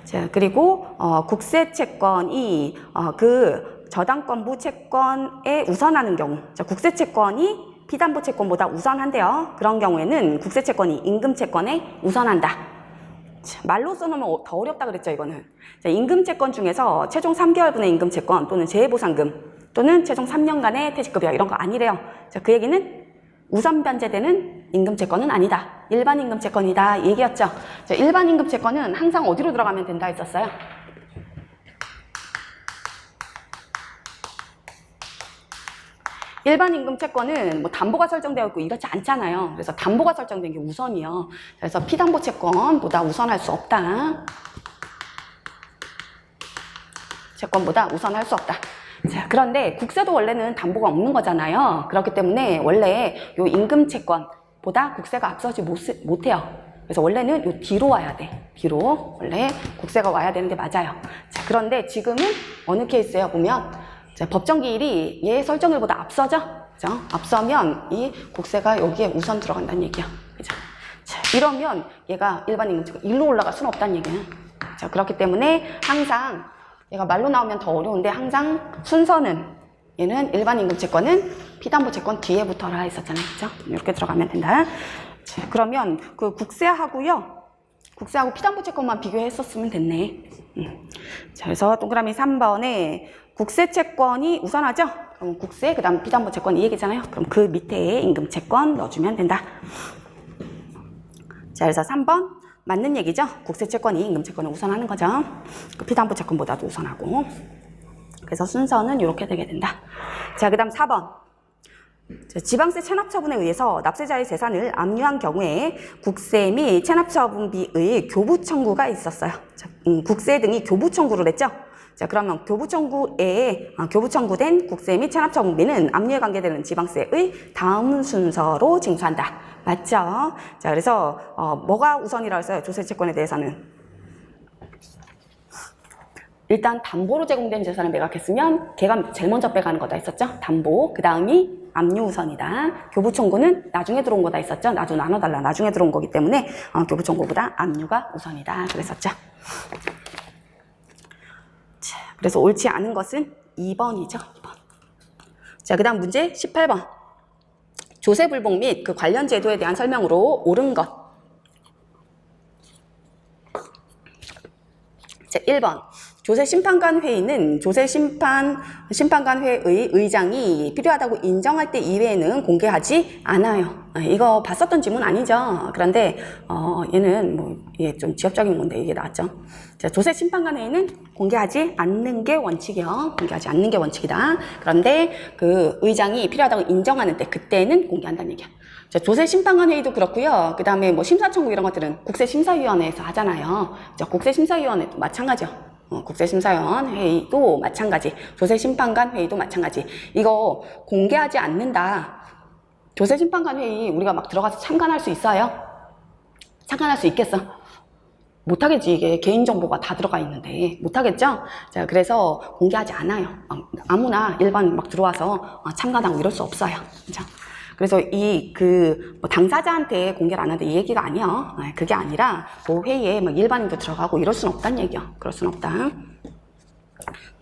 [SPEAKER 1] 자, 그리고 국세 채권이 그 저당권부 채권에 우선하는 경우, 자, 국세 채권이 피담보 채권보다 우선한데요. 그런 경우에는 국세 채권이 임금 채권에 우선한다. 자, 말로 써놓으면 더 어렵다 그랬죠, 이거는. 자, 임금 채권 중에서 최종 3개월분의 임금 채권 또는 재해보상금 또는 최종 3년간의 퇴직급여 이런 거 아니래요. 자, 그 얘기는 우선 변제되는 임금채권은 아니다. 일반 임금채권이다, 이 얘기였죠. 자, 일반 임금채권은 항상 어디로 들어가면 된다 했었어요? 일반 임금채권은 뭐 담보가 설정되어 있고 이렇지 않잖아요. 그래서 담보가 설정된 게 우선이요. 그래서 피담보 채권보다 우선할 수 없다. 채권보다 우선할 수 없다. 자, 그런데 국세도 원래는 담보가 없는 거잖아요. 그렇기 때문에 원래 요 임금 채권보다 국세가 앞서지 못해요. 그래서 원래는 요 뒤로 와야 돼. 뒤로 원래 국세가 와야 되는 게 맞아요. 자, 그런데 지금은 어느 케이스예요? 보면 자, 법정기일이 얘 설정일보다 앞서죠. 그죠? 앞서면 이 국세가 여기에 우선 들어간다는 얘기야. 그죠? 자, 이러면 얘가 일반 임금 채권 일로 올라갈 수는 없다는 얘기야. 자, 그렇기 때문에 항상 얘가 말로 나오면 더 어려운데 항상 순서는 얘는 일반 임금 채권은 피담보 채권 뒤에 붙어라 했었잖아요. 그죠? 이렇게 들어가면 된다. 자, 그러면 그 국세하고요. 국세하고 피담보 채권만 비교했었으면 됐네. 자, 그래서 동그라미 3번에 국세 채권이 우선하죠? 그럼 국세, 그 다음 피담보 채권 이 얘기잖아요. 그럼 그 밑에 임금 채권 넣어주면 된다. 자, 그래서 3번. 맞는 얘기죠? 국세 채권이 임금 채권을 우선하는 거죠. 그 피담보 채권보다도 우선하고. 그래서 순서는 이렇게 되게 된다. 자, 그 다음 4번. 자, 지방세 체납 처분에 의해서 납세자의 재산을 압류한 경우에 국세 및 체납 처분비의 교부 청구가 있었어요. 자, 국세 등이 교부 청구를 했죠? 자, 그러면 교부 청구된 국세 및 체납 처분비는 압류에 관계되는 지방세의 다음 순서로 징수한다. 맞죠? 자, 그래서 뭐가 우선이라고 했어요? 조세 채권에 대해서는 일단 담보로 제공된 재산을 매각했으면 걔가 제일 먼저 빼가는 거다 했었죠? 담보, 그 다음이 압류 우선이다. 교부 청구는 나중에 들어온 거다 했었죠? 나도 나눠달라, 나중에 들어온 거기 때문에 교부 청구보다 압류가 우선이다 그랬었죠? 자, 그래서 옳지 않은 것은 2번이죠. 2번. 자, 그 다음 문제 18번. 조세불복 및 그 관련 제도에 대한 설명으로 옳은 것. 자, 1번. 조세심판관 회의는 조세심판관 회의 의장이 필요하다고 인정할 때 이외에는 공개하지 않아요. 이거 봤었던 지문 아니죠? 그런데 얘는 뭐 이게 좀 지엽적인 건데 이게 나왔죠. 자, 조세심판관 회의는 공개하지 않는 게 원칙이요. 공개하지 않는 게 원칙이다. 그런데 그 의장이 필요하다고 인정하는 때 그때는 공개한다는 얘기야. 자, 조세심판관 회의도 그렇고요. 그 다음에 뭐 심사청구 이런 것들은 국세심사위원회에서 하잖아요. 자, 국세심사위원회도 마찬가지요. 국세심사위원 회의도 마찬가지. 조세심판관 회의도 마찬가지. 이거 공개하지 않는다. 조세심판관 회의 우리가 막 들어가서 참관할 수 있어요? 참관할 수 있겠어? 못하겠지. 이게 개인정보가 다 들어가 있는데 못하겠죠? 자, 그래서 공개하지 않아요. 아무나 일반 막 들어와서 참관하고 이럴 수 없어요. 그죠? 그래서 뭐 당사자한테 공개를 안 한다 이 얘기가 아니야. 그게 아니라 뭐 회의에 막 일반인도 들어가고 이럴 수는 없다는 얘기야. 그럴 수는 없다.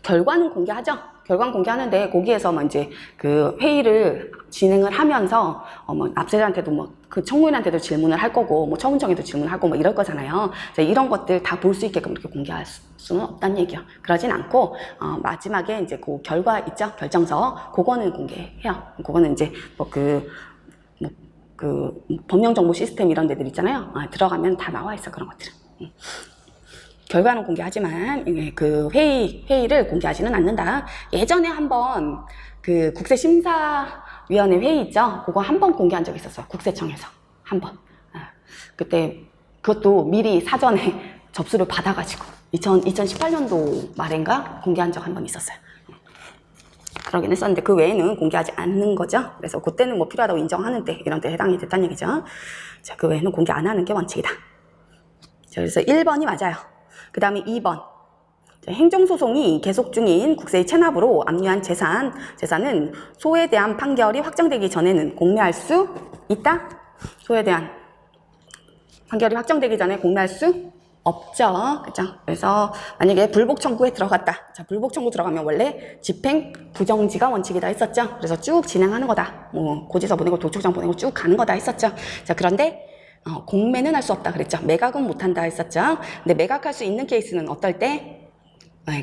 [SPEAKER 1] 결과는 공개하죠. 결과는 공개하는데 거기에서 뭐 이제 그 회의를 진행을 하면서 뭐 납세자한테도 뭐 그 청구인한테도 질문을 할 거고 뭐 처분청에도 질문을 하고 뭐 이럴 거잖아요. 이런 것들 다 볼 수 있게끔 이렇게 공개할 수는 없다는 얘기요. 그러진 않고 마지막에 이제 그 결과 있죠. 결정서 그거는 공개해요. 그거는 이제 그 법령정보 시스템 이런 데들 있잖아요. 들어가면 다 나와 있어 그런 것들은. 결과는 공개하지만 그 회의를 공개하지는 않는다. 예전에 한번 그 국세심사위원회 회의 있죠. 그거 한번 공개한 적이 있었어요. 국세청에서 한번. 그때 그것도 미리 사전에 접수를 받아가지고 2018년도 말인가 공개한 적 한 번 있었어요. 그러긴 했었는데 그 외에는 공개하지 않는 거죠. 그래서 그때는 뭐 필요하다고 인정하는데 이런 데 해당이 됐다는 얘기죠. 자, 그 외에는 공개 안 하는 게 원칙이다. 자, 그래서 1번이 맞아요. 그 다음에 2번. 행정소송이 계속 중인 국세의 체납으로 압류한 재산은 소에 대한 판결이 확정되기 전에는 공매할 수 있다? 소에 대한 판결이 확정되기 전에 공매할 수 없죠. 그죠? 그래서 만약에 불복 청구에 들어갔다. 자, 불복 청구 들어가면 원래 집행 부정지가 원칙이다 했었죠. 그래서 쭉 진행하는 거다. 뭐 고지서 보내고 도촉장 보내고 쭉 가는 거다 했었죠. 자, 그런데 공매는 할 수 없다 그랬죠. 매각은 못한다 했었죠. 근데 매각할 수 있는 케이스는 어떨 때?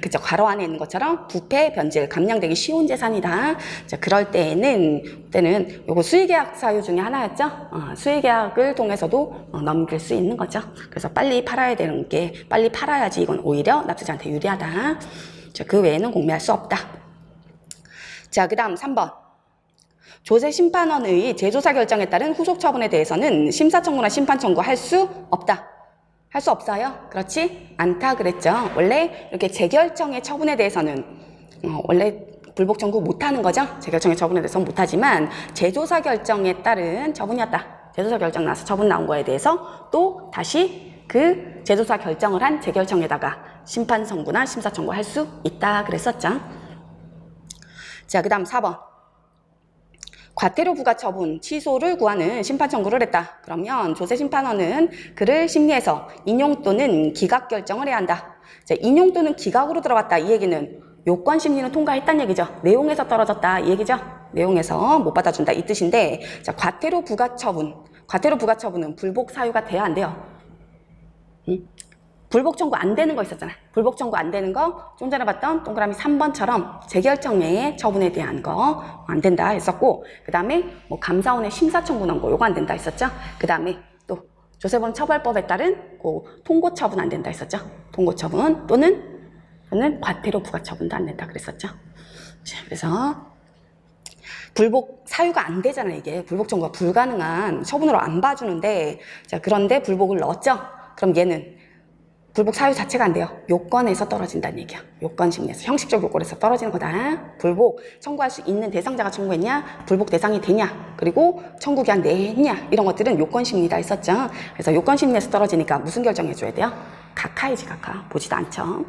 [SPEAKER 1] 그죠. 괄호 안에 있는 것처럼 부패, 변질, 감량되기 쉬운 재산이다. 자, 그럴 때는 요거 수의계약 사유 중에 하나였죠. 수의계약을 통해서도 넘길 수 있는 거죠. 그래서 빨리 팔아야 되는 게 빨리 팔아야지 이건 오히려 납세자한테 유리하다. 자, 그 외에는 공매할 수 없다. 자, 그 다음 3번. 조세심판원의 재조사 결정에 따른 후속 처분에 대해서는 심사청구나 심판청구 할 수 없다. 할 수 없어요? 그렇지 않다 그랬죠. 원래 이렇게 재결정의 처분에 대해서는 원래 불복 청구 못하는 거죠. 재결정의 처분에 대해서는 못하지만 재조사 결정에 따른 처분이었다. 재조사 결정 나서 처분 나온 거에 대해서 또 다시 그 재조사 결정을 한 재결정에다가 심판 청구나 심사 청구 할 수 있다 그랬었죠. 자, 그 다음 4번. 과태료 부과 처분 취소를 구하는 심판 청구를 했다. 그러면 조세심판원은 그를 심리해서 인용 또는 기각 결정을 해야 한다. 자, 인용 또는 기각으로 들어갔다. 이 얘기는 요건 심리는 통과했다는 얘기죠. 내용에서 떨어졌다 이 얘기죠. 내용에서 못 받아준다 이 뜻인데, 자, 과태료 부과 처분은 불복 사유가 돼야 안 돼요. 불복 청구 안 되는 거 있었잖아. 불복 청구 안 되는 거 좀 전에 봤던 동그라미 3번처럼 재결정 외의 처분에 대한 거 안 된다 했었고, 그 다음에 뭐 감사원의 심사 청구 넣은 거 요거 안 된다 했었죠. 그 다음에 또 조세범 처벌법에 따른 그 통고 처분 안 된다 했었죠. 통고 처분 또는 과태료 부과 처분도 안 된다 그랬었죠. 자, 그래서 불복 사유가 안 되잖아. 이게 불복 청구가 불가능한 처분으로 안 봐주는데, 자, 그런데 불복을 넣었죠. 그럼 얘는 불복 사유 자체가 안 돼요. 요건에서 떨어진다는 얘기야. 요건 심리에서, 형식적 요건에서 떨어지는 거다. 불복 청구할 수 있는 대상자가 청구했냐, 불복 대상이 되냐, 그리고 청구 기한 내냐, 이런 것들은 요건 심리다 했었죠. 그래서 요건 심리에서 떨어지니까 무슨 결정해줘야 돼요? 각하이지, 각하. 보지도 않죠.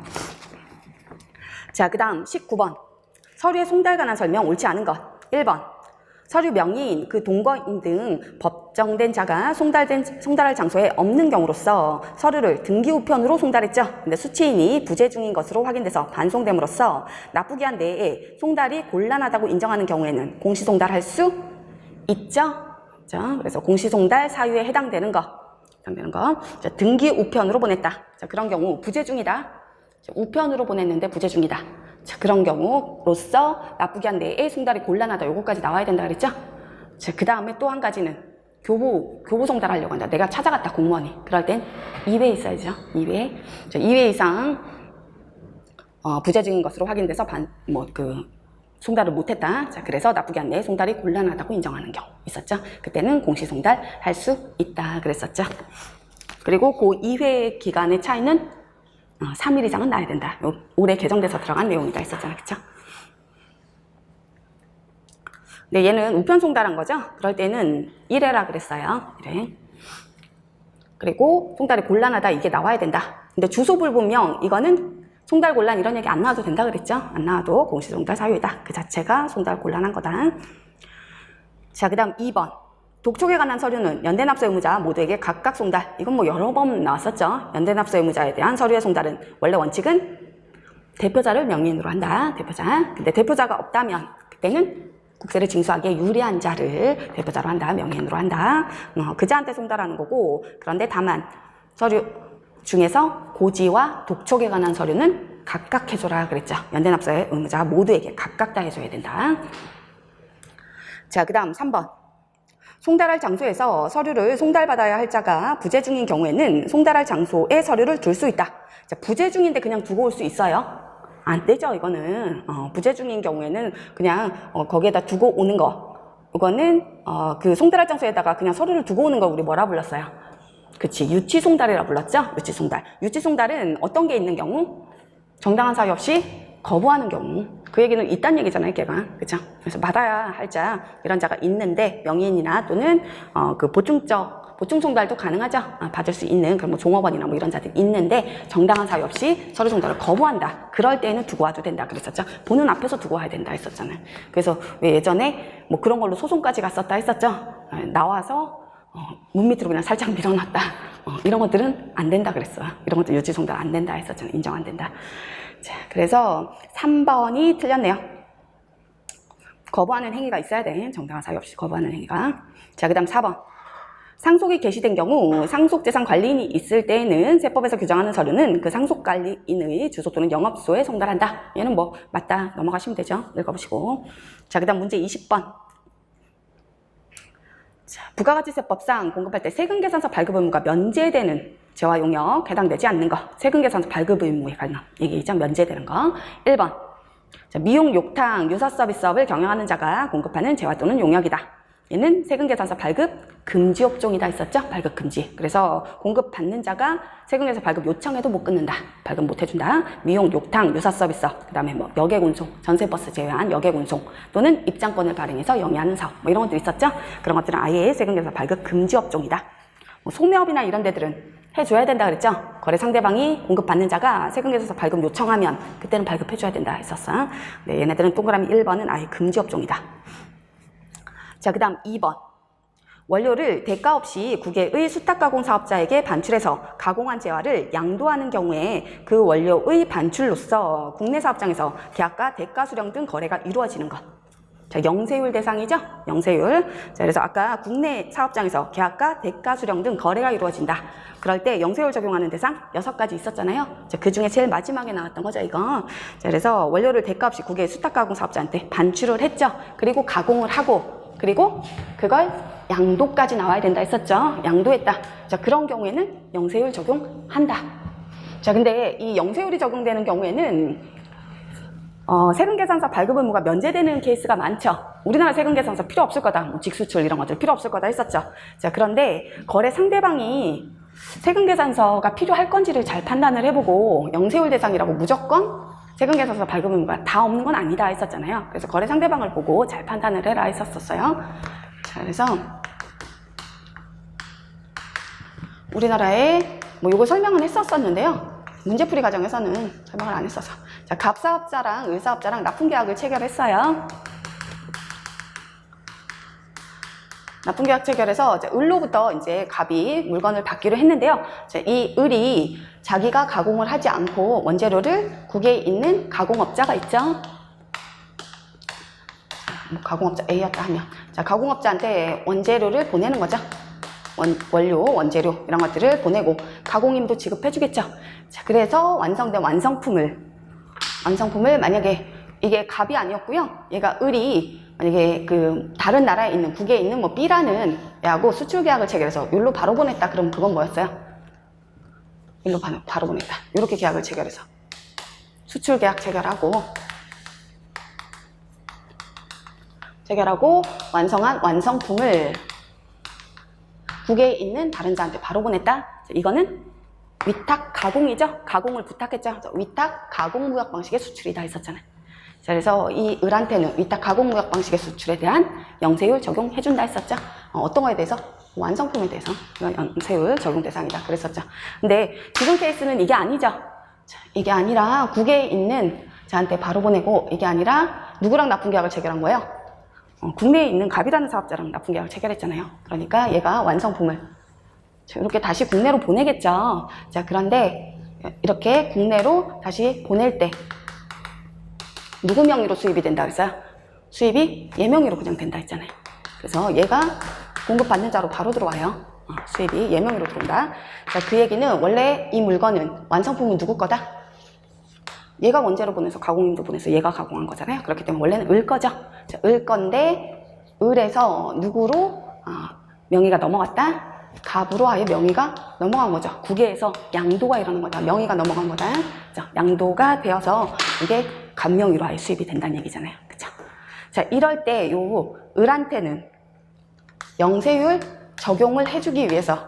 [SPEAKER 1] 자, 그 다음 19번. 서류에 송달 관한 설명 옳지 않은 것. 1번. 서류 명의인, 그 동거인 등 법정된 자가 송달할 장소에 없는 경우로서 서류를 등기 우편으로 송달했죠. 근데 수취인이 부재 중인 것으로 확인돼서 반송됨으로써 납부기한 내에 송달이 곤란하다고 인정하는 경우에는 공시송달할 수 있죠. 자, 그래서 공시송달 사유에 해당되는 거. 자, 등기 우편으로 보냈다. 자, 그런 경우 부재 중이다. 자, 우편으로 보냈는데 부재 중이다. 자, 그런 경우로서 납부기한 내에 송달이 곤란하다. 요거까지 나와야 된다 그랬죠? 자, 그 다음에 또 한 가지는 교부 송달하려고 한다. 내가 찾아갔다, 공무원이. 그럴 땐 2회 있어야죠. 2회. 자, 2회 이상 부재 중인 것으로 확인돼서 송달을 못했다. 자, 그래서 납부기한 내에 송달이 곤란하다고 인정하는 경우 있었죠. 그때는 공시송달 할 수 있다 그랬었죠. 그리고 그 2회 기간의 차이는 3일 이상은 나야 된다. 올해 개정돼서 들어간 내용이다 했었잖아. 그쵸? 근데 얘는 우편 송달한 거죠? 그럴 때는 1회라 그랬어요. 1회. 그리고 송달이 곤란하다. 이게 나와야 된다. 근데 주소 불분명 이거는 송달 곤란 이런 얘기 안 나와도 된다 그랬죠? 안 나와도 공시송달 사유이다. 그 자체가 송달 곤란한 거다. 자, 그 다음 2번. 독촉에 관한 서류는 연대납세 의무자 모두에게 각각 송달. 이건 뭐 여러 번 나왔었죠. 연대납세 의무자에 대한 서류의 송달은 원래 원칙은 대표자를 명의인으로 한다. 대표자. 근데 대표자가 없다면 그때는 국세를 징수하기에 유리한 자를 대표자로 한다. 명의인으로 한다. 그자한테 송달하는 거고, 그런데 다만 서류 중에서 고지와 독촉에 관한 서류는 각각 해줘라 그랬죠. 연대납서의 의무자 모두에게 각각 다 해줘야 된다. 자, 그 다음 3번. 송달할 장소에서 서류를 송달받아야 할 자가 부재 중인 경우에는 송달할 장소에 서류를 둘 수 있다. 자, 부재 중인데 그냥 두고 올 수 있어요? 안 되죠, 이거는. 부재 중인 경우에는 그냥 거기에다 두고 오는 거. 이거는 그 송달할 장소에다가 그냥 서류를 두고 오는 거 우리 뭐라 불렀어요? 그치, 유치송달이라 불렀죠? 유치송달. 유치송달은 어떤 게 있는 경우? 정당한 사유 없이 거부하는 경우. 그 얘기는 있다는 얘기잖아요, 걔가. 그쵸? 그래서 받아야 할 자, 이런 자가 있는데, 명의인이나 또는 그 보충 송달도 가능하죠. 받을 수 있는 그런 뭐 종업원이나 뭐 이런 자들이 있는데 정당한 사유 없이 서류 송달을 거부한다. 그럴 때에는 두고 와도 된다 그랬었죠. 보는 앞에서 두고 와야 된다 했었잖아요. 그래서 왜 예전에 뭐 그런 걸로 소송까지 갔었다 했었죠. 나와서 문 밑으로 그냥 살짝 밀어놨다. 이런 것들은 안 된다 그랬어요. 이런 것들 유치 송달 안 된다 했었잖아요. 인정 안 된다. 자, 그래서 3번이 틀렸네요. 거부하는 행위가 있어야 돼. 정당한 사유 없이 거부하는 행위가. 자, 그 다음 4번. 상속이 개시된 경우 상속재산 관리인이 있을 때에는 세법에서 규정하는 서류는 그 상속관리인의 주소 또는 영업소에 송달한다. 얘는 뭐 맞다 넘어가시면 되죠. 읽어보시고. 자, 그 다음 문제 20번. 자, 부가가치세법상 공급할 때 세금계산서 발급 의무가 면제되는 재화 용역 해당되지 않는 거. 세금계산서 발급 의무에 관한 얘기죠. 면제되는 거. 1번. 자, 미용, 욕탕, 유사 서비스업을 경영하는 자가 공급하는 재화 또는 용역이다. 얘는 세금계산서 발급 금지 업종이다 했었죠? 발급 금지. 그래서 공급받는 자가 세금계산서 발급 요청해도 못 끊는다. 발급 못 해준다. 미용, 욕탕, 유사 서비스업, 그 다음에 뭐 여객운송, 전세버스 제외한 여객운송 또는 입장권을 발행해서 영위하는 사업 뭐 이런 것들 있었죠? 그런 것들은 아예 세금계산서 발급 금지 업종이다. 뭐 소매업이나 이런 데들은 해줘야 된다 그랬죠? 거래 상대방이 공급받는 자가 세금계산서 발급 요청하면 그때는 발급해줘야 된다 했었어. 네, 얘네들은 동그라미 1번은 아예 금지 업종이다. 자, 그 다음 2번. 원료를 대가 없이 국외의 수탁가공 사업자에게 반출해서 가공한 재화를 양도하는 경우에 그 원료의 반출로서 국내 사업장에서 계약과 대가 수령 등 거래가 이루어지는 것. 자, 영세율 대상이죠? 영세율. 자, 그래서 아까 국내 사업장에서 계약과 대가 수령 등 거래가 이루어진다. 그럴 때 영세율 적용하는 대상 6가지 있었잖아요. 자, 그 중에 제일 마지막에 나왔던 거죠, 이거. 자, 그래서 원료를 대가 없이 국외 수탁가공 사업자한테 반출을 했죠. 그리고 가공을 하고, 그리고 그걸 양도까지 나와야 된다 했었죠. 양도했다. 자, 그런 경우에는 영세율 적용한다. 자, 근데 이 영세율이 적용되는 경우에는 세금계산서 발급 의무가 면제되는 케이스가 많죠. 우리나라 세금계산서 필요 없을 거다. 뭐 직수출 이런 것들 필요 없을 거다 했었죠. 자, 그런데 거래 상대방이 세금계산서가 필요할 건지를 잘 판단을 해보고 영세율 대상이라고 무조건 세금계산서 발급 의무가 다 없는 건 아니다 했었잖아요. 그래서 거래 상대방을 보고 잘 판단을 해라 했었어요. 자, 그래서 우리나라에 뭐 요거 설명은 했었는데요. 문제풀이 과정에서는 설명을 안 했어서. 자, 갑사업자랑 을사업자랑 납품계약을 체결했어요. 납품계약 체결해서 이제 을로부터 이제 갑이 물건을 받기로 했는데요. 자, 이 을이 자기가 가공을 하지 않고 원재료를 국외에 있는 가공업자가 있죠. 뭐 가공업자 A였다 하면, 자, 가공업자한테 원재료를 보내는 거죠. 원료, 원재료 이런 것들을 보내고 가공임도 지급해주겠죠. 자, 그래서 완성된 완성품을 만약에 이게 갑이 아니었고요. 얘가 을이 만약에 그 다른 나라에 있는 국외에 있는 뭐 B라는 애하고 수출 계약을 체결해서 여기로 바로 보냈다. 그럼 그건 뭐였어요? 여기로 바로 보냈다. 이렇게 계약을 체결해서 수출 계약 체결하고 완성한 완성품을 국외에 있는 다른 자한테 바로 보냈다. 이거는 위탁 가공이죠. 가공을 부탁했죠. 위탁 가공 무역 방식의 수출이다 했었잖아요. 자, 그래서 이 을한테는 위탁 가공 무역 방식의 수출에 대한 영세율 적용해준다 했었죠. 어떤 거에 대해서? 완성품에 대해서 영세율 적용 대상이다 그랬었죠. 근데 지금 케이스는 이게 아니죠. 자, 이게 아니라 국외에 있는 자한테 바로 보내고, 이게 아니라 누구랑 납품계약을 체결한 거예요? 국내에 있는 갑이라는 사업자랑 납품계약을 체결했잖아요. 그러니까 얘가 완성품을 이렇게 다시 국내로 보내겠죠. 자, 그런데 이렇게 국내로 다시 보낼 때 누구 명의로 수입이 된다 그랬어요? 수입이 얘 명의로 그냥 된다 했잖아요. 그래서 얘가 공급받는 자로 바로 들어와요. 수입이 얘 명의로 들어온다. 자, 그 얘기는 원래 이 물건은 완성품은 누구 거다? 얘가 원재료 보내서 가공인도 보내서 얘가 가공한 거잖아요. 그렇기 때문에 원래는 을 거죠. 자, 을 건데 을에서 누구로 명의가 넘어갔다? 갑으로 아예 명의가 넘어간 거죠. 국외에서 양도가 일어나는 거다. 명의가 넘어간 거다. 자, 양도가 되어서 이게 갑명의로 아예 수입이 된다는 얘기잖아요. 그쵸? 자, 이럴 때 요 을한테는 영세율 적용을 해주기 위해서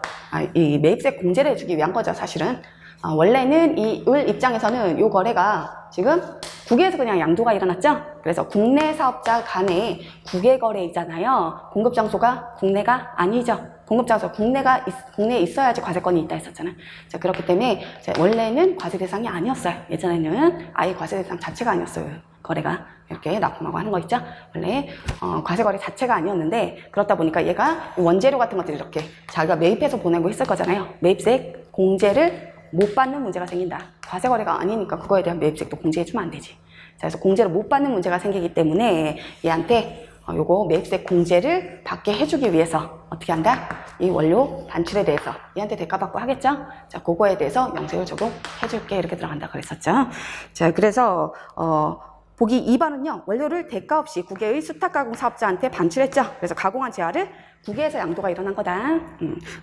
[SPEAKER 1] 이 매입세 공제를 해주기 위한 거죠. 사실은 원래는 이 을 입장에서는 요 거래가 지금 국외에서 그냥 양도가 일어났죠. 그래서 국내 사업자 간의 국외 거래이잖아요. 공급 장소가 국내가 아니죠. 공급 장소 국내에 있어야지 과세권이 있다 했었잖아요. 자, 그렇기 때문에 원래는 과세 대상이 아니었어요. 예전에는 아예 과세 대상 자체가 아니었어요. 거래가 이렇게 납품하고 하는 거 있죠. 원래 과세 거래 자체가 아니었는데 그렇다 보니까 얘가 원재료 같은 것들이 이렇게 자기가 매입해서 보내고 했을 거잖아요. 매입세 공제를 못 받는 문제가 생긴다. 과세 거래가 아니니까 그거에 대한 매입세도 공제해주면 안 되지. 자, 그래서 공제를 못 받는 문제가 생기기 때문에 얘한테 요거 매입세 공제를 받게 해주기 위해서 어떻게 한다? 이 원료 반출에 대해서 얘한테 대가받고 하겠죠? 자, 그거에 대해서 영세율 적용해줄게 이렇게 들어간다 그랬었죠. 자, 그래서 보기 2번은요. 원료를 대가 없이 국외의 수탁가공 사업자한테 반출했죠. 그래서 가공한 재화를 국외에서 양도가 일어난 거다.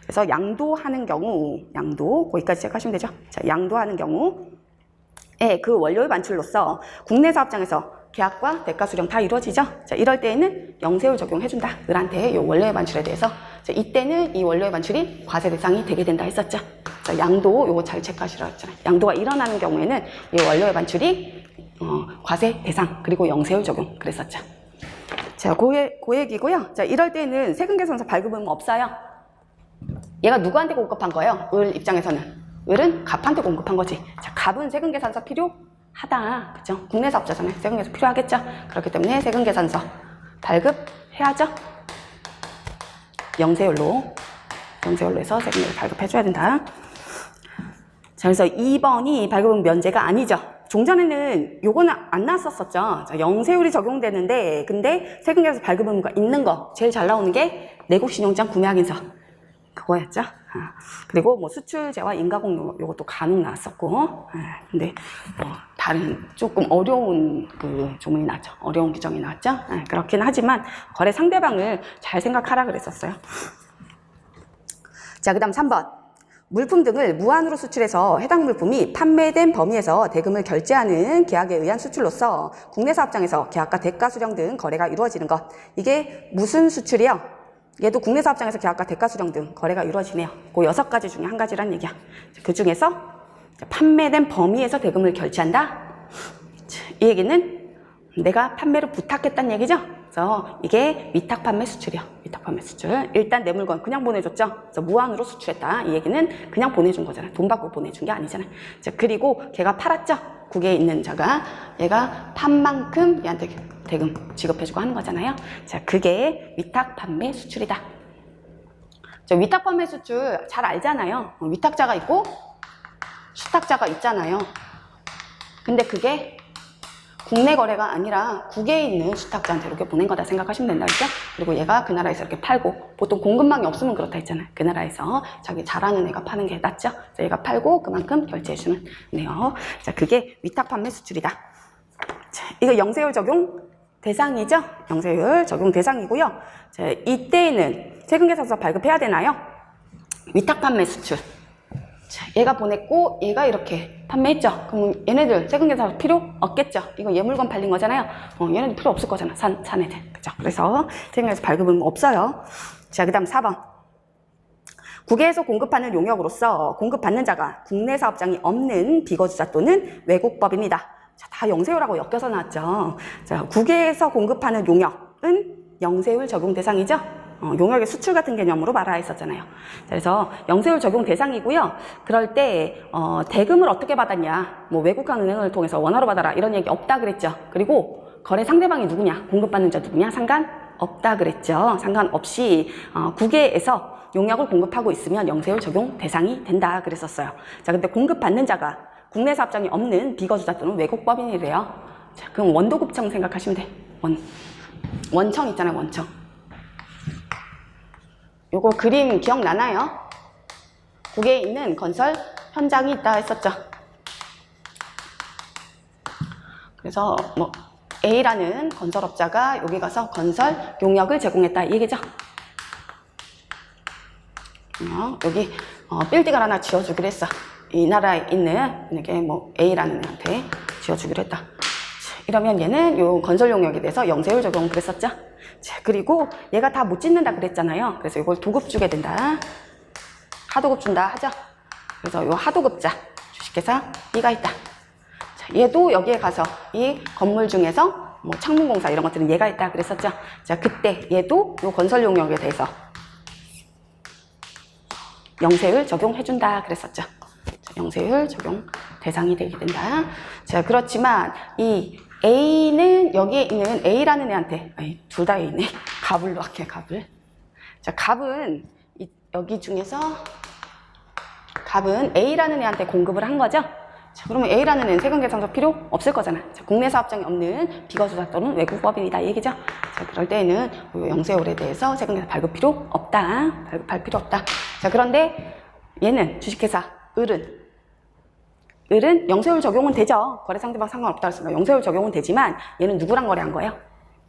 [SPEAKER 1] 그래서 양도하는 경우, 양도 거기까지 체크하시면 되죠. 자, 양도하는 경우에 그 원료의 반출로서 국내 사업장에서 계약과 대가 수령 다 이루어지죠. 자, 이럴 때에는 영세율 적용해준다. 을한테 이 원료의 반출에 대해서. 자, 이때는 이 원료의 반출이 과세 대상이 되게 된다 했었죠. 자, 양도 요거 잘 체크하시라고 했잖아요. 양도가 일어나는 경우에는 이 원료의 반출이 과세 대상 그리고 영세율 적용 그랬었죠. 자, 그 얘기고요. 자, 이럴 때는 세금 계산서 발급 의무 없어요. 얘가 누구한테 공급한 거예요? 을 입장에서는. 을은 갑한테 공급한 거지. 자, 갑은 세금 계산서 필요하다. 그죠? 국내 사업자잖아요. 세금 계산서 필요하겠죠? 그렇기 때문에 세금 계산서 발급해야죠. 영세율로 해서 세금을 발급해줘야 된다. 자, 그래서 2번이 발급은 면제가 아니죠. 종전에는 요거는 안 나왔었죠. 자, 영세율이 적용되는데 근데 세금계산서 발급 의무가 있는 거 제일 잘 나오는 게 내국신용장 구매확인서 그거였죠. 그리고 뭐 수출재와 인가공 요것도 간혹 나왔었고 근데 다른 조금 어려운 그 조문이 나왔죠. 어려운 규정이 나왔죠. 그렇긴 하지만 거래 상대방을 잘 생각하라 그랬었어요. 자, 그 다음 3번. 물품 등을 무한으로 수출해서 해당 물품이 판매된 범위에서 대금을 결제하는 계약에 의한 수출로서 국내 사업장에서 계약과 대가 수령 등 거래가 이루어지는 것. 이게 무슨 수출이요? 얘도 국내 사업장에서 계약과 대가 수령 등 거래가 이루어지네요. 그 6가지 중에 한 가지란 얘기야. 그 중에서 판매된 범위에서 대금을 결제한다. 이 얘기는 내가 판매를 부탁했다는 얘기죠. 그래서 이게 위탁 판매 수출이요. 위탁 판매 수출. 일단 내 물건 그냥 보내줬죠. 그래서 무한으로 수출했다. 이 얘기는 그냥 보내준 거잖아요. 돈 받고 보내준 게 아니잖아요. 자, 그리고 걔가 팔았죠. 국외에 있는 자가 얘가 판 만큼 얘한테 대금 지급해주고 하는 거잖아요. 자, 그게 위탁 판매 수출이다. 자, 위탁 판매 수출 잘 알잖아요. 위탁자가 있고 수탁자가 있잖아요. 근데 그게 국내 거래가 아니라 국외에 있는 수탁자한테 이렇게 보낸 거다 생각하시면 된다 했죠? 그리고 얘가 그 나라에서 이렇게 팔고 보통 공급망이 없으면 그렇다 했잖아요. 그 나라에서 자기 잘하는 애가 파는 게 낫죠? 그래서 얘가 팔고 그만큼 결제해주는 네요. 자, 그게 위탁 판매 수출이다. 자, 이거 영세율 적용 대상이죠? 영세율 적용 대상이고요. 자, 이때에는 세금계산서 발급해야 되나요? 위탁 판매 수출. 자, 얘가 보냈고 얘가 이렇게 판매했죠. 그럼 얘네들 세금계산서 필요 없겠죠. 이거 얘 물건 팔린 거잖아요. 얘네들 필요 없을 거잖아. 산 애들. 그죠? 그래서 세금계산서 발급은 없어요. 자, 그 다음 4번. 국외에서 공급하는 용역으로서 공급받는 자가 국내 사업장이 없는 비거주자 또는 외국법인이다. 자, 다 영세율하고 엮여서 나왔죠. 자, 국외에서 공급하는 용역은 영세율 적용 대상이죠. 용역의 수출 같은 개념으로 말하라 했었잖아요. 그래서 영세율 적용 대상이고요. 그럴 때 대금을 어떻게 받았냐, 뭐 외국한 은행을 통해서 원화로 받아라 이런 얘기 없다 그랬죠. 그리고 거래 상대방이 누구냐, 공급받는 자 누구냐 상관없다 그랬죠. 상관없이 국외에서 용역을 공급하고 있으면 영세율 적용 대상이 된다 그랬었어요. 자, 근데 공급받는 자가 국내 사업장이 없는 비거주자 또는 외국법인이래요. 자, 그럼 원도급청 생각하시면 돼. 원청 있잖아요, 원청. 요거 그림 기억나나요? 거기에 있는 건설 현장이 있다 했었죠. 그래서 뭐 A라는 건설업자가 여기 가서 건설 용역을 제공했다 이 얘기죠. 여기 빌딩을 하나 지어주기로 했어. 이 나라에 있는 이게 뭐 A라는 애한테 지어주기로 했다. 자, 이러면 얘는 요 건설 용역에 대해서 영세율 적용 그랬었죠. 자, 그리고 얘가 다 못 짓는다 그랬잖아요. 그래서 이걸 도급 주게 된다. 하도급 준다 하죠. 그래서 요 하도급자 주식회사 B가 있다. 자, 얘도 여기에 가서 이 건물 중에서 뭐 창문공사 이런 것들은 얘가 있다 그랬었죠. 자, 그때 얘도 요 건설 용역에 대해서 영세율 적용해준다 그랬었죠. 자, 영세율 적용 대상이 되게 된다. 자, 그렇지만 이 A는 여기에 있는 A라는 애한테 둘 다 A네. 갑을로 할게요. 갑을. 자, 갑은 여기 중에서 갑은 A라는 애한테 공급을 한 거죠. 자, 그러면 A라는 애는 세금계산서 필요 없을 거잖아. 자, 국내 사업장이 없는 비거주자 또는 외국법인이다 이 얘기죠. 자, 그럴 때에는 영세율에 대해서 세금계산 발급 필요 없다. 발급할 필요 없다. 자, 그런데 얘는 주식회사 을은 영세율 적용은 되죠. 거래 상대방 상관없다 그랬으니까 영세율 적용은 되지만 얘는 누구랑 거래한 거예요?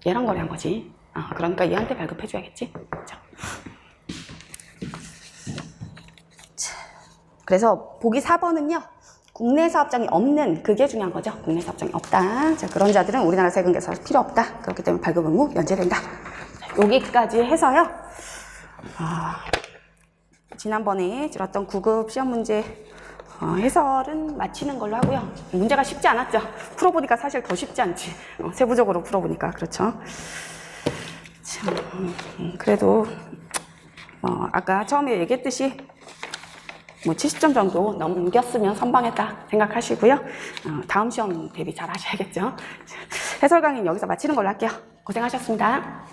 [SPEAKER 1] 얘랑 거래한 거지. 그러니까 얘한테 발급해줘야겠지. 자. 그래서 보기 4번은요. 국내 사업장이 없는 그게 중요한 거죠. 국내 사업장이 없다. 자, 그런 자들은 우리나라 세금 계산 필요 없다. 그렇기 때문에 발급 의무 면제된다. 자, 여기까지 해서요. 지난번에 들었던 9급 시험 문제 해설은 마치는 걸로 하고요. 문제가 쉽지 않았죠. 풀어보니까 사실 더 쉽지 않지. 세부적으로 풀어보니까 그렇죠. 참, 그래도 아까 처음에 얘기했듯이 뭐 70점 정도 넘겼으면 선방했다 생각하시고요. 다음 시험 대비 잘 하셔야겠죠. 해설 강의는 여기서 마치는 걸로 할게요. 고생하셨습니다.